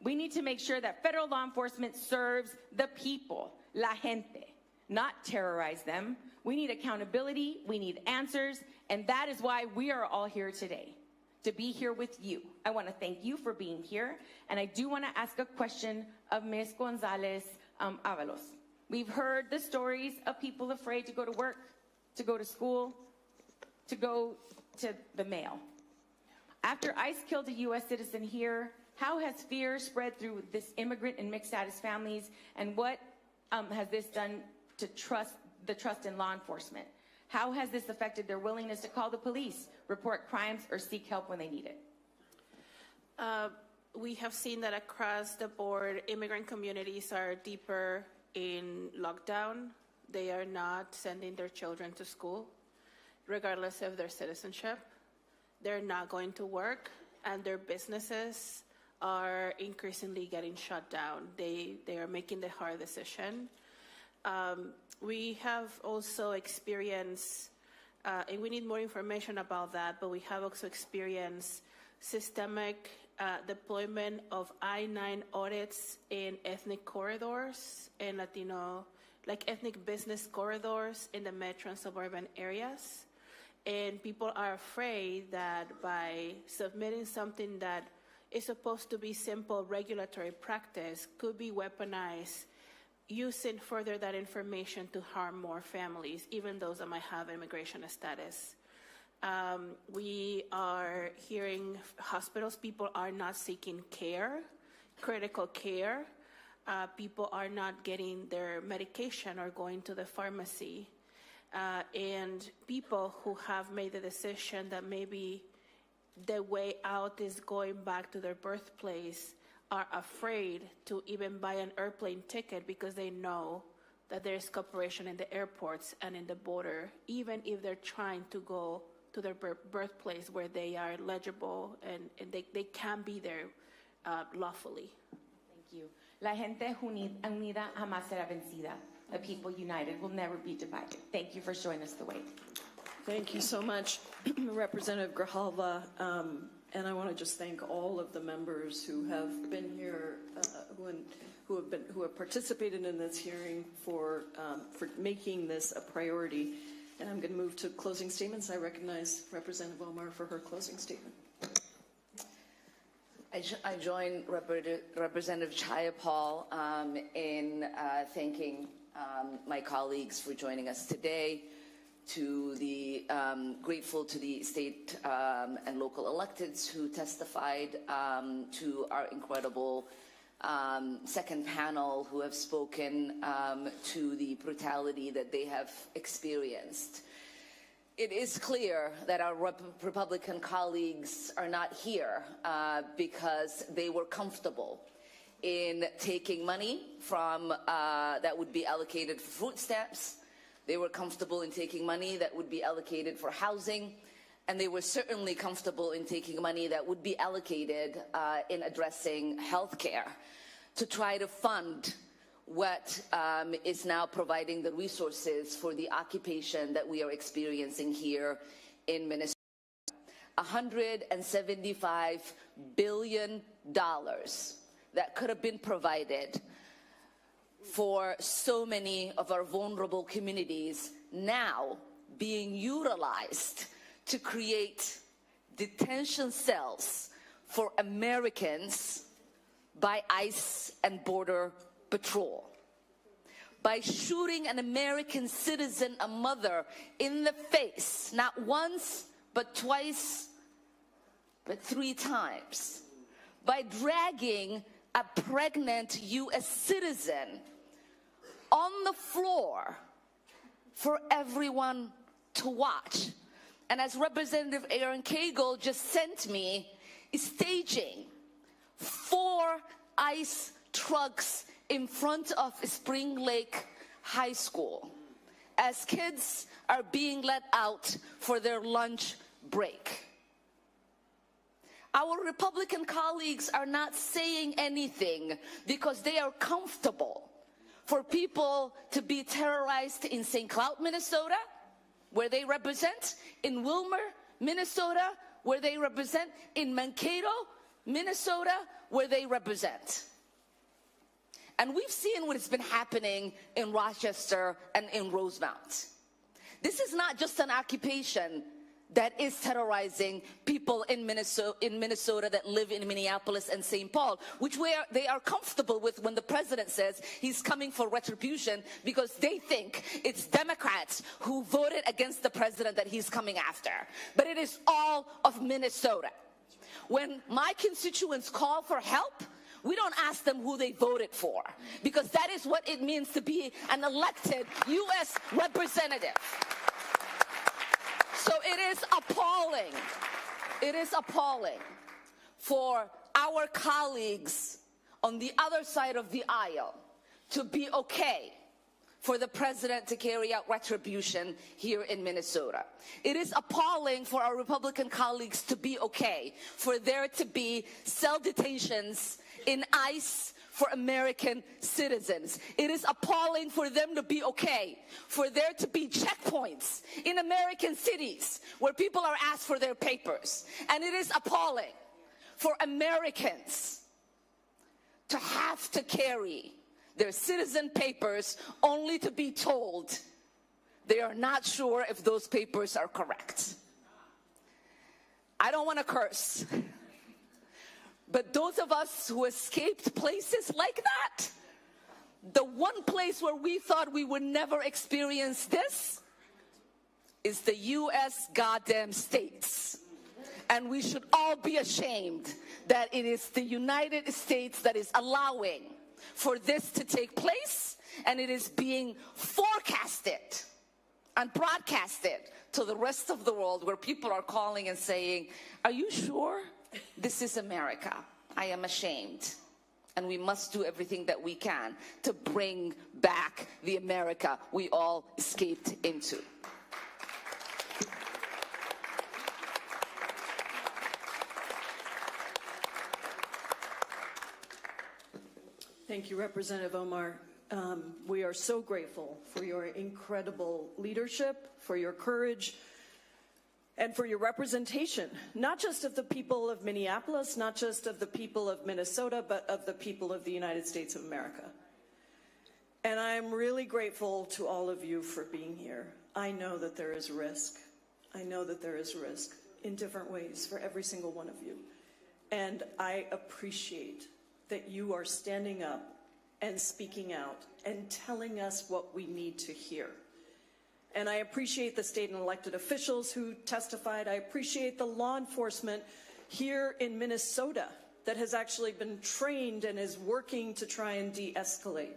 [SPEAKER 15] We need to make sure that federal law enforcement serves the people, la gente, not terrorize them. We need accountability, we need answers, and that is why we are all here today, to be here with you. I want to thank you for being here, and I do want to ask a question of Ms. Gonzalez Avalos. We've heard the stories of people afraid to go to work, to go to school, to go to the mail. After ICE killed a U.S. citizen here, how has fear spread through this immigrant and mixed status families, and what has this done to the trust in law enforcement? How has this affected their willingness to call the police, report crimes, or seek help when they need it?
[SPEAKER 14] We have seen that across the board, immigrant communities are deeper in lockdown. They are not sending their children to school, regardless of their citizenship. They're not going to work, and their businesses are increasingly getting shut down. They are making the hard decision. We have also experienced, and we need more information about that, but we have also experienced systemic deployment of I-9 audits in ethnic corridors and Latino, like ethnic business corridors in the metro and suburban areas. And people are afraid that by submitting something that is supposed to be simple regulatory practice could be weaponized, using further that information to harm more families, even those that might have immigration status. We are hearing hospitals, people are not seeking care, critical care. People are not getting their medication or going to the pharmacy. And people who have made the decision that maybe the way out is going back to their birthplace are afraid to even buy an airplane ticket because they know that there's cooperation in the airports and in the border, even if they're trying to go to their birthplace where they are legible and they can be there lawfully.
[SPEAKER 15] Thank you. La gente unida jamás será vencida. The people united will never be divided. Thank you for showing us the way.
[SPEAKER 11] Thank you so much, Representative Grijalva. And I want to just thank all of the members who have been here, who have participated in this hearing for making this a priority. And I'm going to move to closing statements. I recognize Representative Omar for her closing statement.
[SPEAKER 17] I join Representative Jayapal in thanking my colleagues for joining us today. Grateful to the state and local electeds who testified, to our incredible second panel who have spoken to the brutality that they have experienced. It is clear that our Republican colleagues are not here because they were comfortable in taking money from that would be allocated for food stamps. They were comfortable in taking money that would be allocated for housing, and they were certainly comfortable in taking money that would be allocated in addressing health care to try to fund what is now providing the resources for the occupation that we are experiencing here in Minnesota. $175 billion that could have been provided for so many of our vulnerable communities now being utilized to create detention cells for Americans by ICE and Border Patrol. By shooting an American citizen, a mother, in the face, not once, but twice, but 3 times. By dragging a pregnant U.S. citizen on the floor for everyone to watch. And as Representative Aaron Cagle just sent me, is staging 4 ICE trucks in front of Spring Lake High School as kids are being let out for their lunch break. Our Republican colleagues are not saying anything because they are comfortable for people to be terrorized in St. Cloud, Minnesota, where they represent, in Wilmer, Minnesota, where they represent, in Mankato, Minnesota, where they represent. And we've seen what has been happening in Rochester and in Rosemount. This is not just an occupation that is terrorizing people in Minnesota that live in Minneapolis and St. Paul, which they are comfortable with when the president says he's coming for retribution because they think it's Democrats who voted against the president that he's coming after. But it is all of Minnesota. When my constituents call for help, we don't ask them who they voted for, because that is what it means to be an elected U.S. representative. So it is appalling for our colleagues on the other side of the aisle to be okay for the president to carry out retribution here in Minnesota. It is appalling for our Republican colleagues to be okay for there to be cell detentions in ICE for American citizens. It is appalling for them to be okay for there to be checkpoints in American cities where people are asked for their papers. And it is appalling for Americans to have to carry their citizen papers only to be told they are not sure if those papers are correct. I don't want to curse, but those of us who escaped places like that, the one place where we thought we would never experience this is the U.S. goddamn States. And we should all be ashamed that it is the United States that is allowing for this to take place, and it is being forecasted and broadcasted to the rest of the world, where people are calling and saying, are you sure this is America? I am ashamed. And we must do everything that we can to bring back the America we all escaped into.
[SPEAKER 11] Thank you, Representative Omar. We are so grateful for your incredible leadership, for your courage, and for your representation, not just of the people of Minneapolis, not just of the people of Minnesota, but of the people of the United States of America. And I'm really grateful to all of you for being here. I know that there is risk. I know that there is risk in different ways for every single one of you. And I appreciate that you are standing up and speaking out and telling us what we need to hear. And I appreciate the state and elected officials who testified. I appreciate the law enforcement here in Minnesota that has actually been trained and is working to try and de-escalate.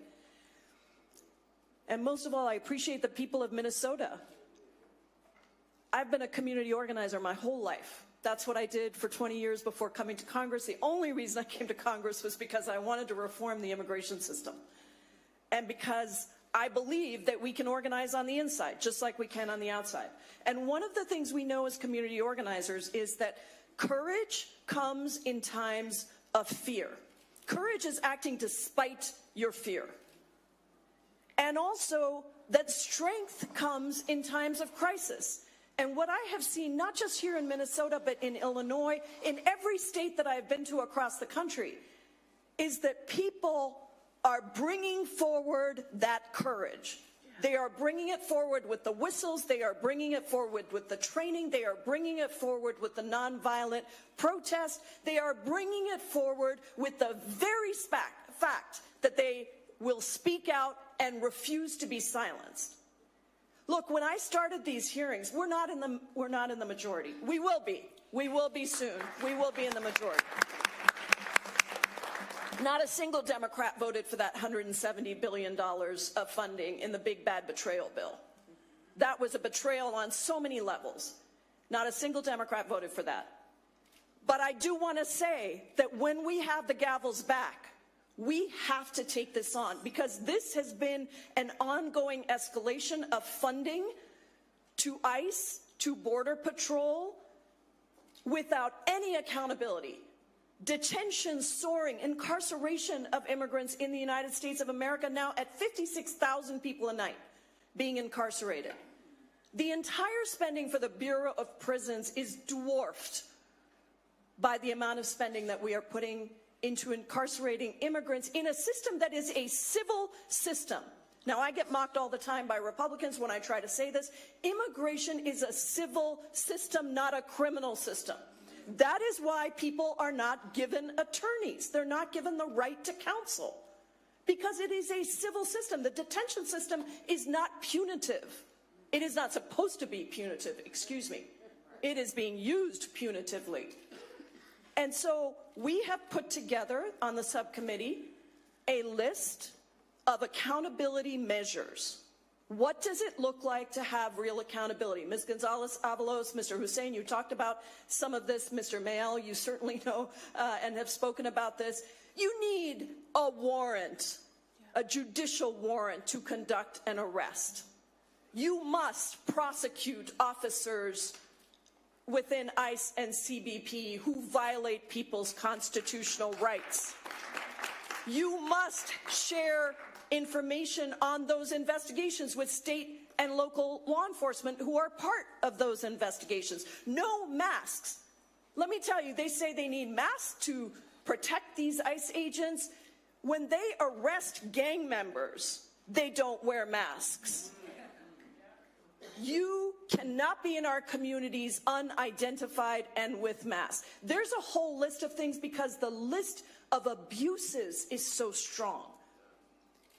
[SPEAKER 11] And most of all, I appreciate the people of Minnesota. I've been a community organizer my whole life. That's what I did for 20 years before coming to Congress. The only reason I came to Congress was because I wanted to reform the immigration system. And because I believe that we can organize on the inside, just like we can on the outside. And one of the things we know as community organizers is that courage comes in times of fear. Courage is acting despite your fear. And also that strength comes in times of crisis. And what I have seen, not just here in Minnesota, but in Illinois, in every state that I've been to across the country, is that people are bringing forward that courage. They are bringing it forward with the whistles. They are bringing it forward with the training. They are bringing it forward with the nonviolent protest. They are bringing it forward with the very fact that they will speak out and refuse to be silenced. Look, when I started these hearings, we're not in the majority. We will be. We will be soon. We will be in the majority. Not a single Democrat voted for that $170 billion of funding in the big bad betrayal bill. That was a betrayal on so many levels. Not a single Democrat voted for that. But I do want to say that when we have the gavels back, we have to take this on, because this has been an ongoing escalation of funding to ICE, to Border Patrol,
[SPEAKER 19] without any accountability. Detention soaring, incarceration of immigrants in the United States of America now at 56,000 people a night being incarcerated. The entire spending for the Bureau of Prisons is dwarfed by the amount of spending that we are putting into incarcerating immigrants in a system that is a civil system. Now, I get mocked all the time by Republicans when I try to say this. Immigration is a civil system, not a criminal system. That is why people are not given attorneys. They're not given the right to counsel, because it is a civil system. The detention system is not punitive. It is not supposed to be punitive, excuse me. It is being used punitively. And so we have put together on the subcommittee a list of accountability measures. What does it look like to have real accountability? Ms. Gonzalez-Avalos, Mr. Hussein, you talked about some of this. Mr. Mayel, you certainly know and have spoken about this. You need a warrant, a judicial warrant to conduct an arrest. You must prosecute officers within ICE and CBP who violate people's constitutional rights. You must share information on those investigations with state and local law enforcement who are part of those investigations. No masks. Let me tell you, they say they need masks to protect these ICE agents. When they arrest gang members, they don't wear masks. You cannot be in our communities unidentified and with masks. There's a whole list of things because the list of abuses is so strong.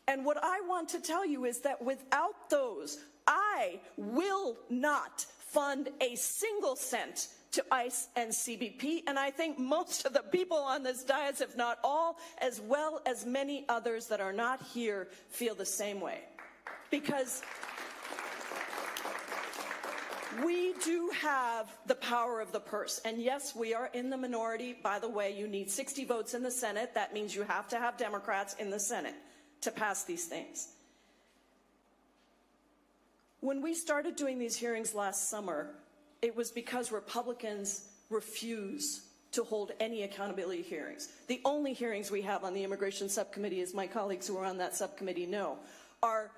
[SPEAKER 19] And what I want to tell you is that without those, I will not fund a single cent to ICE and CBP. And I think most of the people on this dais, if not all, as well as many others that are not here, feel the same way. Because we do have the power of the purse. And yes, we are in the minority. By the way, you need 60 votes in the Senate. That means you have to have Democrats in the Senate to pass these things. When we started doing these hearings last summer, it was because Republicans refuse to hold any accountability hearings. The only hearings we have on the Immigration Subcommittee, as my colleagues who are on that subcommittee know, are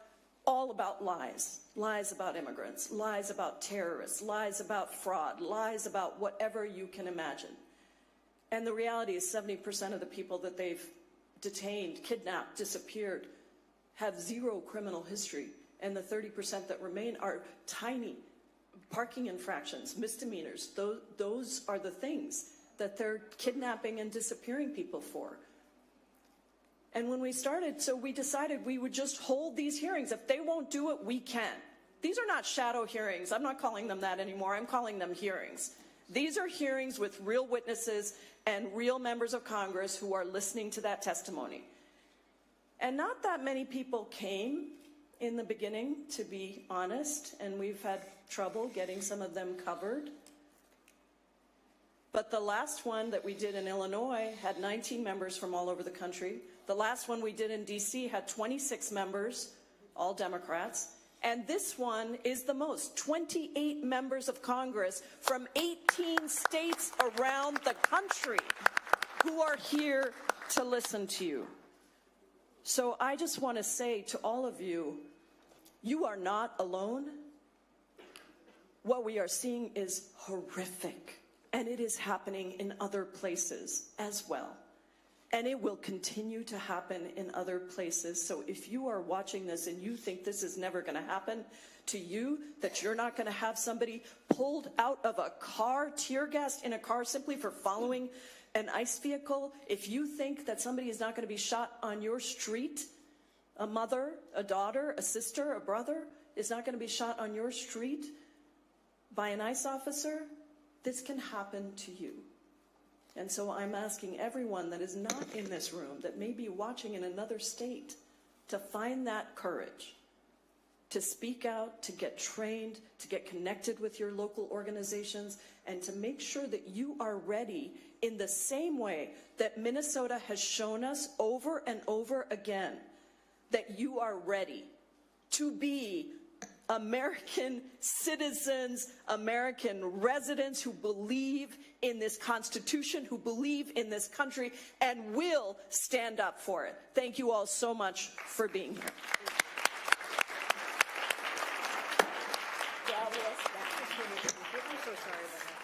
[SPEAKER 19] all about lies. Lies about immigrants, lies about terrorists, lies about fraud, lies about whatever you can imagine. And the reality is 70% of the people that they've detained, kidnapped, disappeared, have zero criminal history. And the 30% that remain are tiny parking infractions, misdemeanors. Those are the things that they're kidnapping and disappearing people for. And when we started, so we decided we would just hold these hearings. If they won't do it, we can. These are not shadow hearings. I'm not calling them that anymore. I'm calling them hearings. These are hearings with real witnesses and real members of Congress who are listening to that testimony. And not that many people came in the beginning, to be honest, and we've had trouble getting some of them covered. But the last one that we did in Illinois had 19 members from all over the country. The last one we did in DC had 26 members, all Democrats. And this one is the most, 28 members of Congress from 18 states around the country who are here to listen to you. So I just want to say to all of you, you are not alone. What we are seeing is horrific, and it is happening in other places as well. And it will continue to happen in other places. So if you are watching this and you think this is never going to happen to you, that you're not going to have somebody pulled out of a car, tear gassed in a car simply for following an ICE vehicle, if you think that somebody is not going to be shot on your street, a mother, a daughter, a sister, a brother is not going to be shot on your street by an ICE officer, this can happen to you. And so I'm asking everyone that is not in this room, that may be watching in another state, to find that courage, to speak out, to get trained, to get connected with your local organizations, and to make sure that you are ready in the same way that Minnesota has shown us over and over again, that you are ready to be American citizens, American residents who believe in this Constitution, who believe in this country, and will stand up for it. Thank you all so much for being here.
[SPEAKER 16] I'm so sorry about that.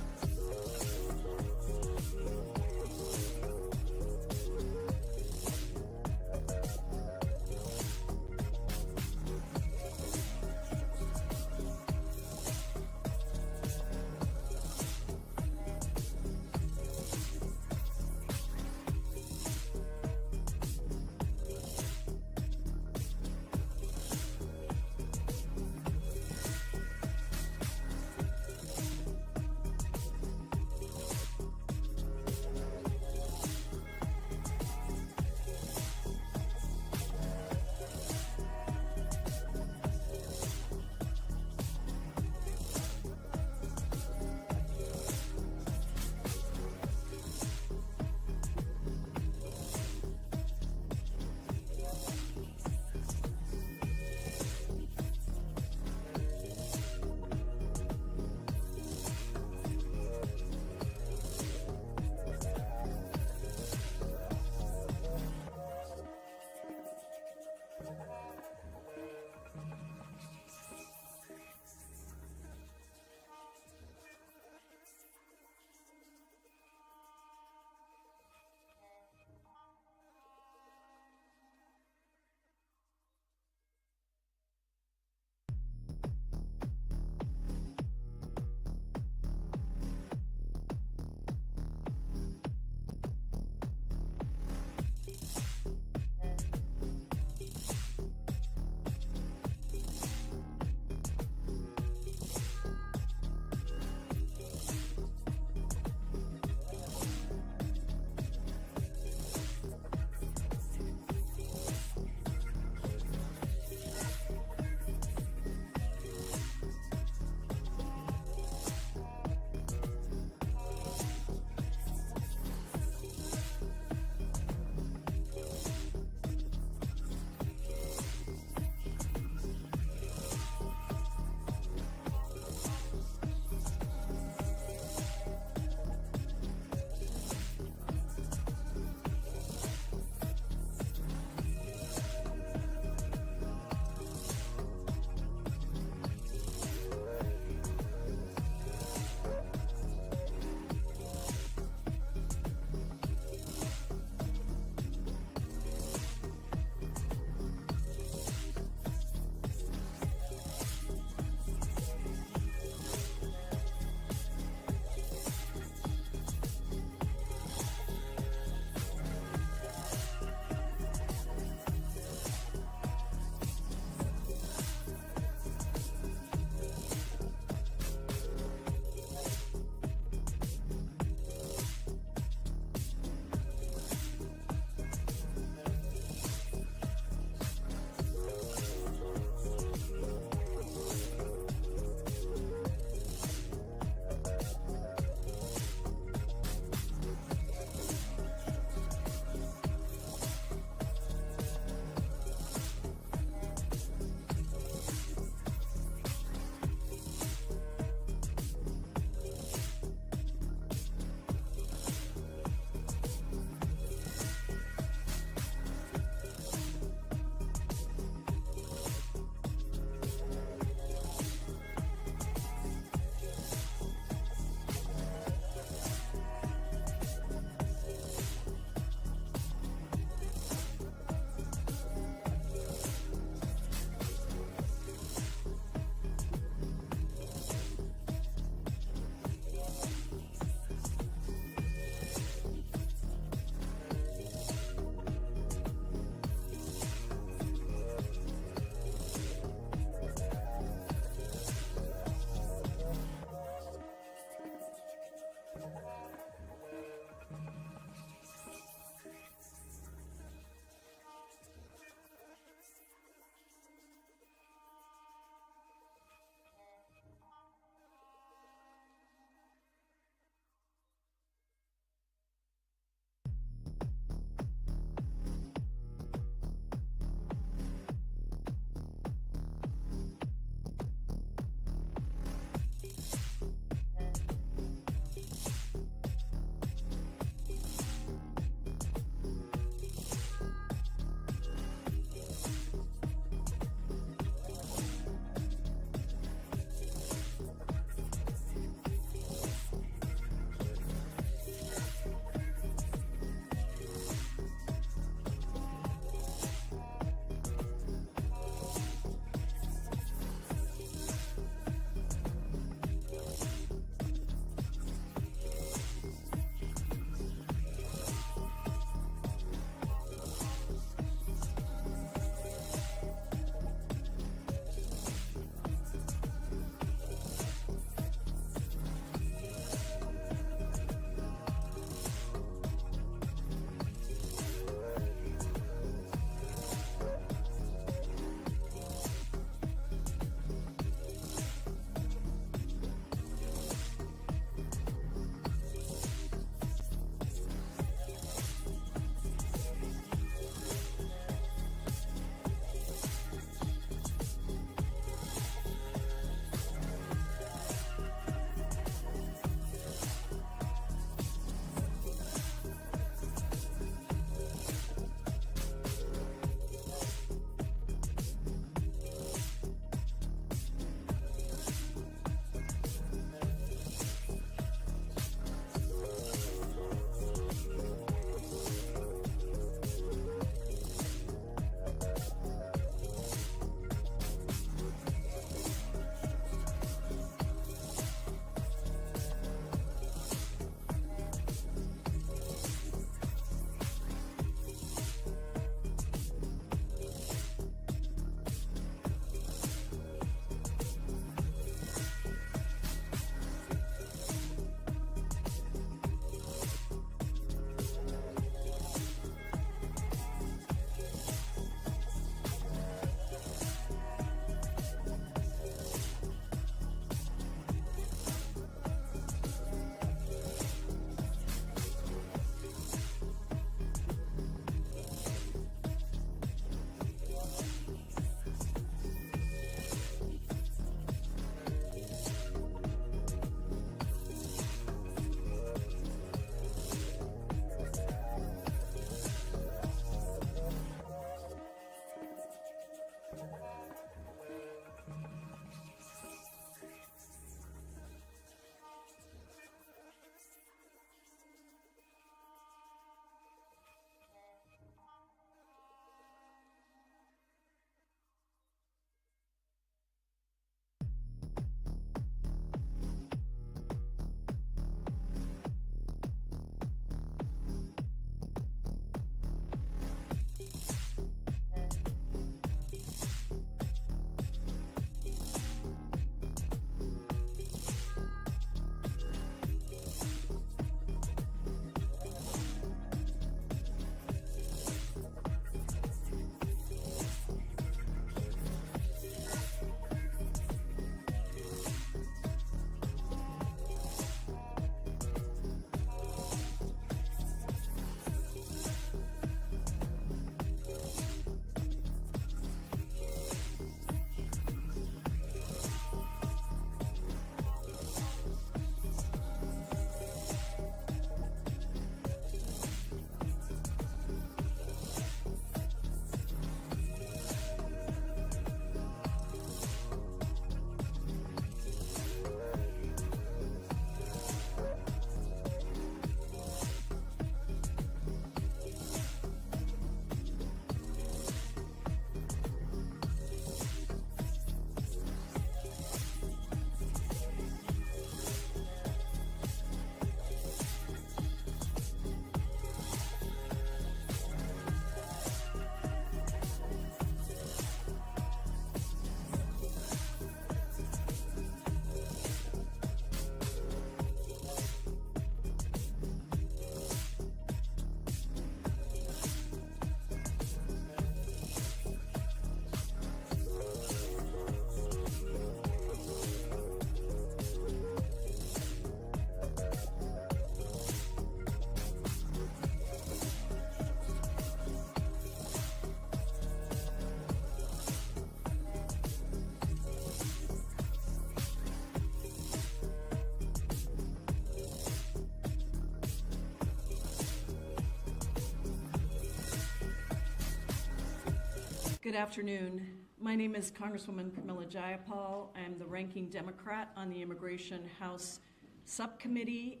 [SPEAKER 4] Good afternoon. My name is Congresswoman Pramila Jayapal. I am the ranking Democrat on the Immigration House Subcommittee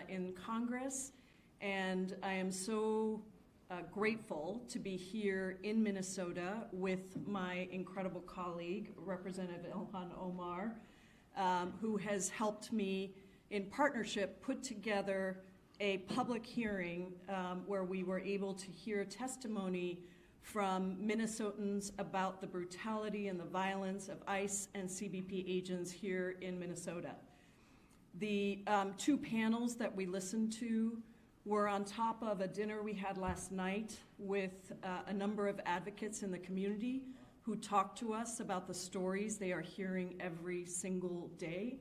[SPEAKER 4] in Congress, and I am so grateful to be here in Minnesota with my incredible colleague, Representative Ilhan Omar, who has helped me in partnership put together a public hearing where we were able to hear testimony from Minnesotans about the brutality and the violence of ICE and CBP agents here in Minnesota. The two panels that we listened to were on top of a dinner we had last night with a number of advocates in the community who talked to us about the stories they are hearing every single day.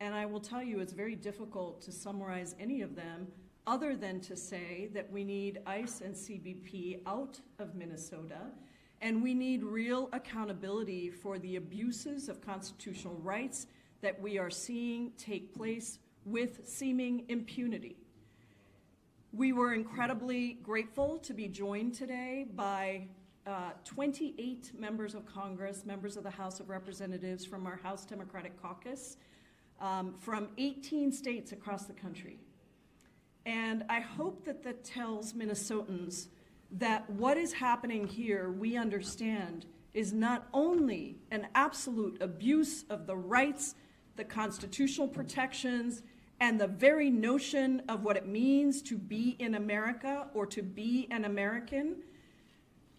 [SPEAKER 4] And I will tell you, it's very difficult to summarize any of them other than to say that we need ICE and CBP out of Minnesota, and we need real accountability for the abuses of constitutional rights that we are seeing take place with seeming impunity. We were incredibly grateful to be joined today by 28 members of Congress, members of the House of Representatives from our House Democratic Caucus, from 18 states across the country. And I hope that that tells Minnesotans that what is happening here, we understand, is not only an absolute abuse of the rights, the constitutional protections, and the very notion of what it means to be in America or to be an American,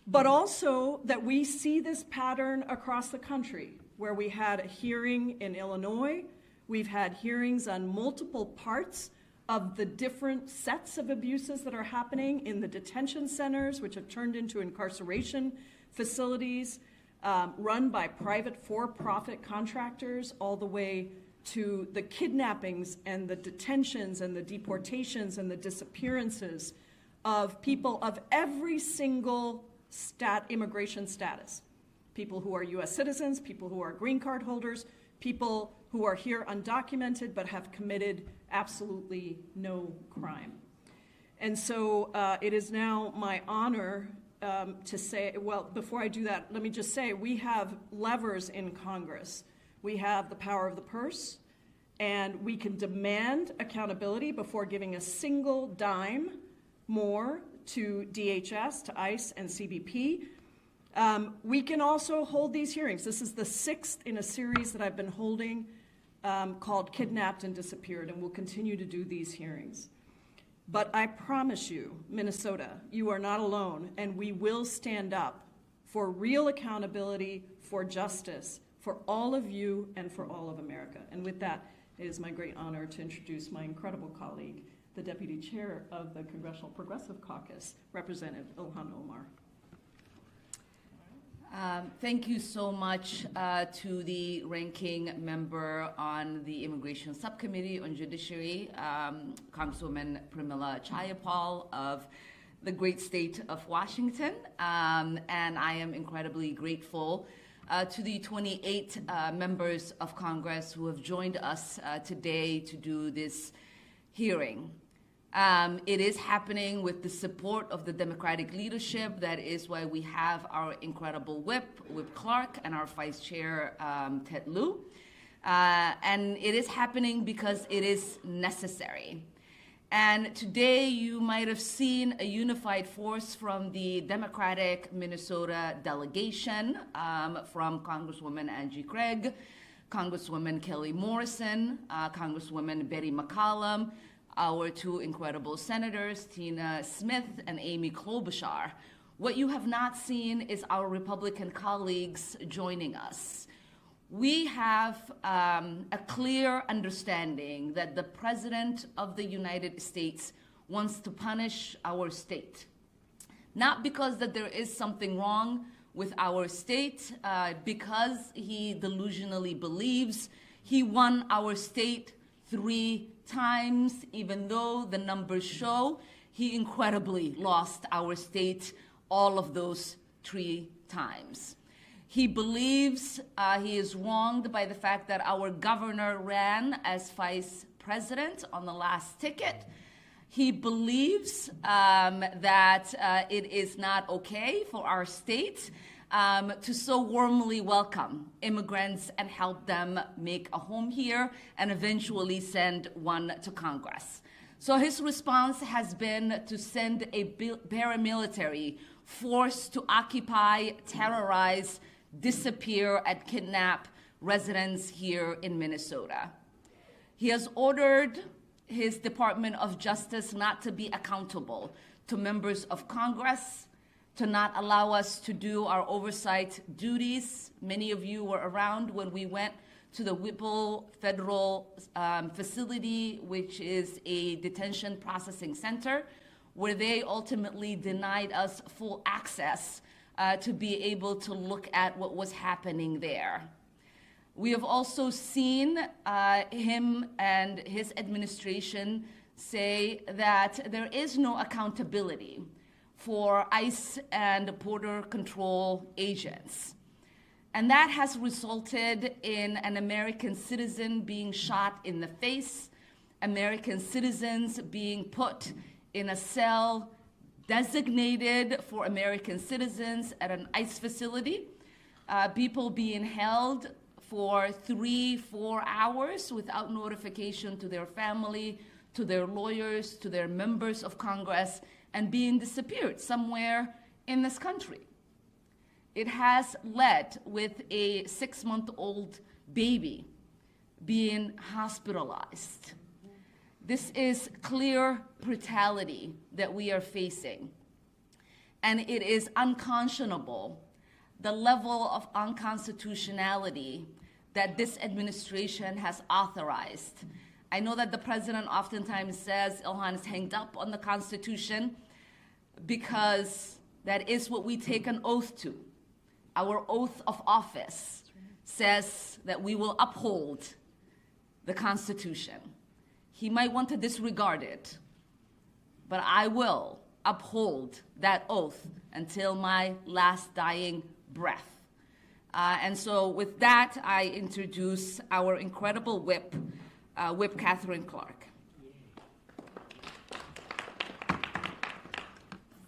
[SPEAKER 4] but also that we see this pattern across the country, where we had a hearing in Illinois, we've had hearings on multiple parts of the different sets of abuses that are happening in the detention centers, which have turned into incarceration facilities run by private for-profit contractors, all the way to the kidnappings and the detentions and the deportations and the disappearances of people of every single immigration status. People who are U.S. citizens, people who are green card holders, people who are here undocumented but have committed absolutely no crime. And so it is now my honor to say, well, before I do that, let me just say we have levers in Congress. We have the power of the purse, and we can demand accountability before giving a single dime more to DHS, to ICE, and CBP. We can also hold these hearings. This is the 6th in a series that I've been holding called Kidnapped and Disappeared, and we'll continue to do these hearings. But I promise you, Minnesota, you are not alone, and we will stand up for real accountability, for justice, for all of you and for all of America. And with that, it is my great honor to introduce my incredible colleague, the Deputy Chair of the Congressional Progressive Caucus, Representative Ilhan Omar.
[SPEAKER 17] Thank you so much to the ranking member on the Immigration Subcommittee on Judiciary, Congresswoman Pramila Jayapal of the great state of Washington. And I am incredibly grateful to the 28 members of Congress who have joined us today to do this hearing. It is happening with the support of the Democratic leadership. That is why we have our incredible Whip Clark, and our Vice Chair, Ted Lieu. And it is happening because it is necessary. And today you might have seen a unified force from the Democratic Minnesota delegation, from Congresswoman Angie Craig, Congresswoman Kelly Morrison, Congresswoman Betty McCollum, our two incredible senators, Tina Smith and Amy Klobuchar. What you have not seen is our Republican colleagues joining us. We have a clear understanding that the President of the United States wants to punish our state. Not because that there is something wrong with our state, because he delusionally believes he won our state 3 times, even though the numbers show he incredibly lost our state all of those 3 times. He believes he is wronged by the fact that our governor ran as vice president on the last ticket. He believes that it is not okay for our state
[SPEAKER 5] to so warmly welcome immigrants and help them make a home here and eventually send one to Congress. So his response has been to send a paramilitary force to occupy, terrorize, disappear, and kidnap residents here in Minnesota. He has ordered his Department of Justice not to be accountable to members of Congress, to not allow us to do our oversight duties. Many of you were around when we went to the Whipple Federal Facility, which is a detention processing center, where they ultimately denied us full access to be able to look at what was happening there. We have also seen him and his administration say that there is no accountability for ICE and border control agents. And that has resulted in an American citizen being shot in the face, American citizens being put in a cell designated for American citizens at an ICE facility, people being held for 3-4 hours without notification to their family, to their lawyers, to their members of Congress, and being disappeared somewhere in this country. It has led with a 6-month-old baby being hospitalized. This is clear brutality that we are facing. And it is unconscionable, the level of unconstitutionality that this administration has authorized. I know that the president oftentimes says Ilhan is hanged up on the Constitution because that is what we take an oath to. Our oath of office says that we will uphold the Constitution. He might want to disregard it, but I will uphold that oath until my last dying breath. And so with that, I introduce our incredible whip, Whip Catherine Clark.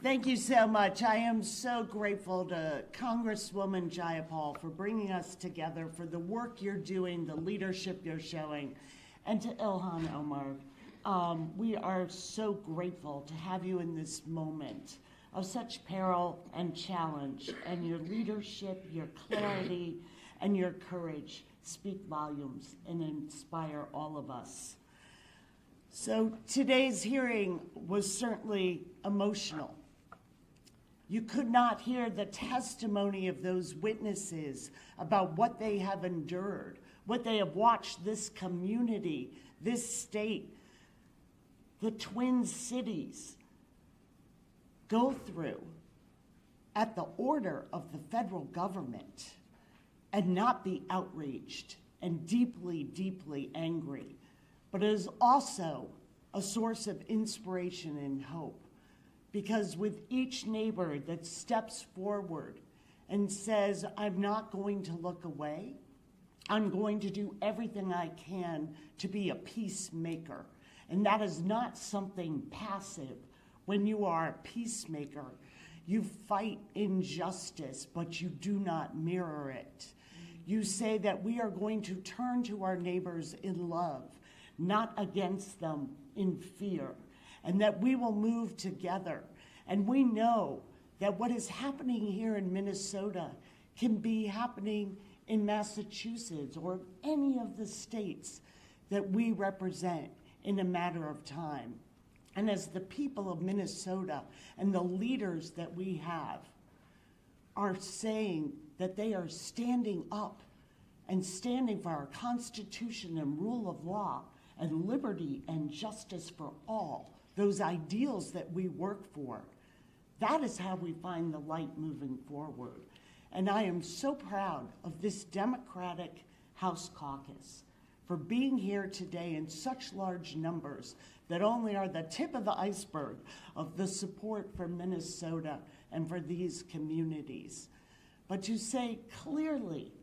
[SPEAKER 20] Thank you so much. I am so grateful to Congresswoman Jayapal for bringing us together, for the work you're doing, the leadership you're showing, and to Ilhan Omar. We are so grateful to have you in this moment of such peril and challenge, and your leadership, your clarity, and your courage speak volumes and inspire all of us. So today's hearing was certainly emotional. You could not hear the testimony of those witnesses about what they have endured, what they have watched this community, this state, the Twin Cities go through at the order of the federal government and not be outraged and deeply, deeply angry. But it is also a source of inspiration and hope, because with each neighbor that steps forward and says, I'm not going to look away, I'm going to do everything I can to be a peacemaker. And that is not something passive. When you are a peacemaker, you fight injustice, but you do not mirror it. You say that we are going to turn to our neighbors in love, not against them in fear, and that we will move together. And we know that what is happening here in Minnesota can be happening in Massachusetts or any of the states that we represent in a matter of time. And as the people of Minnesota and the leaders that we have are saying that they are standing up and standing for our Constitution and rule of law and liberty and justice for all, those ideals that we work for, that is how we find the light moving forward. And I am so proud of this Democratic House caucus for being here today in such large numbers that only are the tip of the iceberg of the support for Minnesota and for these communities. But to say clearly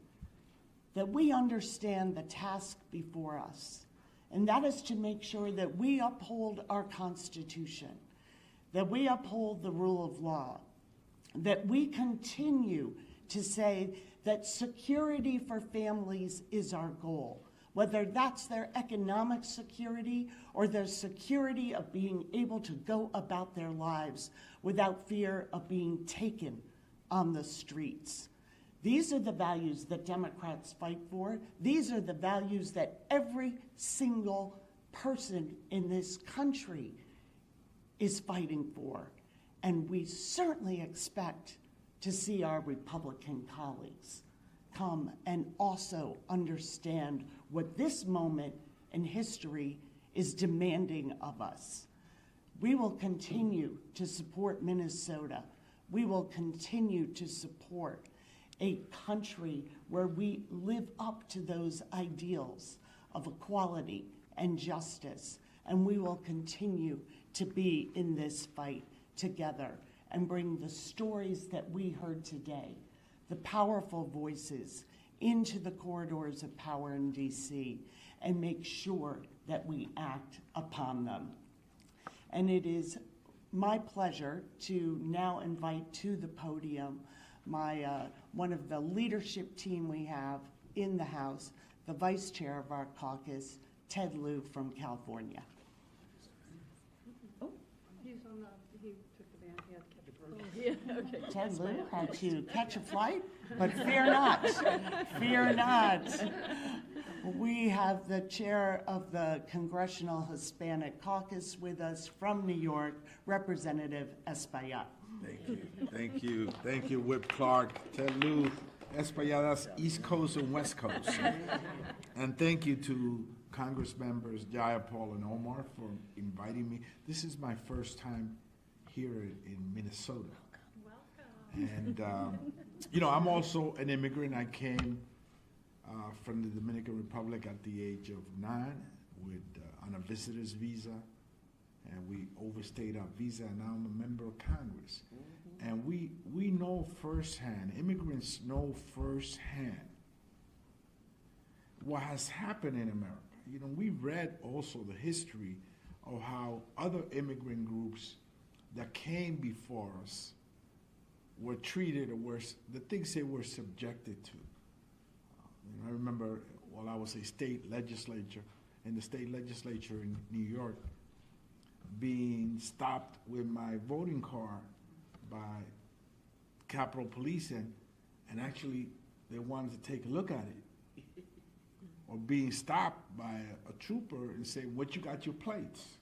[SPEAKER 20] that we understand the task before us, and that is to make sure that we uphold our Constitution, that we uphold the rule of law, that we continue to say that security for families is our goal, whether that's their economic security or their security of being able to go about their lives without fear of being taken on the streets. These are the values that Democrats fight for. These are the values that every single person in this country is fighting for. And we certainly expect to see our Republican colleagues come and also understand what this moment in history is demanding of us. We will continue to support Minnesota. We will continue to support a country where we live up to those ideals of equality and justice. And we will continue to be in this fight together and bring the stories that we heard today, the powerful voices, into the corridors of power in DC and make sure that we act upon them. And it is my pleasure to now invite to the podium one of the leadership team we have in the House, the vice chair of our caucus, Ted Lieu from California. Ted Lieu had to catch a flight, but fear not, fear not. We have the chair of the Congressional Hispanic Caucus with us from New York, Representative Espaillat.
[SPEAKER 6] Thank you, thank you, thank you, Whip Clark, Ted Lieu, Espaillat, that's East Coast and West Coast. And thank you to Congress members Jayapal and Omar for inviting me. This is my first time here in Minnesota. And, you know, I'm also an immigrant. I came from the Dominican Republic at the age of 9 on a visitor's visa, and we overstayed our visa, and now I'm a member of Congress. And we know firsthand, immigrants know firsthand what has happened in America. You know, we read also the history of how other immigrant groups that came before us were treated, or the things they were subjected to. I remember while I was in the state legislature in New York, being stopped with my voting card by Capitol Police, and actually they wanted to take a look at it. Or being stopped by a trooper and say, "What you got your plates?"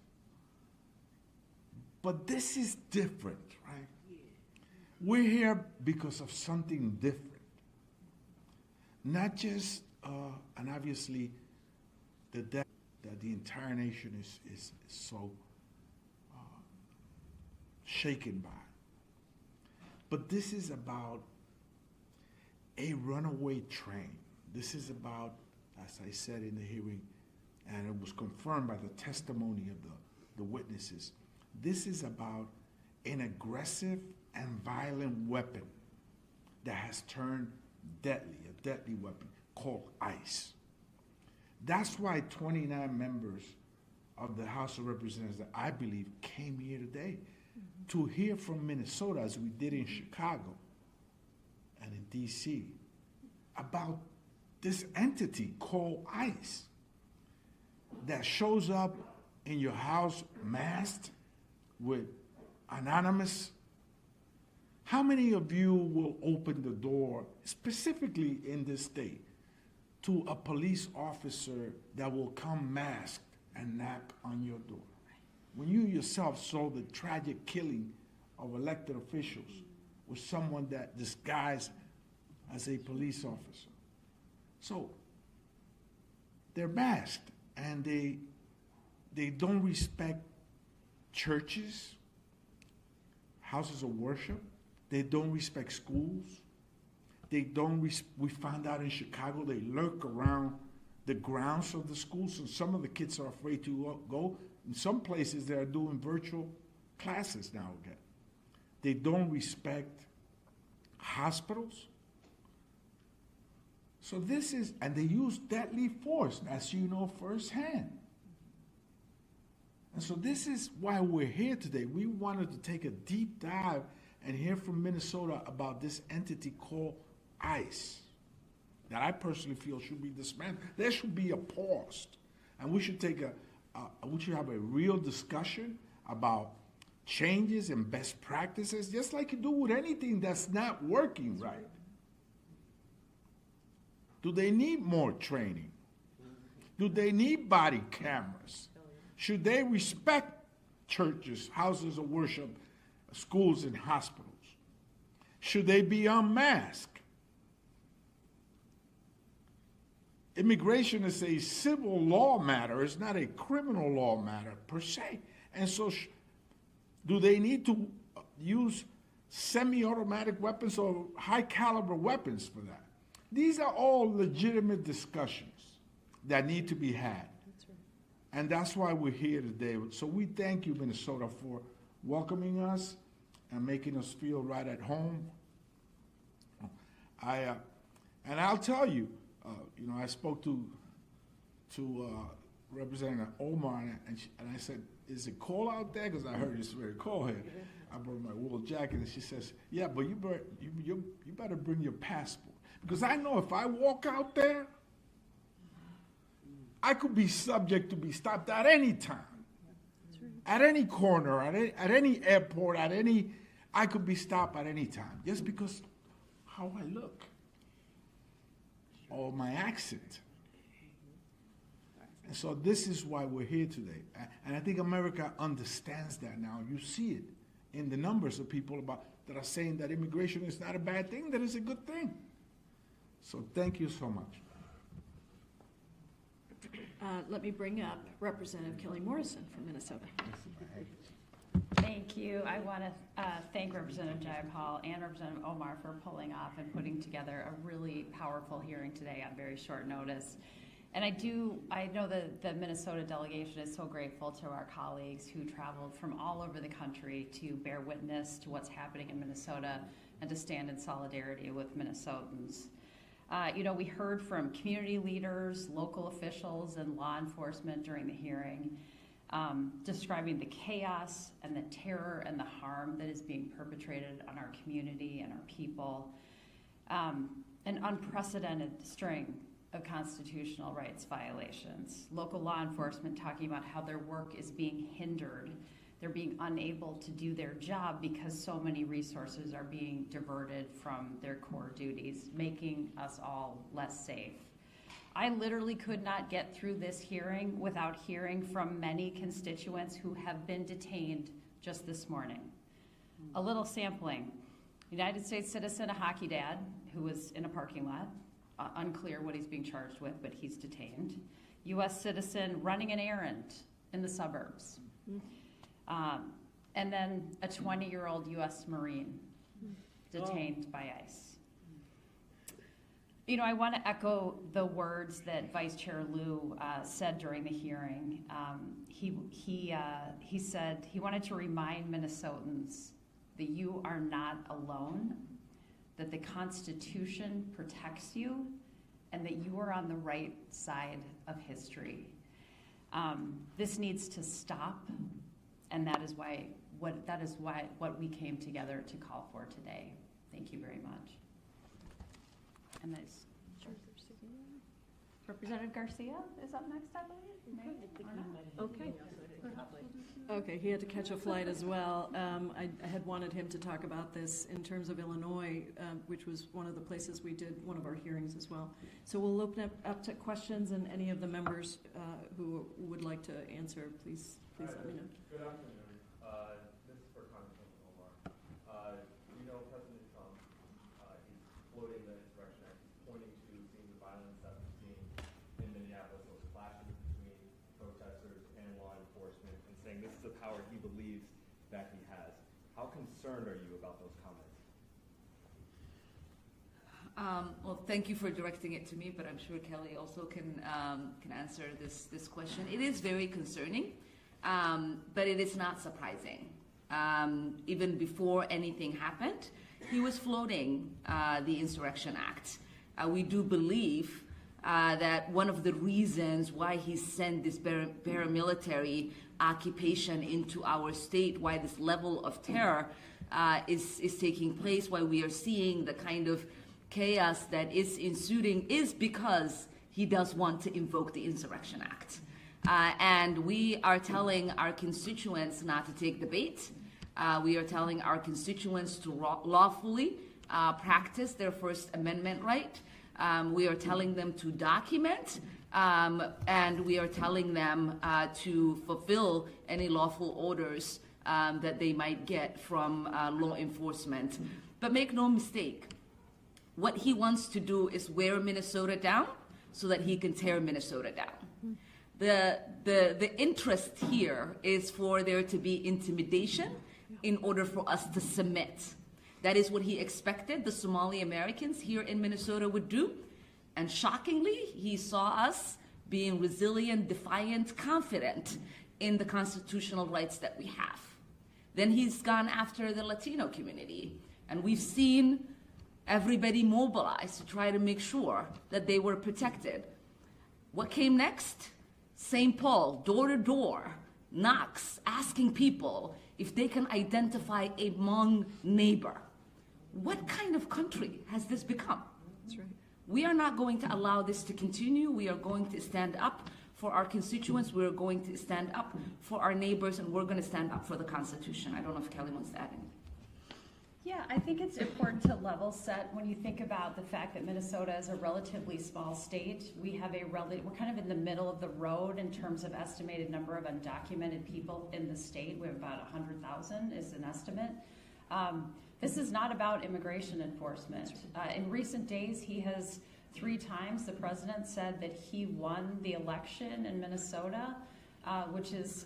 [SPEAKER 6] But this is different, right? We're here because of something different. Not just, and obviously, the death that the entire nation is so shaken by. But this is about a runaway train. This is about, as I said in the hearing, and it was confirmed by the testimony of the witnesses, this is about an aggressive and violent weapon that has turned deadly, a deadly weapon called ICE. That's why 29 members of the House of Representatives that I believe came here today to hear from Minnesota, as we did in Chicago and in DC, about this entity called ICE that shows up in your house masked with anonymous. How many of you will open the door, specifically in this state, to a police officer that will come masked and knock on your door? When you yourself saw the tragic killing of elected officials with someone that disguised as a police officer. So they're masked, and they don't respect churches, houses of worship. They don't respect schools. They don't. We found out in Chicago they lurk around the grounds of the schools, and some of the kids are afraid to go. In some places, they are doing virtual classes now again. They don't respect hospitals. So this is, and they use deadly force, as you know firsthand. And so this is why we're here today. We wanted to take a deep dive and hear from Minnesota about this entity called ICE that I personally feel should be dismantled. There should be a pause, and we should we should have a real discussion about changes and best practices, just like you do with anything that's not working right. Do they need more training? Do they need body cameras? Should they respect churches, houses of worship, schools, and hospitals? Should they be unmasked? Immigration is a civil law matter. It's not a criminal law matter per se. And so do they need to use semi-automatic weapons or high-caliber weapons for that? These are all legitimate discussions that need to be had. And that's why we're here today. So we thank you, Minnesota, for welcoming us and making us feel right at home. And I'll tell you, I spoke to Representative Omar, and I said, "Is it cold out there?" Because I heard it's very cold here. I brought my wool jacket, and she says, "Yeah, but you better bring your passport, because I know if I walk out there, I could be subject to be stopped at any time, at any corner, at any airport, I could be stopped at any time just because how I look or my accent." And so this is why we're here today. And I think America understands that now. You see it in the numbers of people that are saying that immigration is not a bad thing, that it's a good thing. So thank you so much.
[SPEAKER 4] Let me bring up Representative Kelly Morrison from Minnesota.
[SPEAKER 7] Thank you. I want to thank Representative Jayapal and Representative Omar for pulling off and putting together a really powerful hearing today on very short notice. And I know that the Minnesota delegation is so grateful to our colleagues who traveled from all over the country to bear witness to what's happening in Minnesota and to stand in solidarity with Minnesotans. We heard from community leaders, local officials, and law enforcement during the hearing, describing the chaos and the terror and the harm that is being perpetrated on our community and our people, an unprecedented string of constitutional rights violations. Local law enforcement talking about how their work is being hindered. They're being unable to do their job because so many resources are being diverted from their core duties, making us all less safe. I literally could not get through this hearing without hearing from many constituents who have been detained just this morning. A little sampling. United States citizen, a hockey dad, who was in a parking lot. Unclear what he's being charged with, but he's detained. U.S. citizen running an errand in the suburbs. And then a 20-year-old U.S. Marine detained by ICE. I want to echo the words that Vice Chair Liu said during the hearing. He said he wanted to remind Minnesotans that you are not alone, that the Constitution protects you, and that you are on the right side of history. This needs to stop, and that is what we came together to call for today. Thank you very much. And that's Representative Garcia is up next, I believe.
[SPEAKER 4] Okay. Okay, he had to catch a flight as well. I had wanted him to talk about this in terms of Illinois, which was one of the places we did one of our hearings as well. So we'll open up to questions, and any of the members who would like to answer, please let me know.
[SPEAKER 21] Good afternoon. This is for Congressman Omar. President Trump, he's floating the Insurrection Act. He's pointing to seeing the violence that we've seen in Minneapolis, those clashes between protesters and law enforcement, and saying this is the power he believes that he has. How concerned are you about those comments?
[SPEAKER 5] Well, thank you for directing it to me, but I'm sure Kelly also can answer this question. It is very concerning, but it is not surprising. Even before anything happened, he was floating the Insurrection Act. We do believe that one of the reasons why he sent this paramilitary occupation into our state, why this level of terror is taking place, why we are seeing the kind of chaos that is ensuing is because he does want to invoke the Insurrection Act. And we are telling our constituents not to take the bait. We are telling our constituents to lawfully practice their First Amendment right. We are telling them to document, and we are telling them to fulfill any lawful orders that they might get from law enforcement. But make no mistake, what he wants to do is wear Minnesota down so that he can tear Minnesota down. The interest here is for there to be intimidation in order for us to submit. That is what he expected the Somali Americans here in Minnesota would do. And shockingly, he saw us being resilient, defiant, confident in the constitutional rights that we have. Then he's gone after the Latino community. And we've seen everybody mobilize to try to make sure that they were protected. What came next? St. Paul, door to door, knocks, asking people if they can identify a Hmong neighbor. What kind of country has this become?
[SPEAKER 4] That's right.
[SPEAKER 5] We are not going to allow this to continue. We are going to stand up for our constituents. We're going to stand up for our neighbors, and we're going to stand up for the Constitution. I don't know if Kelly wants to add anything.
[SPEAKER 7] Yeah, I think it's important to level set when you think about the fact that Minnesota is a relatively small state. We're kind of in the middle of the road in terms of estimated number of undocumented people in the state. We have about 100,000 is an estimate. This is not about immigration enforcement. In recent days, he has 3 times, the president said that he won the election in Minnesota, which is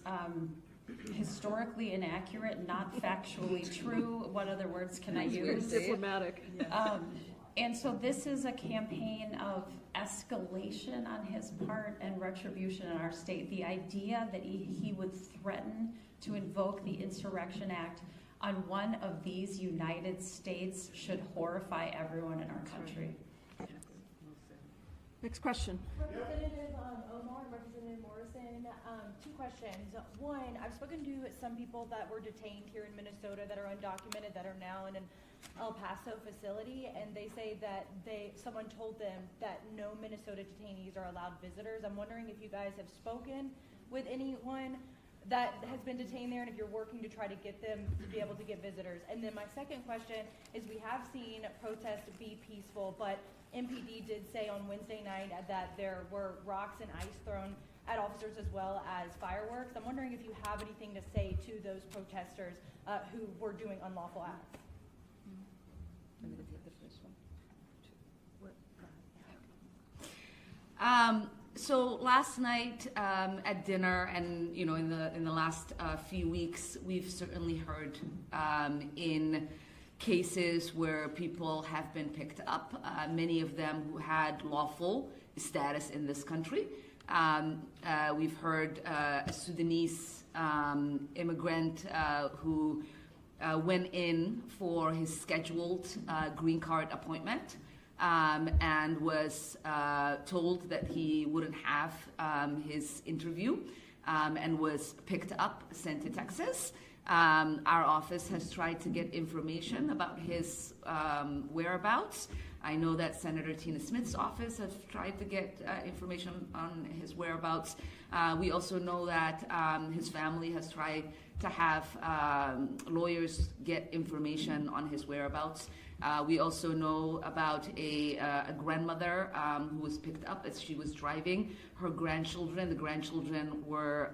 [SPEAKER 7] historically inaccurate, not factually true. What other words can I use?
[SPEAKER 4] Diplomatic.
[SPEAKER 7] And so this is a campaign of escalation on his part and retribution in our state. The idea that he would threaten to invoke the Insurrection Act on one of these United States should horrify everyone in our country.
[SPEAKER 4] Next question.
[SPEAKER 1] Representative Omar and Representative Morrison, 2 questions. One, I've spoken to some people that were detained here in Minnesota that are undocumented that are now in an El Paso facility, and they say that someone told them that no Minnesota detainees are allowed visitors. I'm wondering if you guys have spoken with anyone that has been detained there, and if you're working to try to get them to be able to get visitors. And then my second question is, we have seen protests be peaceful, but MPD did say on Wednesday night that there were rocks and ice thrown at officers as well as fireworks. I'm wondering if you have anything to say to those protesters who were doing unlawful acts.
[SPEAKER 5] I'm going to take the first one. So last night at dinner, and in the last few weeks, we've certainly heard in cases where people have been picked up, many of them who had lawful status in this country. We've heard a Sudanese immigrant who went in for his scheduled green card appointment. And was told that he wouldn't have his interview and was picked up, sent to Texas. Our office has tried to get information about his whereabouts. I know that Senator Tina Smith's office has tried to get information on his whereabouts. We also know that his family has tried to have lawyers get information on his whereabouts. We also know about a grandmother who was picked up as she was driving her grandchildren. The grandchildren were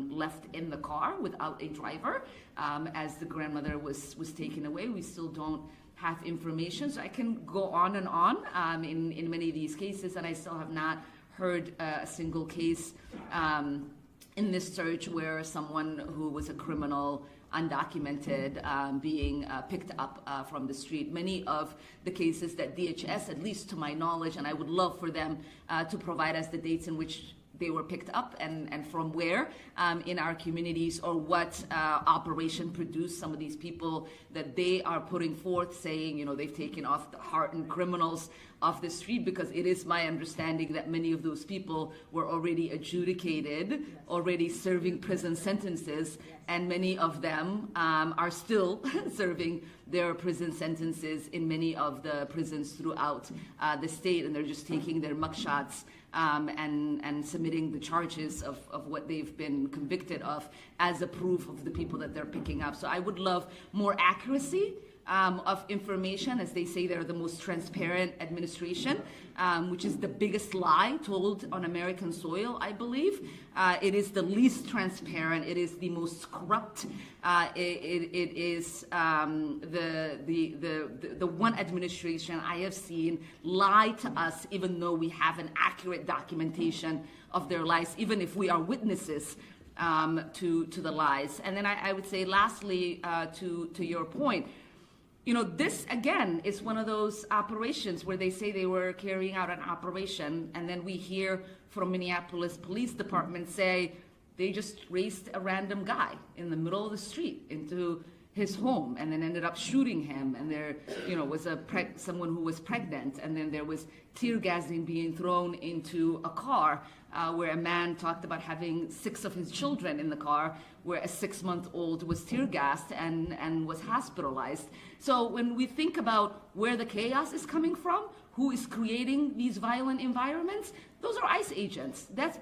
[SPEAKER 5] left in the car without a driver as the grandmother was taken away. We still don't have information, so I can go on and on in many of these cases, and I still have not heard a single case in this search where someone who was a criminal, undocumented, being picked up from the street. Many of the cases that DHS, at least to my knowledge, and I would love for them to provide us the dates in which they were picked up and from where in our communities, or what operation produced some of these people that they are putting forth, saying, they've taken off the hardened criminals off the street, because it is my understanding that many of those people were already adjudicated, already serving prison sentences, and many of them are still serving their prison sentences in many of the prisons throughout the state, and they're just taking their mugshots and submitting the charges of what they've been convicted of as a proof of the people that they're picking up. So I would love more accuracy of information. As they say, they're the most transparent administration, which is the biggest lie told on American soil, I believe. It is the least transparent. It is the most corrupt. It is the one administration I have seen lie to us, even though we have an accurate documentation of their lies, even if we are witnesses to the lies. And then I would say, lastly, to your point, you know, this, again, is one of those operations where they say they were carrying out an operation, and then we hear from Minneapolis Police Department say they just raced a random guy in the middle of the street into his home and then ended up shooting him, and there, you know, was someone who was pregnant, and then there was tear gassing being thrown into a car where a man talked about having 6 of his children in the car, where a 6-month-old was tear gassed and was hospitalized. So when we think about where the chaos is coming from, who is creating these violent environments, those are ICE agents. That's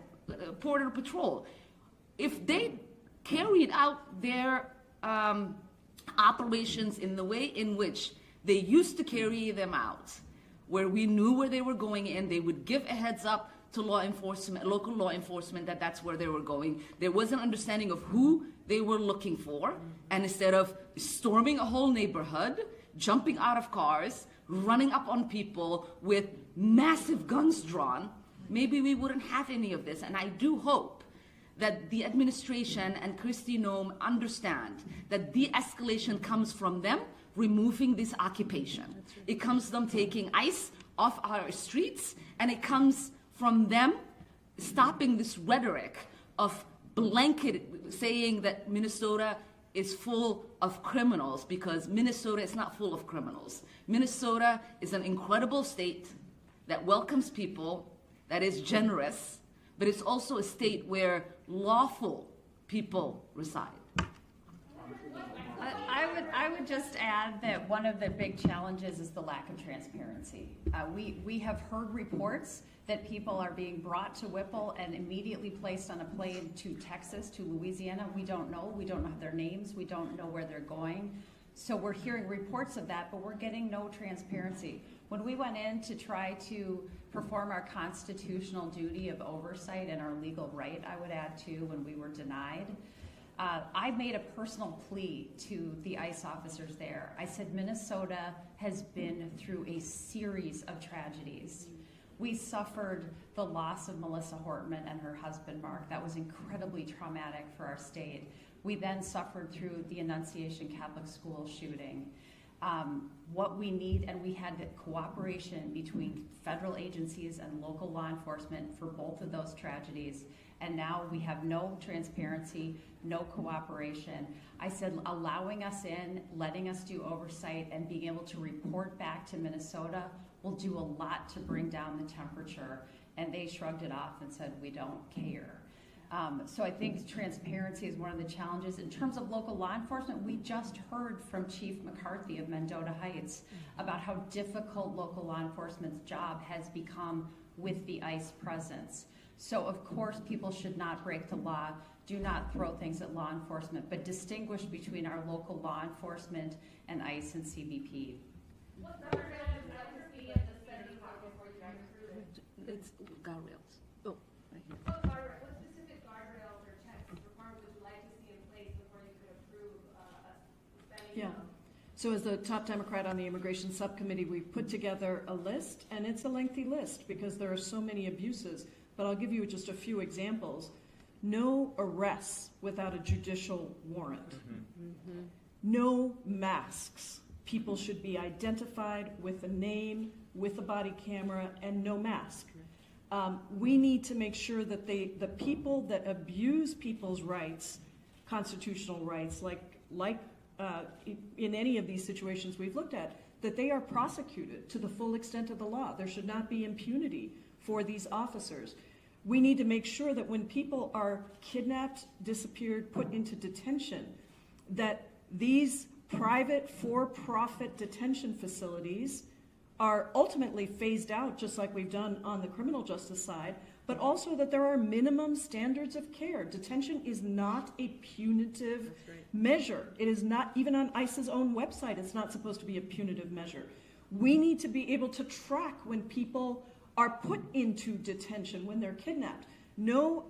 [SPEAKER 5] Border Patrol. If they carried out their operations in the way in which they used to carry them out, where we knew where they were going in, they would give a heads up to law enforcement, local law enforcement, that that's where they were going. There was an understanding of who they were looking for, and instead of storming a whole neighborhood, jumping out of cars, running up on people with massive guns drawn, maybe we wouldn't have any of this. And I do hope that the administration and Kristi Noem understand that de-escalation comes from them removing this occupation. It comes from them taking ICE off our streets, and it comes from them stopping this rhetoric of blanket saying that Minnesota is full of criminals, because Minnesota is not full of criminals. Minnesota is an incredible state that welcomes people, that is generous, but it's also a state where lawful people reside.
[SPEAKER 7] I would just add that one of the big challenges is the lack of transparency. We have heard reports that people are being brought to Whipple and immediately placed on a plane to Texas, to Louisiana. We don't know their names, we don't know where they're going. So we're hearing reports of that, but we're getting no transparency. When we went in to try to perform our constitutional duty of oversight and our legal right, I would add too, when we were denied, I made a personal plea to the ICE officers there. I said, Minnesota has been through a series of tragedies. We suffered the loss of Melissa Hortman and her husband, Mark. That was incredibly traumatic for our state. We then suffered through the Annunciation Catholic School shooting. What we need, and we had cooperation between federal agencies and local law enforcement for both of those tragedies. And now we have no transparency, no cooperation. I said allowing us in, letting us do oversight, and being able to report back to Minnesota will do a lot to bring down the temperature. And they shrugged it off and said, we don't care. So I think transparency is one of the challenges. In terms of local law enforcement, we just heard from Chief McCarthy of Mendota Heights about how difficult local law enforcement's job has become with the ICE presence. So of course people should not break the law, do not throw things at law enforcement, but distinguish between our local law enforcement and ICE and CBP.
[SPEAKER 5] It's guardrails. Oh, right here.
[SPEAKER 2] What specific guardrails or checks or requirements would you like to see in place before you could approve spending?
[SPEAKER 4] Yeah. So as the top Democrat on the Immigration Subcommittee, we've put together a list, and it's a lengthy list because there are so many abuses. But I'll give you just a few examples. No arrests without a judicial warrant. Mm-hmm. No masks. People should be identified with a name, with a body camera, and no mask. We need to make sure that the people that abuse people's rights, constitutional rights, like in any of these situations we've looked at, that they are prosecuted to the full extent of the law. There should not be impunity for these officers. We need to make sure that when people are kidnapped, disappeared, put into detention, that these private for-profit detention facilities are ultimately phased out, just like we've done on the criminal justice side, but also that there are minimum standards of care. Detention is not a punitive measure. It is not, even on ICE's own website, it's not supposed to be a punitive measure. We need to be able to track when people are put into detention, when they're kidnapped. No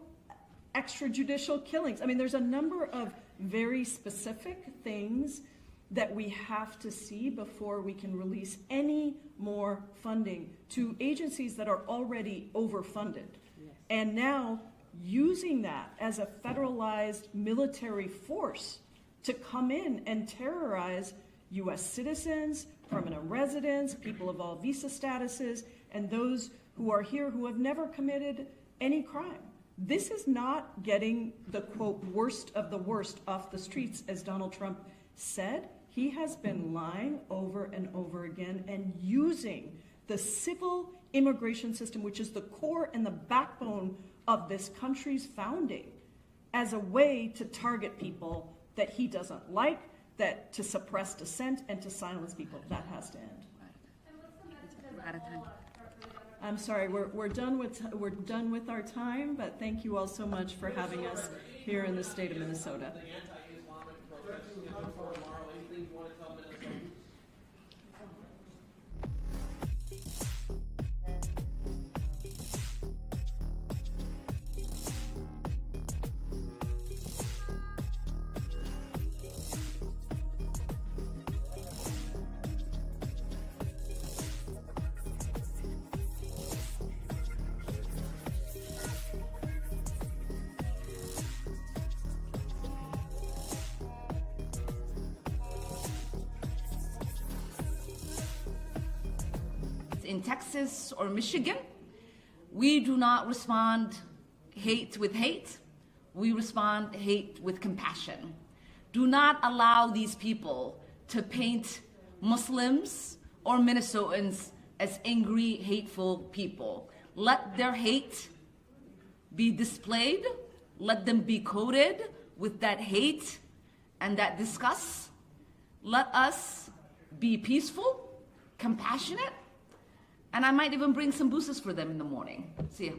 [SPEAKER 4] extrajudicial killings. I mean, there's a number of very specific things that we have to see before we can release any more funding to agencies that are already overfunded. Yes. And now using that as a federalized military force to come in and terrorize U.S. citizens, permanent residents, people of all visa statuses, and those who are here who have never committed any crime. This is not getting the, quote, worst of the worst off the streets, as Donald Trump said. He has been lying over and over again and using the civil immigration system, which is the core and the backbone of this country's founding, as a way to target people that he doesn't like, that to suppress dissent and to silence people. That has to end.
[SPEAKER 5] We're out of time.
[SPEAKER 4] I'm sorry, we're done with our time, but thank you all so much for having us here in the state of Minnesota.
[SPEAKER 5] In Texas or Michigan, we do not respond hate with hate. We respond hate with compassion. Do not allow these people to paint Muslims or Minnesotans as angry, hateful people. Let their hate be displayed. Let them be coded with that hate and that disgust. Let us be peaceful, compassionate, and I might even bring some boosters for them in the morning. See ya.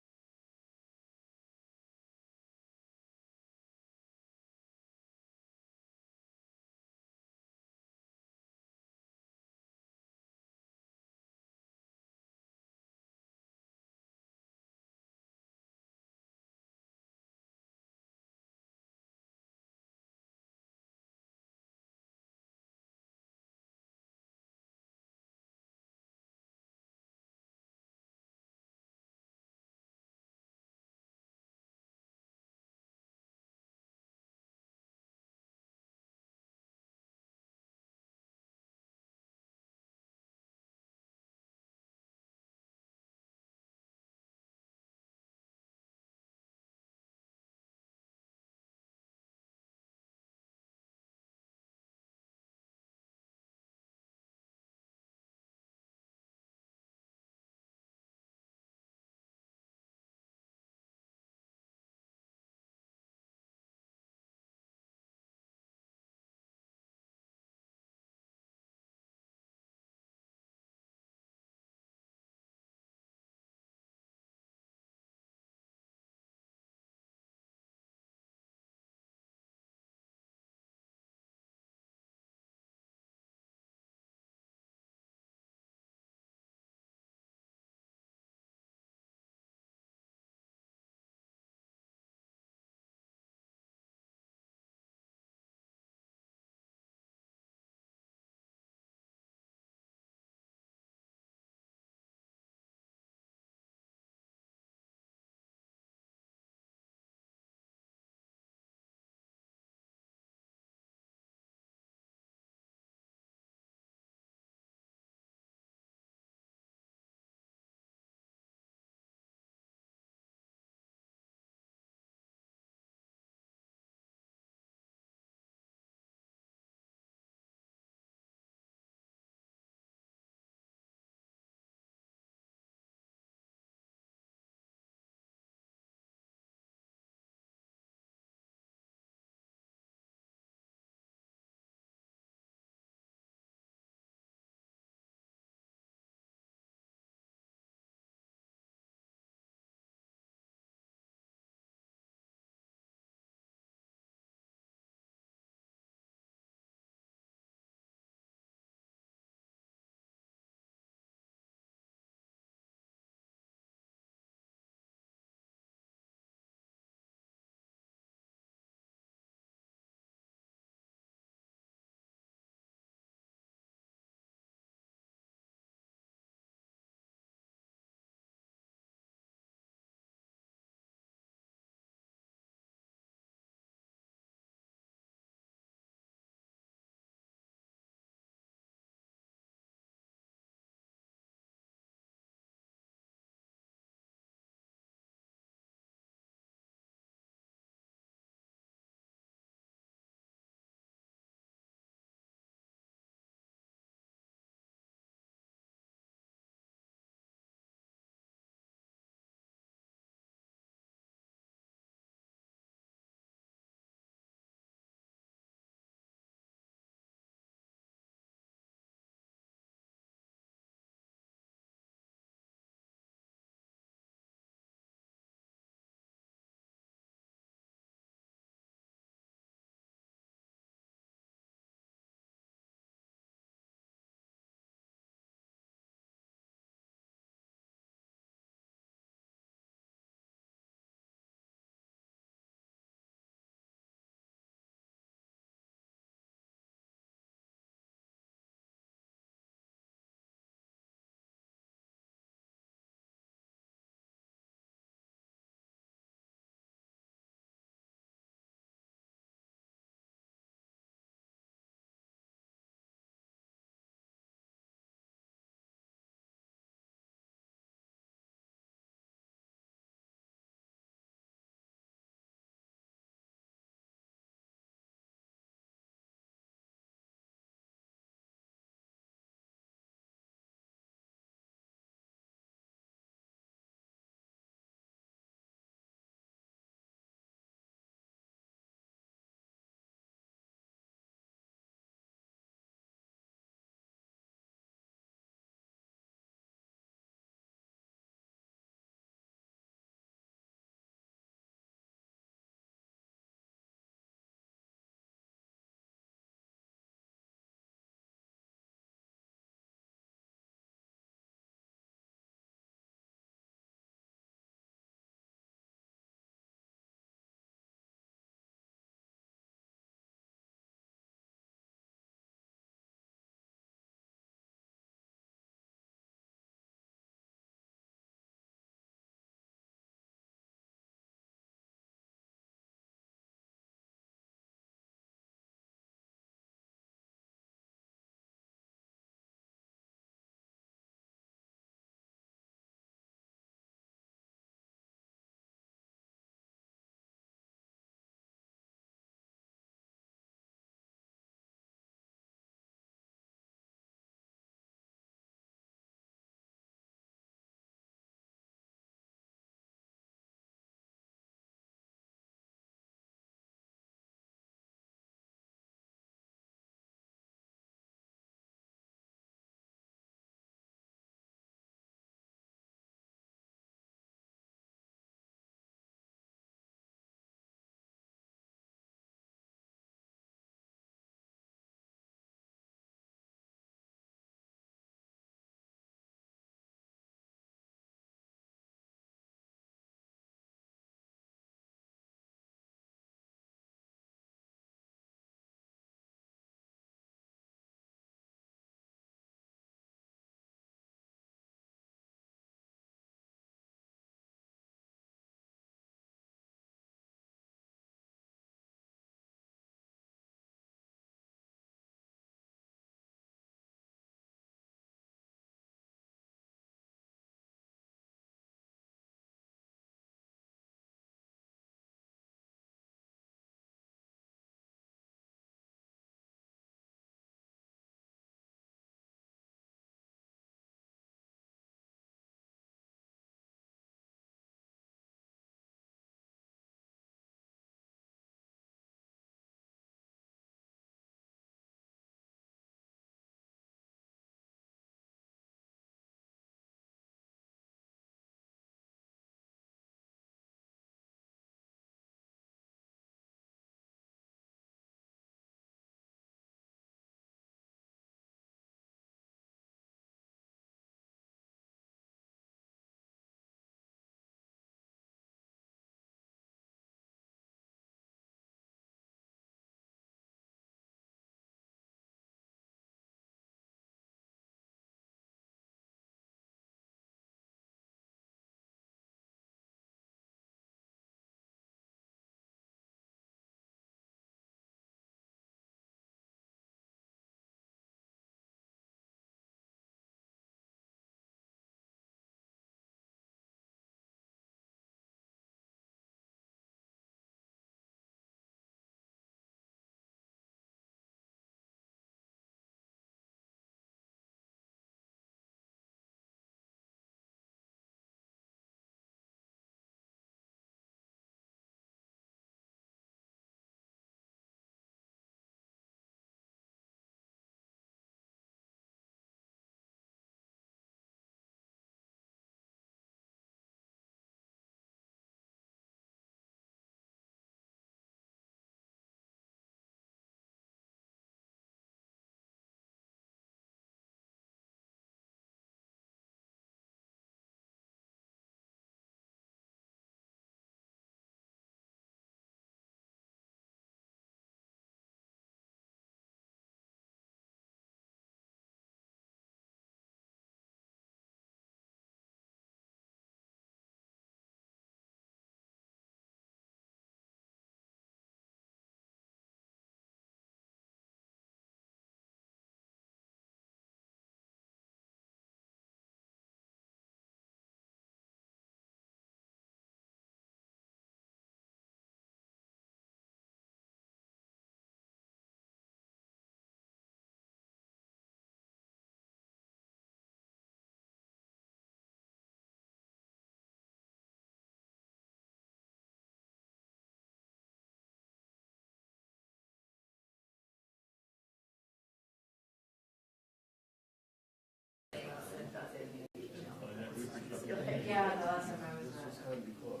[SPEAKER 15] Yeah, the last time I was.
[SPEAKER 21] This is kind of be close.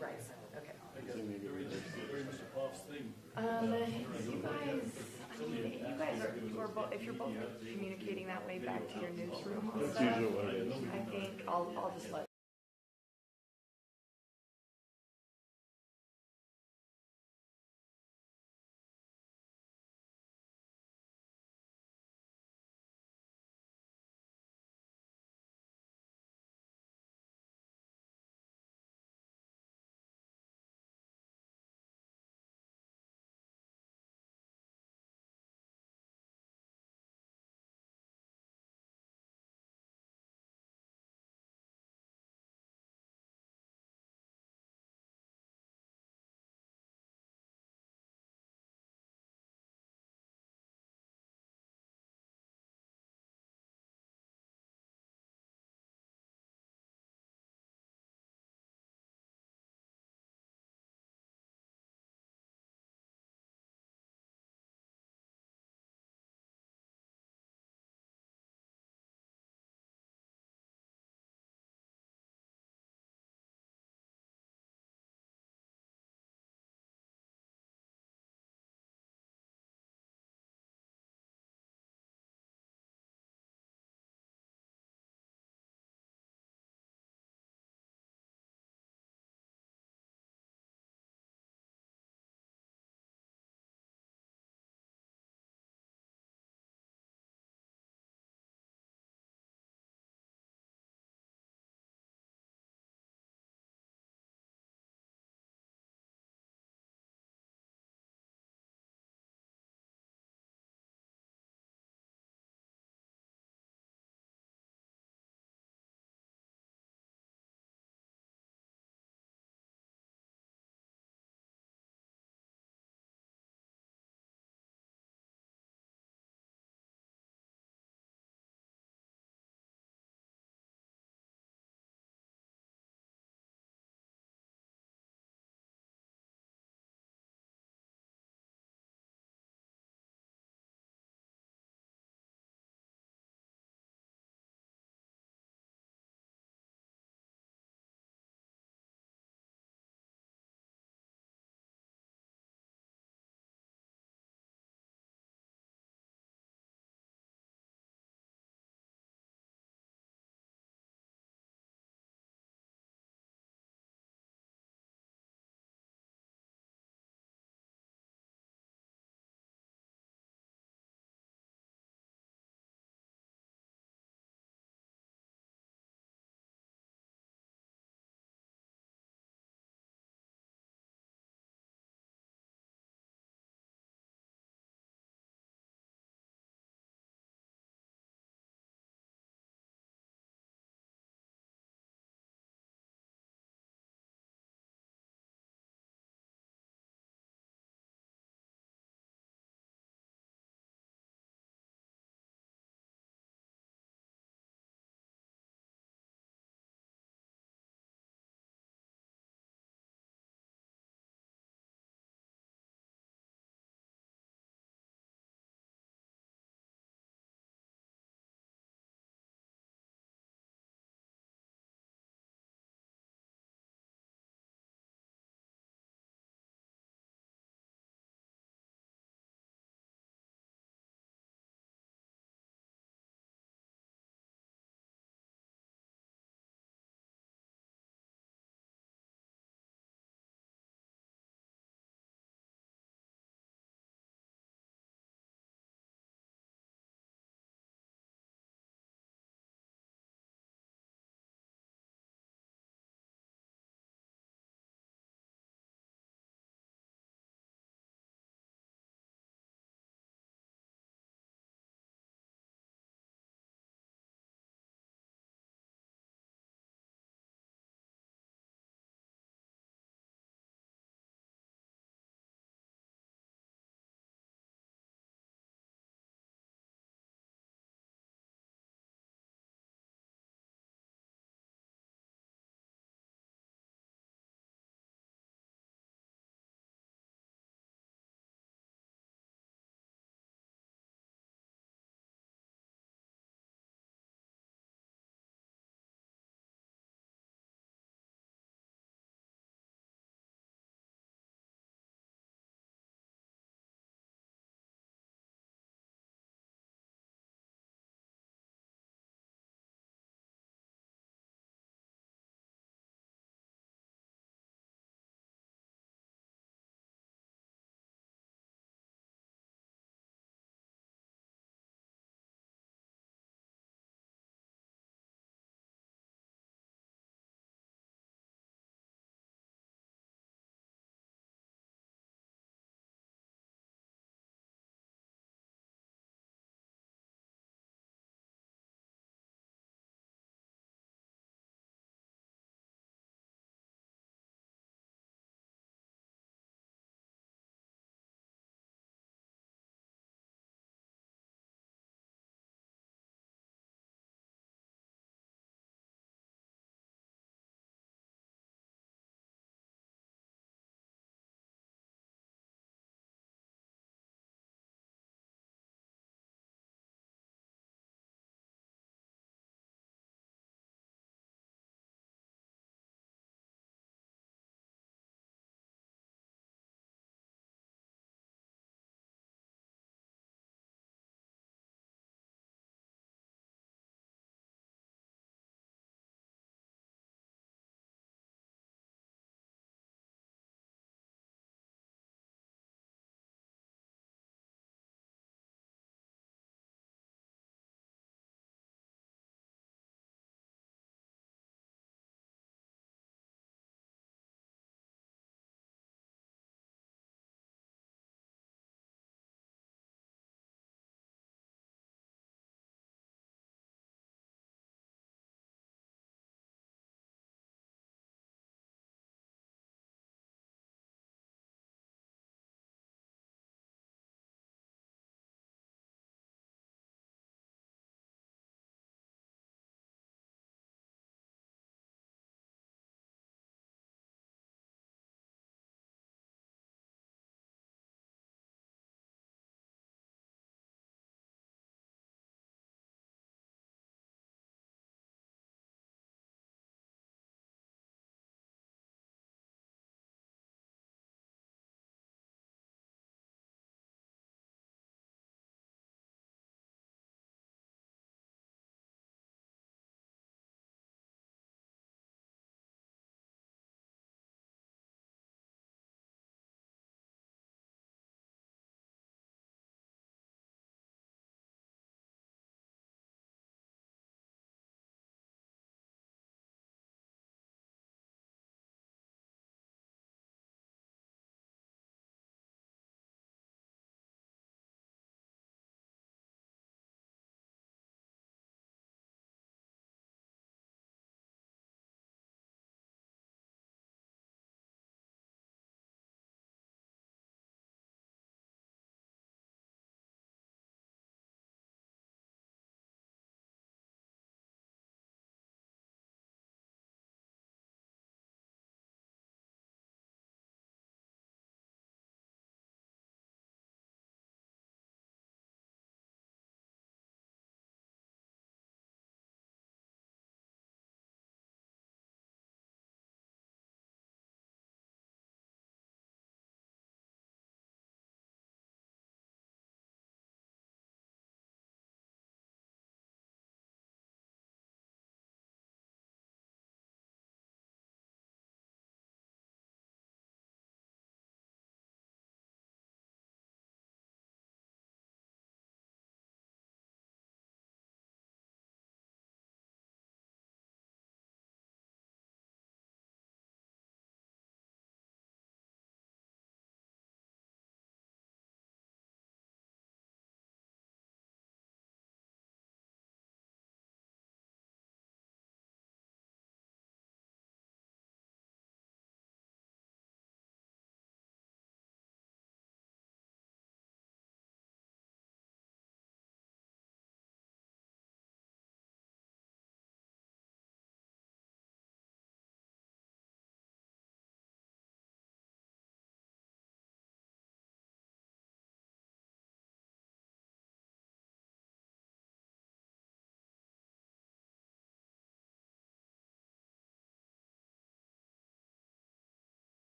[SPEAKER 15] Right, okay.
[SPEAKER 13] You guys are, if you're both communicating that way back to your newsroom and
[SPEAKER 21] That's
[SPEAKER 13] stuff,
[SPEAKER 21] usually what it is.
[SPEAKER 13] I think I'll just let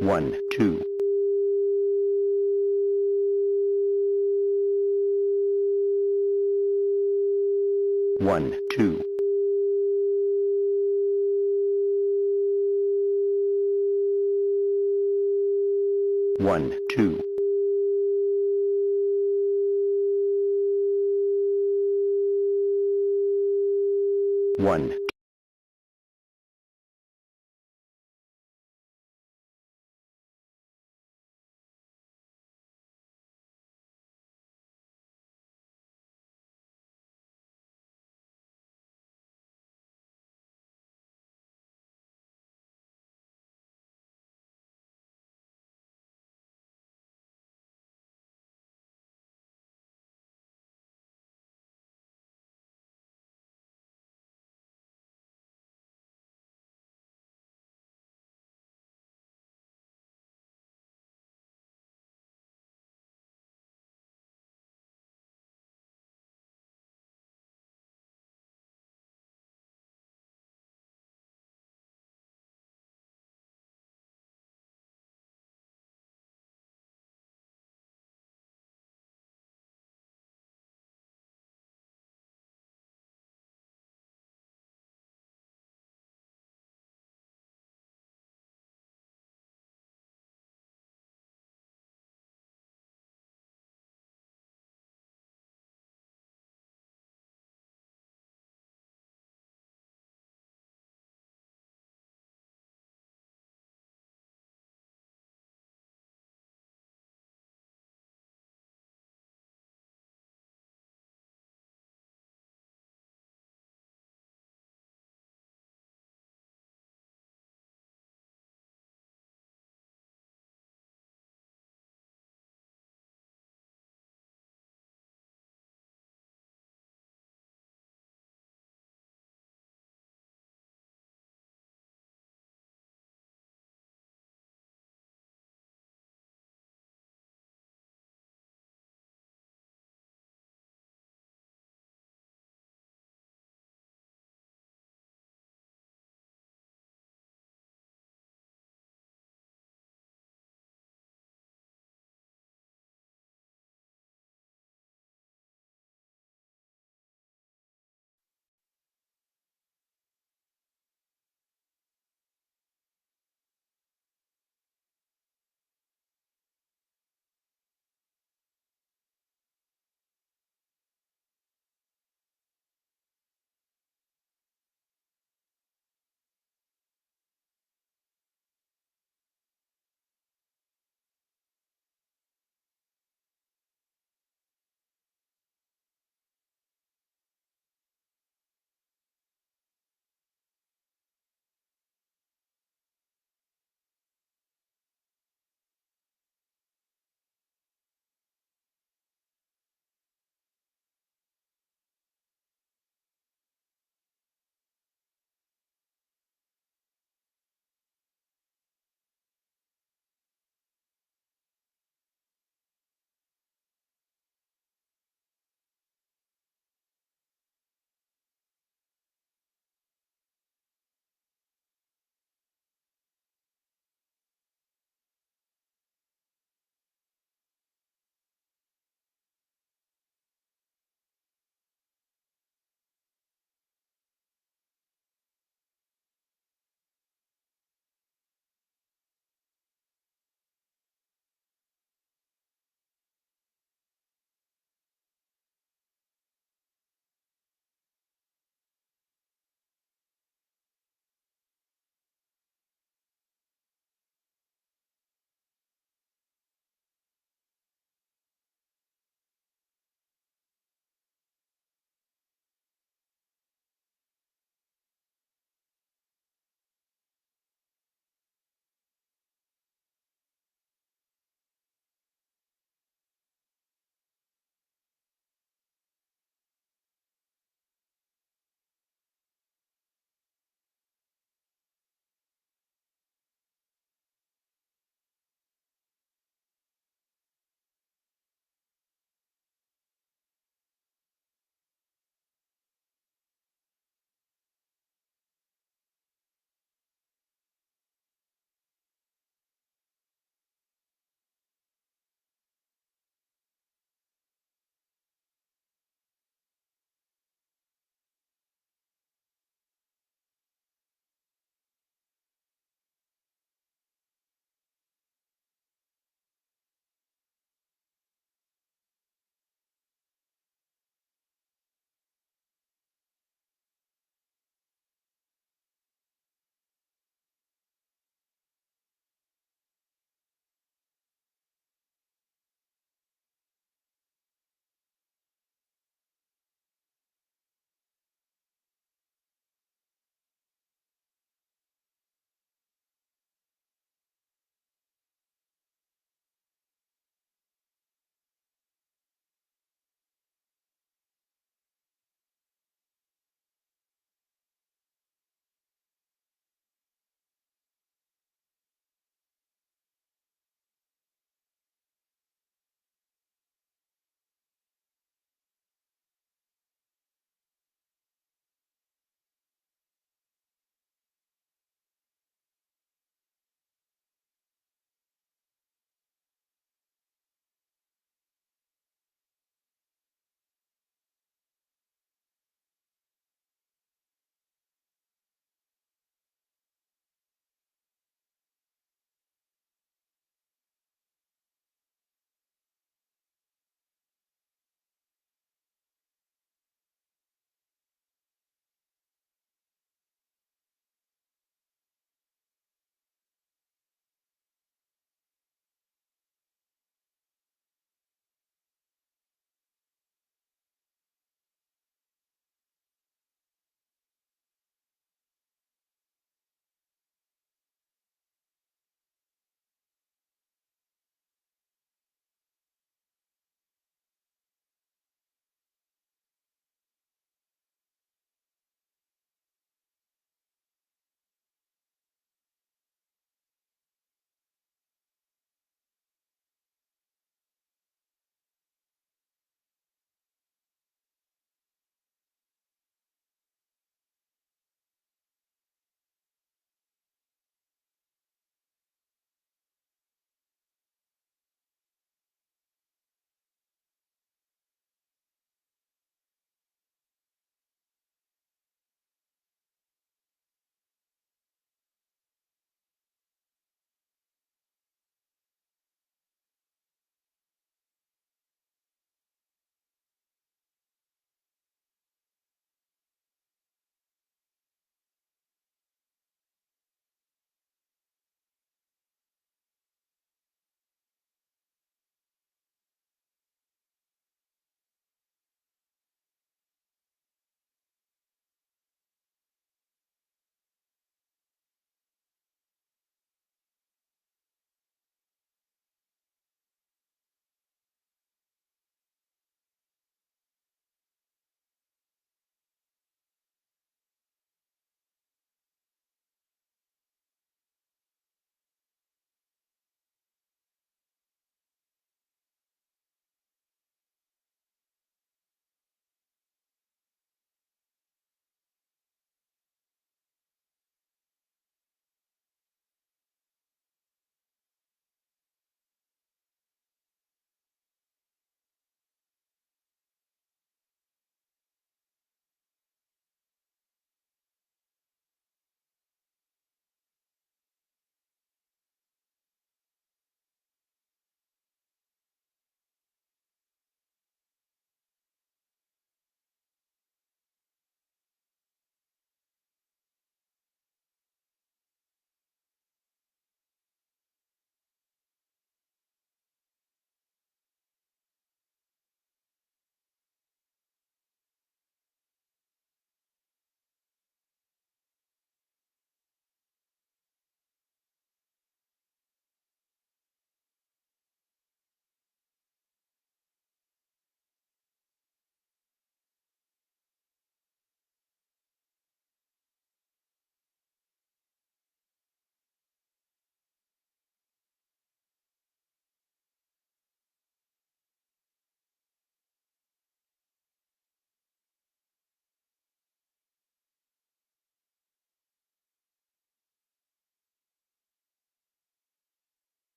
[SPEAKER 8] 1, 2. 1, 2. 1, 2. 1,